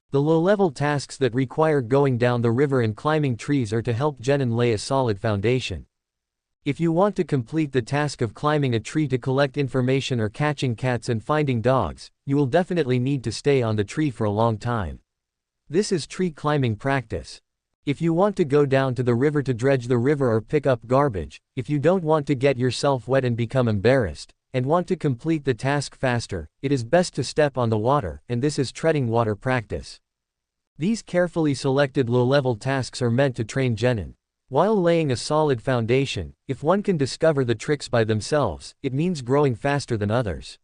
S1: The low-level tasks that require going down the river and climbing trees are to help genin lay a solid foundation. If you want to complete the task of climbing a tree to collect information or catching cats and finding dogs, you will definitely need to stay on the tree for a long time. This is tree climbing practice. If you want to go down to the river to dredge the river or pick up garbage, if you don't want to get yourself wet and become embarrassed, and want to complete the task faster, it is best to step on the water, and this is treading water practice. These carefully selected low-level tasks are meant to train genin. While laying a solid foundation, if one can discover the tricks by themselves, it means growing faster than others.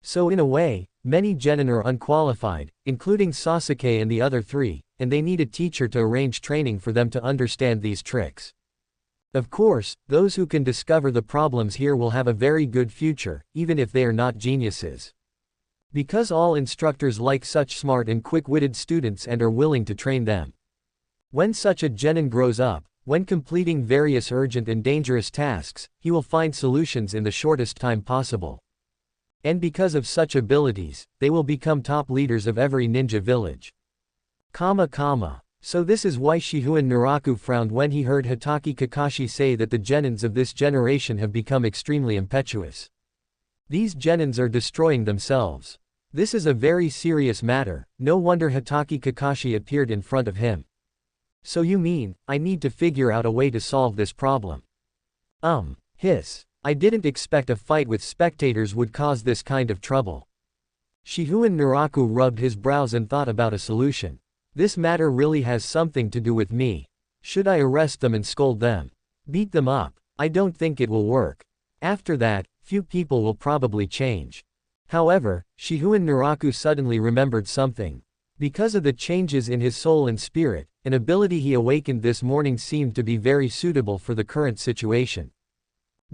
S1: So in a way, many genin are unqualified, including Sasuke and the other three, and they need a teacher to arrange training for them to understand these tricks. Of course, those who can discover the problems here will have a very good future, even if they are not geniuses. Because all instructors like such smart and quick-witted students and are willing to train them. When such a genin grows up, when completing various urgent and dangerous tasks, he will find solutions in the shortest time possible. And because of such abilities, they will become top leaders of every ninja village. So this is why Shihouin Naraku frowned when he heard Hotake Kakashi say that the genins of this generation have become extremely impetuous. These genins are destroying themselves. This is a very serious matter, no wonder Hotake Kakashi appeared in front of him. So you mean, I need to figure out a way to solve this problem? Hiss. I didn't expect a fight with spectators would cause this kind of trouble. Shihouin Naraku rubbed his brows and thought about a solution. This matter really has something to do with me. Should I arrest them and scold them? Beat them up? I don't think it will work. After that, few people will probably change. However, Shihouin Naraku suddenly remembered something. Because of the changes in his soul and spirit, an ability he awakened this morning seemed to be very suitable for the current situation.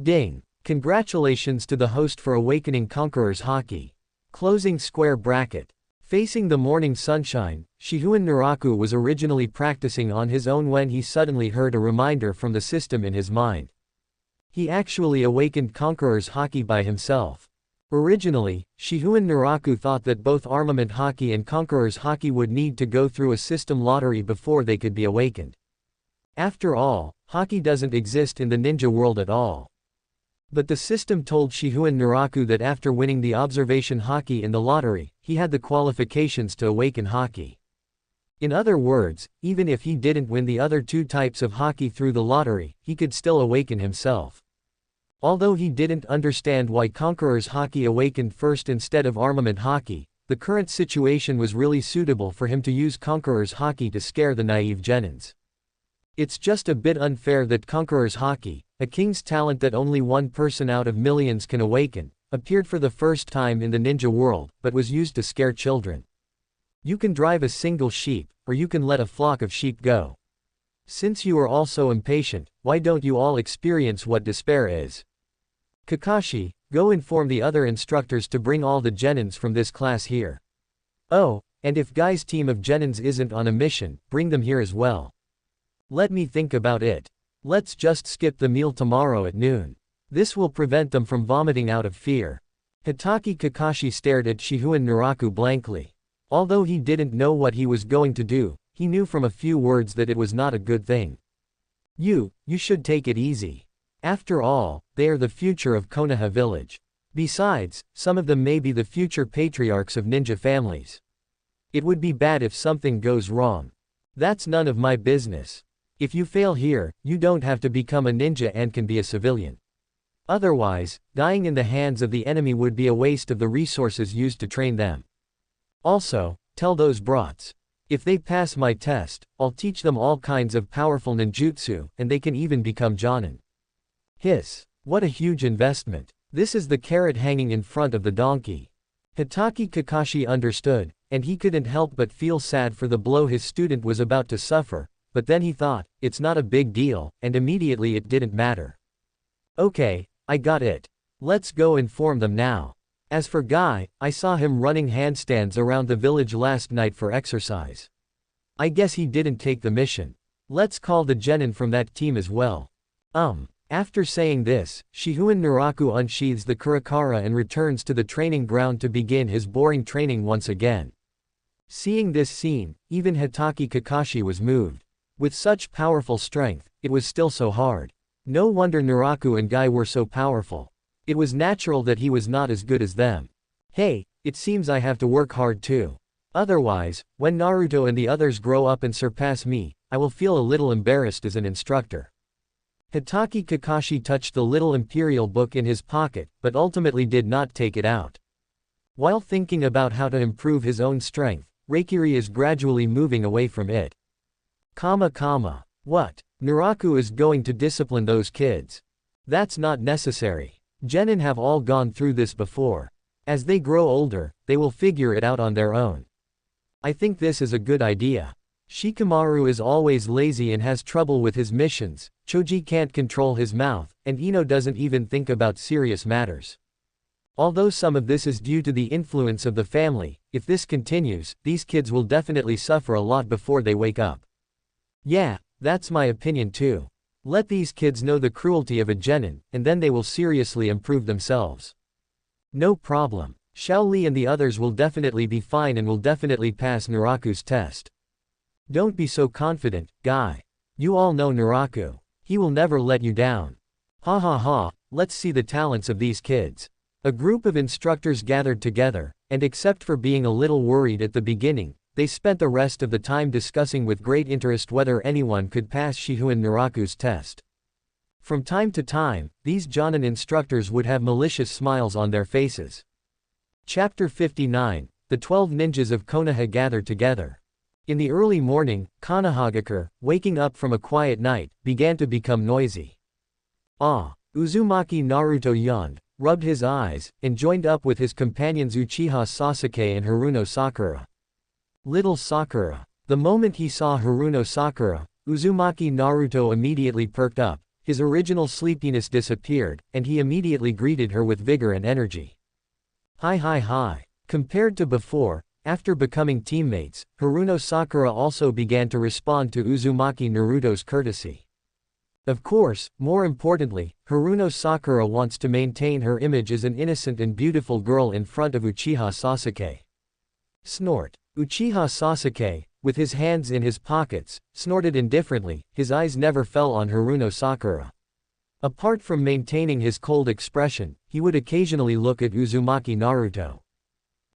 S1: Ding! Congratulations to the host for awakening Conqueror's Haki. Closing square bracket. Facing the morning sunshine, Shihouin Naraku was originally practicing on his own when he suddenly heard a reminder from the system in his mind. He actually awakened Conqueror's Haki by himself. Originally, Shihouin Naraku thought that both Armament Haki and Conqueror's Haki would need to go through a system lottery before they could be awakened. After all, Haki doesn't exist in the ninja world at all. But the system told Shihouin Naraku that after winning the observation Haki in the lottery, he had the qualifications to awaken Haki. In other words, even if he didn't win the other two types of Haki through the lottery, he could still awaken himself. Although he didn't understand why Conqueror's Haki awakened first instead of Armament Haki, the current situation was really suitable for him to use Conqueror's Haki to scare the naive genins. It's just a bit unfair that Conqueror's Haki, a king's talent that only one person out of millions can awaken, appeared for the first time in the ninja world, but was used to scare children. You can drive a single sheep, or you can let a flock of sheep go. Since you are all so impatient, why don't you all experience what despair is? Kakashi, go inform the other instructors to bring all the genins from this class here. Oh, and if Guy's team of genins isn't on a mission, bring them here as well. Let me think about it. Let's just skip the meal tomorrow at noon. This will prevent them from vomiting out of fear. Hotake Kakashi stared at Shihouin Naraku blankly. Although he didn't know what he was going to do, he knew from a few words that it was not a good thing. You should take it easy. After all, they are the future of Konoha Village. Besides, some of them may be the future patriarchs of ninja families. It would be bad if something goes wrong. That's none of my business. If you fail here, you don't have to become a ninja and can be a civilian. Otherwise, dying in the hands of the enemy would be a waste of the resources used to train them. Also, tell those brats. If they pass my test, I'll teach them all kinds of powerful ninjutsu, and they can even become Jōnin. Hiss. What a huge investment. This is the carrot hanging in front of the donkey. Hotake Kakashi understood, and he couldn't help but feel sad for the blow his student was about to suffer, but then he thought, it's not a big deal, and immediately it didn't matter. Okay, I got it. Let's go inform them now. As for Guy, I saw him running handstands around the village last night for exercise. I guess he didn't take the mission. Let's call the genin from that team as well. After saying this, Shihouin Naraku unsheathes the Kurakara and returns to the training ground to begin his boring training once again. Seeing this scene, even Hotake Kakashi was moved. With such powerful strength, it was still so hard. No wonder Naraku and Guy were so powerful. It was natural that he was not as good as them. Hey, it seems I have to work hard too. Otherwise, when Naruto and the others grow up and surpass me, I will feel a little embarrassed as an instructor. Hotake Kakashi touched the little imperial book in his pocket, but ultimately did not take it out. While thinking about how to improve his own strength, Reikiri is gradually moving away from it. What? Naraku is going to discipline those kids. That's not necessary. Genin have all gone through this before. As they grow older, they will figure it out on their own. I think this is a good idea. Shikamaru is always lazy and has trouble with his missions, Choji can't control his mouth, and Ino doesn't even think about serious matters. Although some of this is due to the influence of the family, if this continues, these kids will definitely suffer a lot before they wake up. Yeah, that's my opinion too. Let these kids know the cruelty of a genin, and then they will seriously improve themselves. No problem. Xiao Li and the others will definitely be fine and will definitely pass Naraku's test. Don't be so confident, guy. You all know Naraku. He will never let you down. Ha ha ha, let's see the talents of these kids. A group of instructors gathered together, and except for being a little worried at the beginning, they spent the rest of the time discussing with great interest whether anyone could pass Shihouin Naraku's test. From time to time, these Jōnin instructors would have malicious smiles on their faces. Chapter 59, The 12 Ninjas of Konoha Gathered Together. In the early morning, Konohagakure, waking up from a quiet night, began to become noisy. Uzumaki Naruto yawned, rubbed his eyes, and joined up with his companions Uchiha Sasuke and Haruno Sakura. Little Sakura. The moment he saw Haruno Sakura, Uzumaki Naruto immediately perked up, his original sleepiness disappeared, and he immediately greeted her with vigor and energy. Hi. Compared to before, after becoming teammates, Haruno Sakura also began to respond to Uzumaki Naruto's courtesy. Of course, more importantly, Haruno Sakura wants to maintain her image as an innocent and beautiful girl in front of Uchiha Sasuke. Snort. Uchiha Sasuke, with his hands in his pockets, snorted indifferently, his eyes never fell on Haruno Sakura. Apart from maintaining his cold expression, he would occasionally look at Uzumaki Naruto.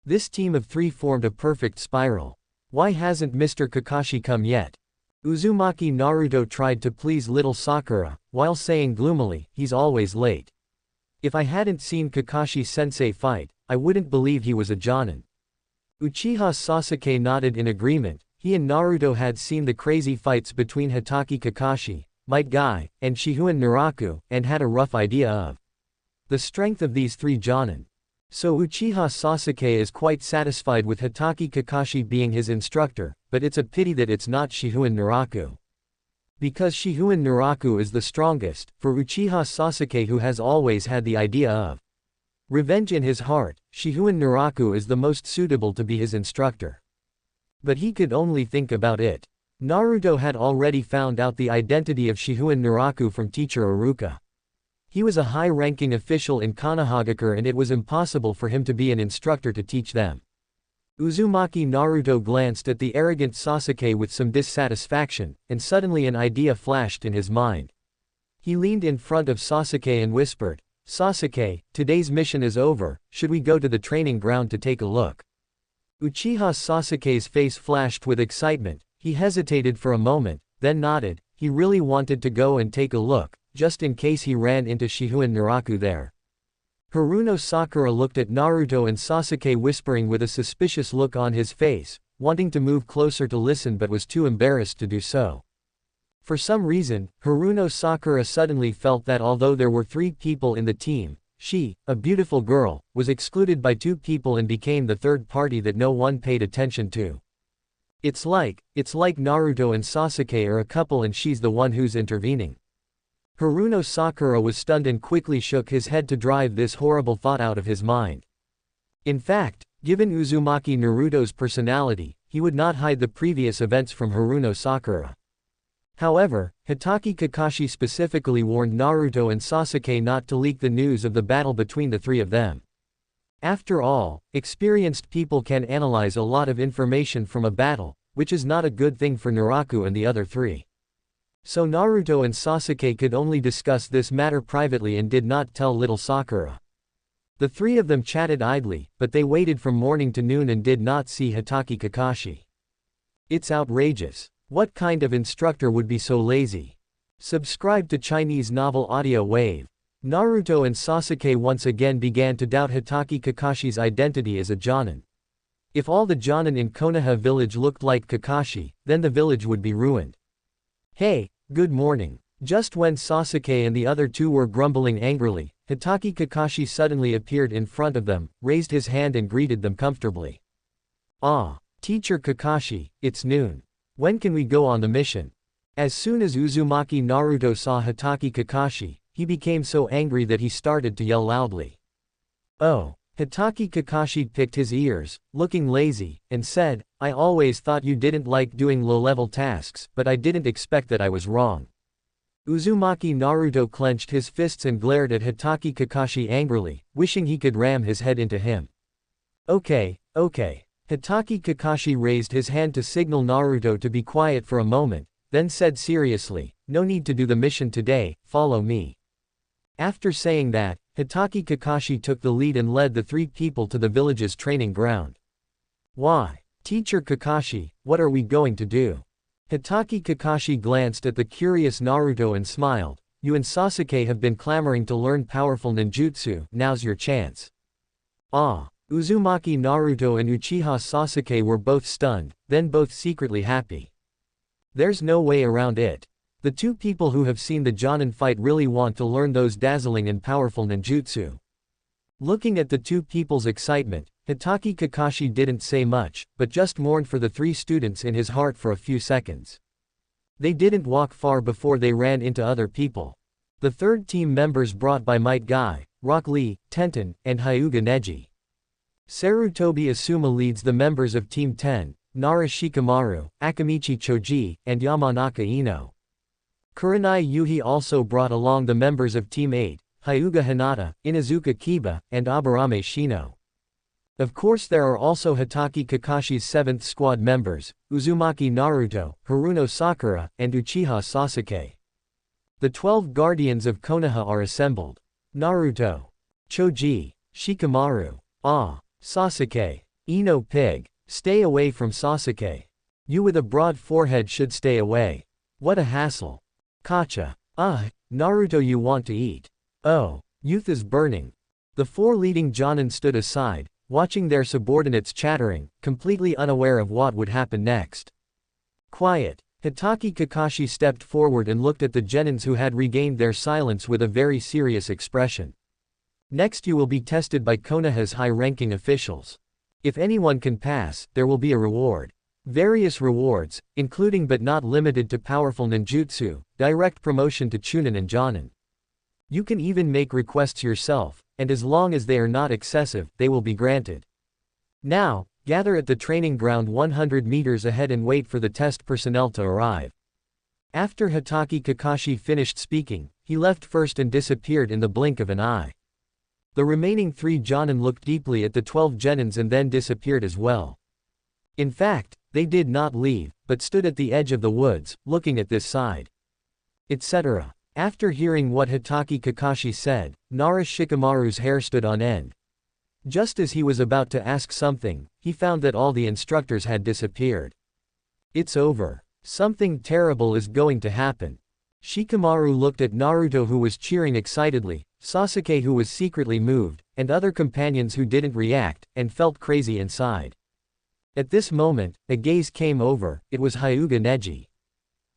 S1: This team of three formed a perfect spiral. Why hasn't Mr. Kakashi come yet? Uzumaki Naruto tried to please little Sakura, while saying gloomily, he's always late. If I hadn't seen Kakashi-sensei fight, I wouldn't believe he was a Jōnin. Uchiha Sasuke nodded in agreement. He and Naruto had seen the crazy fights between Hitaki Kakashi, Might Guy, and Shihouin Naraku, and had a rough idea of the strength of these three Jōnin. So Uchiha Sasuke is quite satisfied with Hitaki Kakashi being his instructor, but it's a pity that it's not Shihouin Naraku. Because Shihouin Naraku is the strongest, for Uchiha Sasuke, who has always had the idea of revenge in his heart, Shihouin Naraku is the most suitable to be his instructor. But he could only think about it. Naruto had already found out the identity of Shihouin Naraku from teacher Iruka. He was a high-ranking official in Konohagakure and it was impossible for him to be an instructor to teach them. Uzumaki Naruto glanced at the arrogant Sasuke with some dissatisfaction, and suddenly an idea flashed in his mind. He leaned in front of Sasuke and whispered, "Sasuke, today's mission is over, should we go to the training ground to take a look?" Uchiha Sasuke's face flashed with excitement. He hesitated for a moment, then nodded. He really wanted to go and take a look, just in case he ran into Shihouin Naraku there. Haruno Sakura looked at Naruto and Sasuke, whispering with a suspicious look on his face, wanting to move closer to listen but was too embarrassed to do so. For some reason, Haruno Sakura suddenly felt that although there were three people in the team, she, a beautiful girl, was excluded by two people and became the third party that no one paid attention to. It's like Naruto and Sasuke are a couple and she's the one who's intervening. Haruno Sakura was stunned and quickly shook his head to drive this horrible thought out of his mind. In fact, given Uzumaki Naruto's personality, he would not hide the previous events from Haruno Sakura. However, Hitaki Kakashi specifically warned Naruto and Sasuke not to leak the news of the battle between the three of them. After all, experienced people can analyze a lot of information from a battle, which is not a good thing for Naraku and the other three. So Naruto and Sasuke could only discuss this matter privately and did not tell little Sakura. The three of them chatted idly, but they waited from morning to noon and did not see Hitaki Kakashi. It's outrageous. What kind of instructor would be so lazy? Subscribe to Chinese Novel Audio Wave. Naruto and Sasuke once again began to doubt Hitaki Kakashi's identity as a Jōnin. If all the Jōnin in Konoha Village looked like Kakashi, then the village would be ruined. Hey, good morning. Just when Sasuke and the other two were grumbling angrily, Hitaki Kakashi suddenly appeared in front of them, raised his hand and greeted them comfortably. "Ah, Teacher Kakashi, it's noon. When can we go on the mission?" As soon as Uzumaki Naruto saw Hitaki Kakashi, he became so angry that he started to yell loudly. "Oh!" Hitaki Kakashi picked his ears, looking lazy, and said, "I always thought you didn't like doing low-level tasks, but I didn't expect that I was wrong." Uzumaki Naruto clenched his fists and glared at Hitaki Kakashi angrily, wishing he could ram his head into him. Okay, Hitaki Kakashi raised his hand to signal Naruto to be quiet for a moment, then said seriously, "No need to do the mission today, follow me." After saying that, Hitaki Kakashi took the lead and led the three people to the village's training ground. "Why? Teacher Kakashi, what are we going to do?" Hitaki Kakashi glanced at the curious Naruto and smiled. "You and Sasuke have been clamoring to learn powerful ninjutsu, now's your chance." Ah! Uzumaki Naruto and Uchiha Sasuke were both stunned, then both secretly happy. There's no way around it. The two people who have seen the Jōnin fight really want to learn those dazzling and powerful ninjutsu. Looking at the two people's excitement, Hitaki Kakashi didn't say much, but just mourned for the three students in his heart for a few seconds. They didn't walk far before they ran into other people. The third team members brought by Might Guy, Rock Lee, Tenten, and Hyuga Neji. Sarutobi Asuma leads the members of Team 10, Nara Shikamaru, Akamichi Choji, and Yamanaka Ino. Kurenai Yuhi also brought along the members of Team 8, Hyuga Hinata, Inuzuka Kiba, and Aburame Shino. Of course there are also Hitaki Kakashi's 7th squad members, Uzumaki Naruto, Haruno Sakura, and Uchiha Sasuke. The 12 guardians of Konoha are assembled. Naruto. Choji. Shikamaru. Ah. Sasuke. Ino Pig. Stay away from Sasuke. You with a broad forehead should stay away. What a hassle. Kacha. Naruto, you want to eat. Oh. Youth is burning. The 4 leading Jōnin stood aside, watching their subordinates chattering, completely unaware of what would happen next. Quiet. Hitaki Kakashi stepped forward and looked at the genins who had regained their silence with a very serious expression. Next you will be tested by Konoha's high-ranking officials. If anyone can pass, there will be a reward. Various rewards, including but not limited to powerful ninjutsu, direct promotion to Chunin and Jōnin. You can even make requests yourself, and as long as they are not excessive, they will be granted. Now, gather at the training ground 100 meters ahead and wait for the test personnel to arrive. After Hitaki Kakashi finished speaking, he left first and disappeared in the blink of an eye. The remaining 3 Jōnin looked deeply at the 12 genins and then disappeared as well. In fact, they did not leave, but stood at the edge of the woods, looking at this side. Etc. After hearing what Hitaki Kakashi said, Nara Shikamaru's hair stood on end. Just as he was about to ask something, he found that all the instructors had disappeared. It's over. Something terrible is going to happen. Shikamaru looked at Naruto who was cheering excitedly, Sasuke who was secretly moved, and other companions who didn't react, and felt crazy inside. At this moment, a gaze came over, it was Hyuga Neji.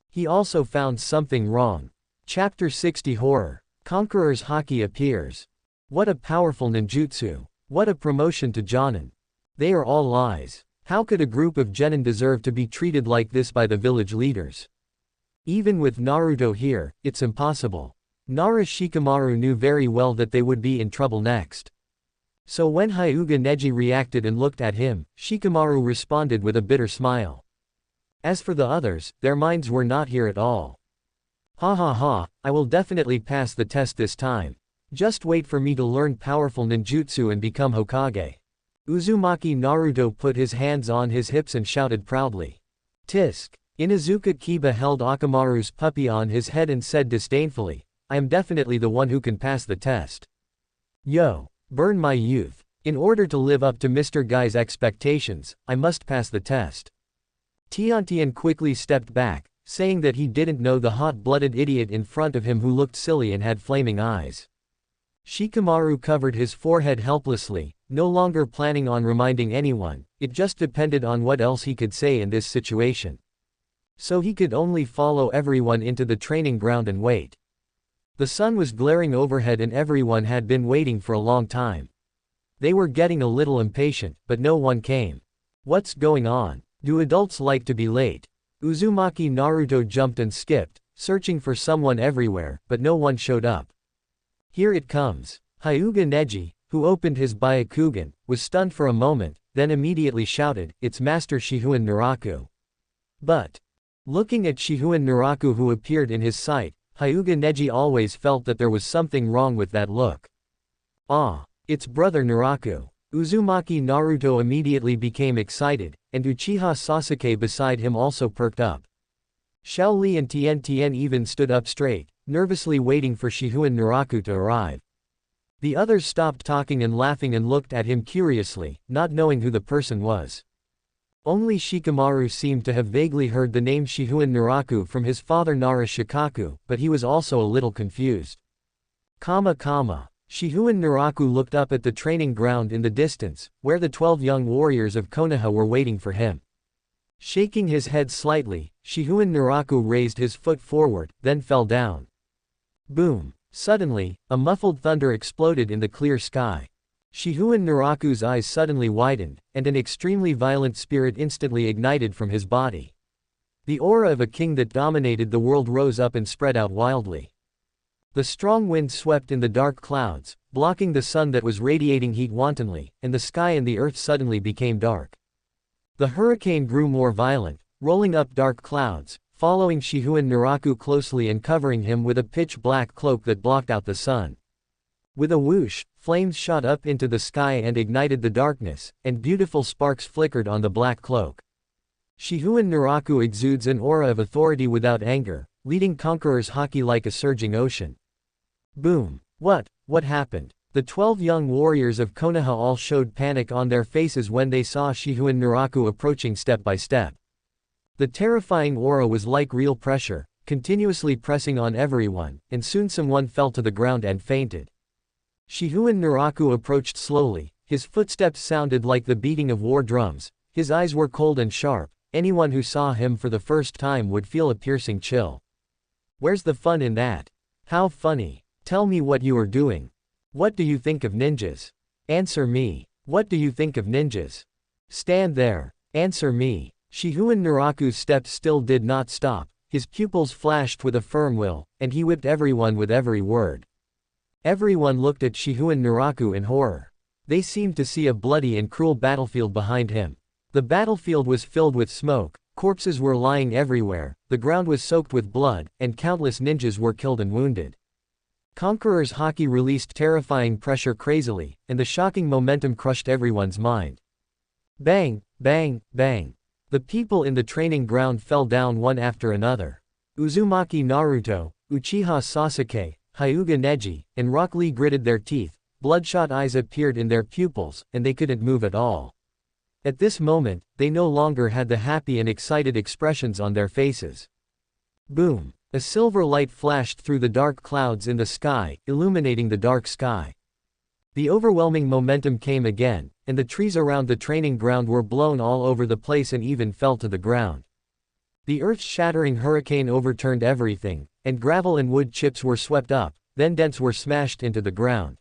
S1: He also found something wrong. Chapter 60 Horror. Conqueror's Haki appears. What a powerful ninjutsu. What a promotion to Jōnin. They are all lies. How could a group of genin deserve to be treated like this by the village leaders? Even with Naruto here, it's impossible. Nara Shikamaru knew very well that they would be in trouble next. So when Hyuga Neji reacted and looked at him, Shikamaru responded with a bitter smile. As for the others, their minds were not here at all. Ha ha ha, I will definitely pass the test this time. Just wait for me to learn powerful ninjutsu and become Hokage. Uzumaki Naruto put his hands on his hips and shouted proudly. Tisk. Inuzuka Kiba held Akamaru's puppy on his head and said disdainfully, I am definitely the one who can pass the test. Yo. Burn my youth. In order to live up to Mr. Guy's expectations, I must pass the test. Tiantian quickly stepped back, saying that he didn't know the hot-blooded idiot in front of him who looked silly and had flaming eyes. Shikamaru covered his forehead helplessly, no longer planning on reminding anyone, it just depended on what else he could say in this situation. So he could only follow everyone into the training ground and wait. The sun was glaring overhead and everyone had been waiting for a long time. They were getting a little impatient, but no one came. What's going on? Do adults like to be late? Uzumaki Naruto jumped and skipped, searching for someone everywhere, but no one showed up. Here it comes. Hyuga Neji, who opened his Byakugan, was stunned for a moment, then immediately shouted, it's Master Shihouin Naraku. But, looking at Shihouin Naraku who appeared in his sight, Hyuga Neji always felt that there was something wrong with that look. Ah, it's brother Naraku. Uzumaki Naruto immediately became excited, and Uchiha Sasuke beside him also perked up. Xiao Li and Tien Tien even stood up straight, nervously waiting for Shihouin Naraku to arrive. The others stopped talking and laughing and looked at him curiously, not knowing who the person was. Only Shikamaru seemed to have vaguely heard the name Shihouin Naraku from his father Nara Shikaku, but he was also a little confused. Shihouin Naraku looked up at the training ground in the distance, where the 12 young warriors of Konoha were waiting for him. Shaking his head slightly, Shihouin Naraku raised his foot forward, then fell down. Boom! Suddenly, a muffled thunder exploded in the clear sky. Shihouin Naraku's eyes suddenly widened, and an extremely violent spirit instantly ignited from his body. The aura of a king that dominated the world rose up and spread out wildly. The strong wind swept in the dark clouds, blocking the sun that was radiating heat wantonly, and the sky and the earth suddenly became dark. The hurricane grew more violent, rolling up dark clouds, following Shihouin Naraku closely and covering him with a pitch-black cloak that blocked out the sun. With a whoosh, flames shot up into the sky and ignited the darkness, and beautiful sparks flickered on the black cloak. Shihouin Naraku exudes an aura of authority without anger, leading conquerors' haki like a surging ocean. Boom! What happened? The 12 young warriors of Konoha all showed panic on their faces when they saw Shihouin Naraku approaching step by step. The terrifying aura was like real pressure, continuously pressing on everyone, and soon someone fell to the ground and fainted. Shihouin Naraku approached slowly, his footsteps sounded like the beating of war drums, his eyes were cold and sharp, anyone who saw him for the first time would feel a piercing chill. Where's the fun in that? How funny. Tell me what you are doing. What do you think of ninjas? Answer me. What do you think of ninjas? Stand there. Answer me. Shihouin Naraku's steps still did not stop, his pupils flashed with a firm will, and he whipped everyone with every word. Everyone looked at Shihouin Naraku in horror. They seemed to see a bloody and cruel battlefield behind him. The battlefield was filled with smoke, corpses were lying everywhere, the ground was soaked with blood, and countless ninjas were killed and wounded. Conqueror's haki released terrifying pressure crazily, and the shocking momentum crushed everyone's mind. Bang, bang, bang. The people in the training ground fell down one after another. Uzumaki Naruto, Uchiha Sasuke, Hyuga Neji, and Rock Lee gritted their teeth, bloodshot eyes appeared in their pupils, and they couldn't move at all. At this moment, they no longer had the happy and excited expressions on their faces. Boom! A silver light flashed through the dark clouds in the sky, illuminating the dark sky. The overwhelming momentum came again, and the trees around the training ground were blown all over the place and even fell to the ground. The earth-shattering hurricane overturned everything, and gravel and wood chips were swept up, then dents were smashed into the ground.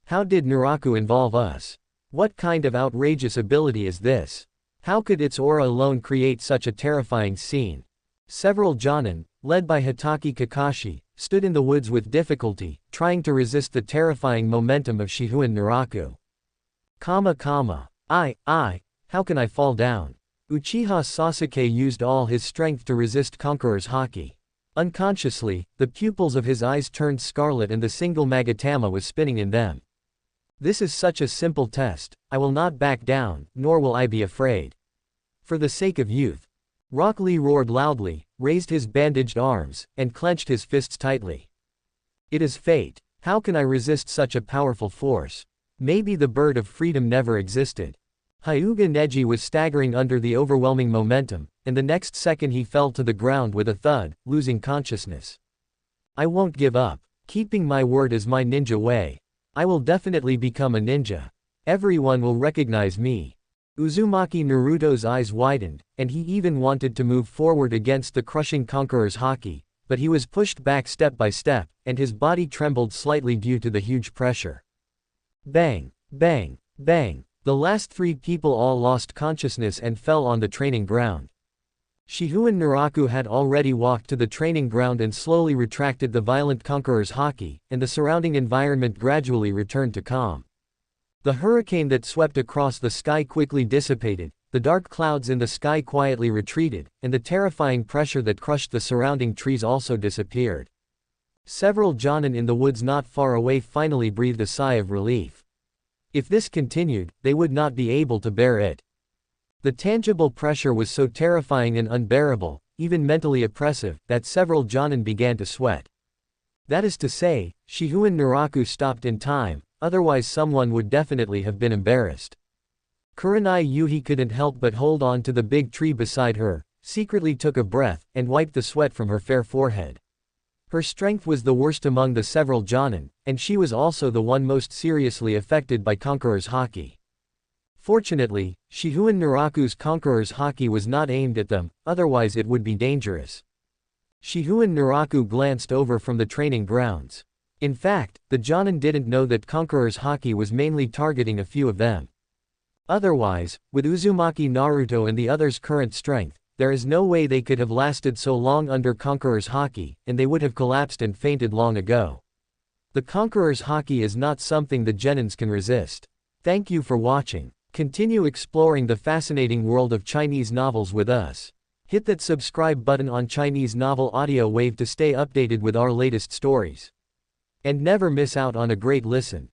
S1: How did Naraku involve us? What kind of outrageous ability is this? How could its aura alone create such a terrifying scene? Several Jōnin, led by Hitaki Kakashi, stood in the woods with difficulty, trying to resist the terrifying momentum of Shihouin Naraku. How can I fall down? Uchiha Sasuke used all his strength to resist Conqueror's haki. Unconsciously, the pupils of his eyes turned scarlet and the single Magatama was spinning in them. This is such a simple test, I will not back down, nor will I be afraid. For the sake of youth. Rock Lee roared loudly, raised his bandaged arms, and clenched his fists tightly. It is fate. How can I resist such a powerful force? Maybe the bird of freedom never existed. Hyuga Neji was staggering under the overwhelming momentum, and the next second he fell to the ground with a thud, losing consciousness. I won't give up. Keeping my word is my ninja way. I will definitely become a ninja. Everyone will recognize me. Uzumaki Naruto's eyes widened, and he even wanted to move forward against the crushing Conqueror's haki, but he was pushed back step by step, and his body trembled slightly due to the huge pressure. Bang, bang, bang. The last three people all lost consciousness and fell on the training ground. Shihouin Naraku had already walked to the training ground and slowly retracted the violent Conqueror's haki, and the surrounding environment gradually returned to calm. The hurricane that swept across the sky quickly dissipated, the dark clouds in the sky quietly retreated, and the terrifying pressure that crushed the surrounding trees also disappeared. Several Jōnin in the woods not far away finally breathed a sigh of relief. If this continued, they would not be able to bear it. The tangible pressure was so terrifying and unbearable, even mentally oppressive, that several Jōnin began to sweat. That is to say, Shihouin Naraku stopped in time, otherwise someone would definitely have been embarrassed. Kurenai Yuhi couldn't help but hold on to the big tree beside her, secretly took a breath, and wiped the sweat from her fair forehead. Her strength was the worst among the several Jōnin, and she was also the one most seriously affected by Conqueror's Haki. Fortunately, Shihouin Naraku's Conqueror's Haki was not aimed at them, otherwise it would be dangerous. Shihouin Naraku glanced over from the training grounds. In fact, the Jōnin didn't know that Conqueror's Haki was mainly targeting a few of them. Otherwise, with Uzumaki Naruto and the others' current strength, there is no way they could have lasted so long under Conqueror's Haki, and they would have collapsed and fainted long ago. The Conqueror's Haki is not something the Genins can resist. Thank you for watching. Continue exploring the fascinating world of Chinese novels with us. Hit that subscribe button on Chinese Novel Audio Wave to stay updated with our latest stories. And never miss out on a great listen.